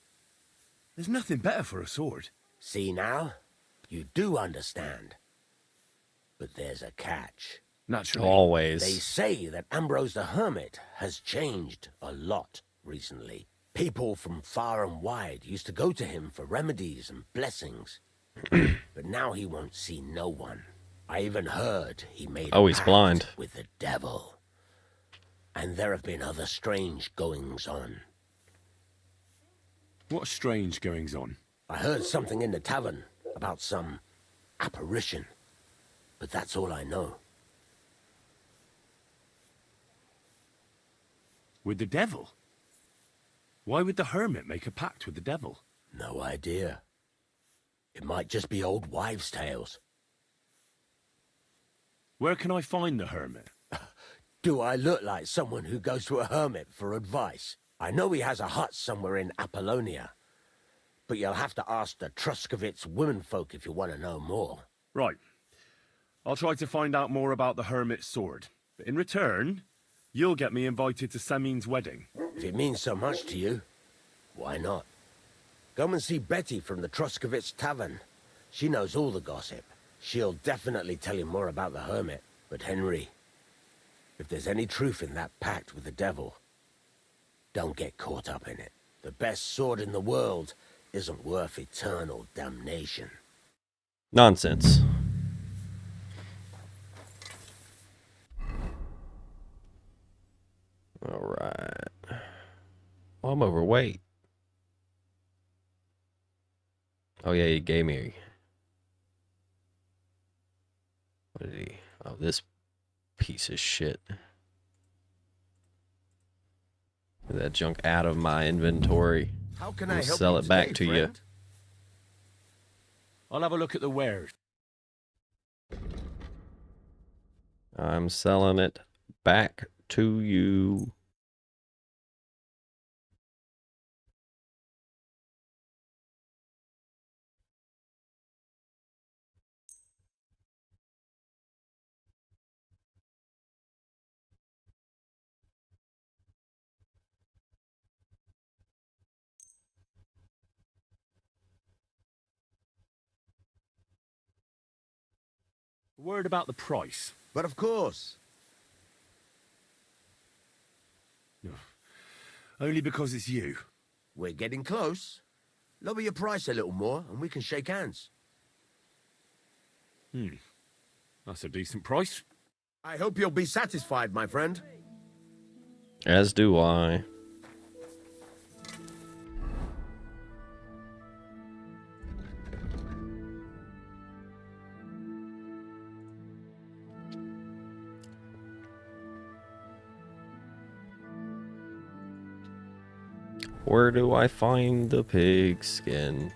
There's nothing better for a sword. See now? You do understand. But there's a catch. Naturally. Always. They say that Ambrose the Hermit has changed a lot recently. People from far and wide used to go to him for remedies and blessings. But now he won't see no one. I even heard he made Oh, a he's pact blind. with the devil. And there have been other strange goings-on. What strange goings-on? I heard something in the tavern about some apparition. But that's all I know. With the devil? Why would the hermit make a pact with the devil? No idea. It might just be old wives' tales. Where can I find the hermit? Do I look like someone who goes to a hermit for advice? I know he has a hut somewhere in Apollonia, but you'll have to ask the Truscovitz womenfolk if you want to know more. Right. I'll try to find out more about the hermit's sword. But in return, you'll get me invited to Semin's wedding. If it means so much to you, why not? Come and see Betty from the Truscovitz Tavern. She knows all the gossip. She'll definitely tell you more about the hermit. But Henry, if there's any truth in that pact with the devil, don't get caught up in it. The best sword in the world isn't worth eternal damnation. Nonsense. Alright. Oh, I'm overweight. Oh yeah, he gave me... What did he... Oh, this piece of shit. Get that junk out of my inventory. How can I'll I help sell you it back today, to friend? I'll have a look at the wares. I'm selling it back to you. Word about the price. But of course. Only because it's you. We're getting close. Lower your price a little more and we can shake hands. That's a decent price. I hope you'll be satisfied, my friend. As do I. Where do I find the pig skin?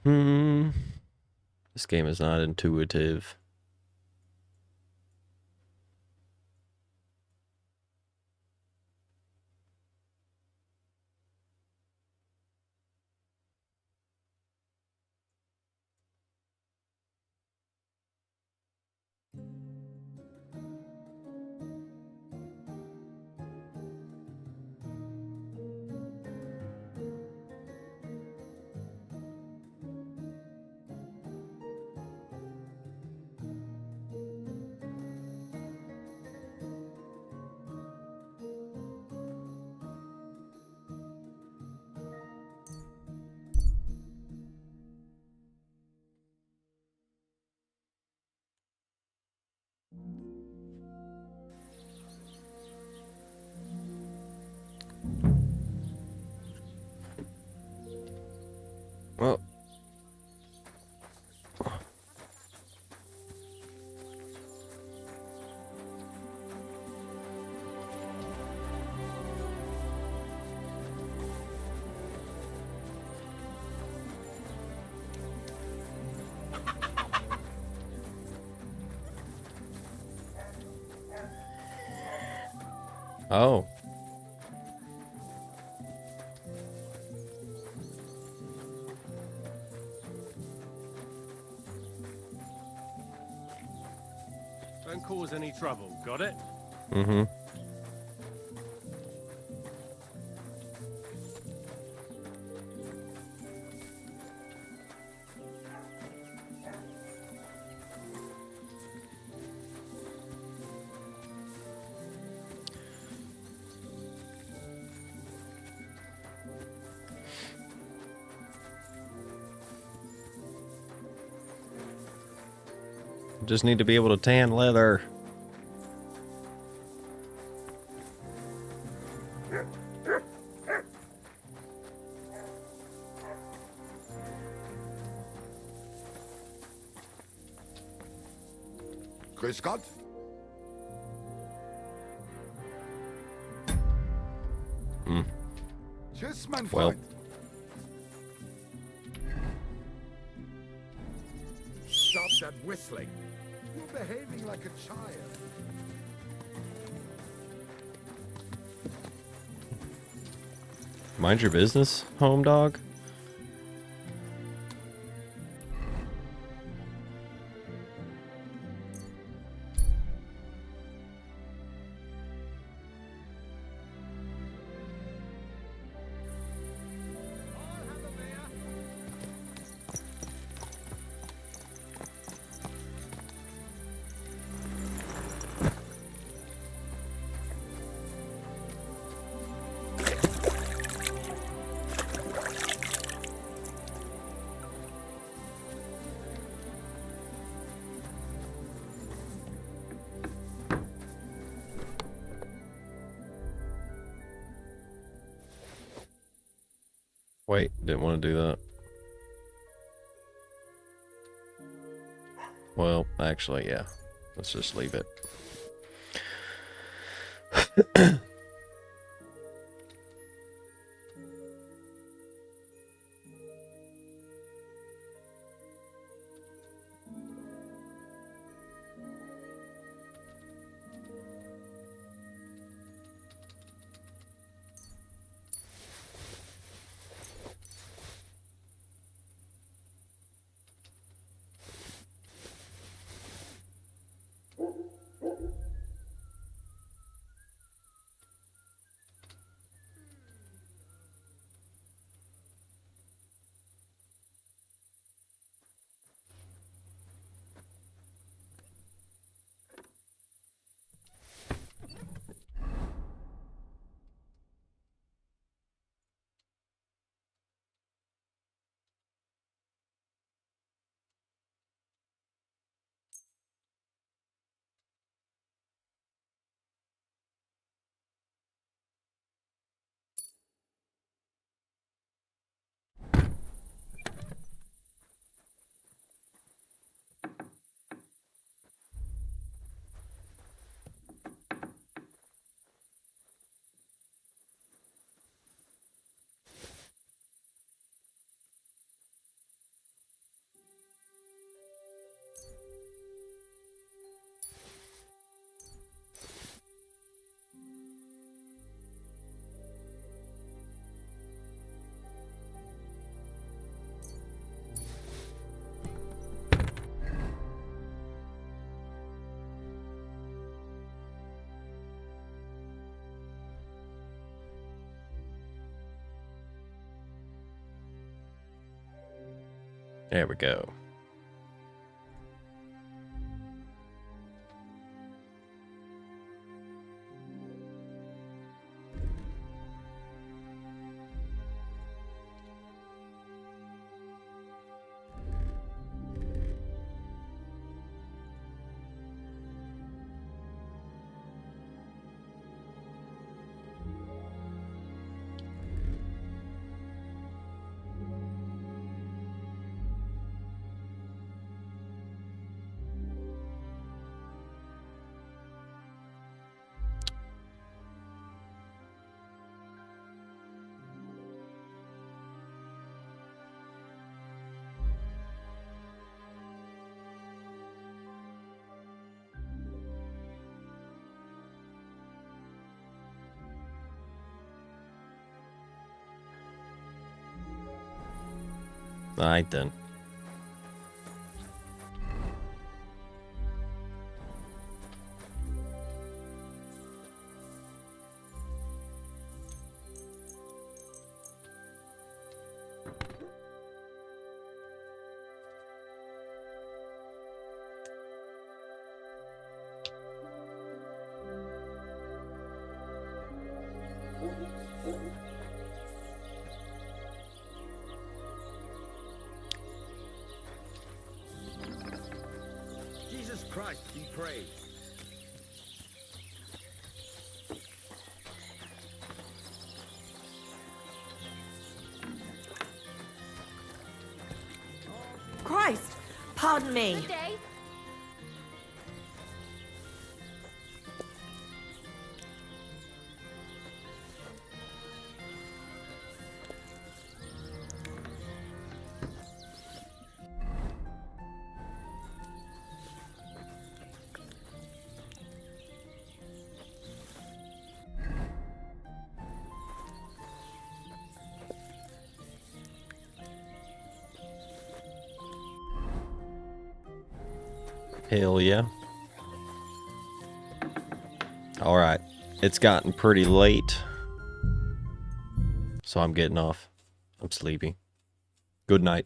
Mm-hmm. This game is not intuitive. Well, oh. Don't cause any trouble, got it? Mm-hmm. Just need to be able to tan leather. Grüß Gott. Hmm. Tschüss, mein Well. Freund. Stop that whistling. You're behaving like a child. Mind your business, home dog. Wait, didn't want to do that. Well, actually, yeah. Let's just leave it. There we go. Alright then. Christ be praised. Christ! Pardon me. Good day. Hell yeah. Alright. It's gotten pretty late. So I'm getting off. I'm sleepy. Good night.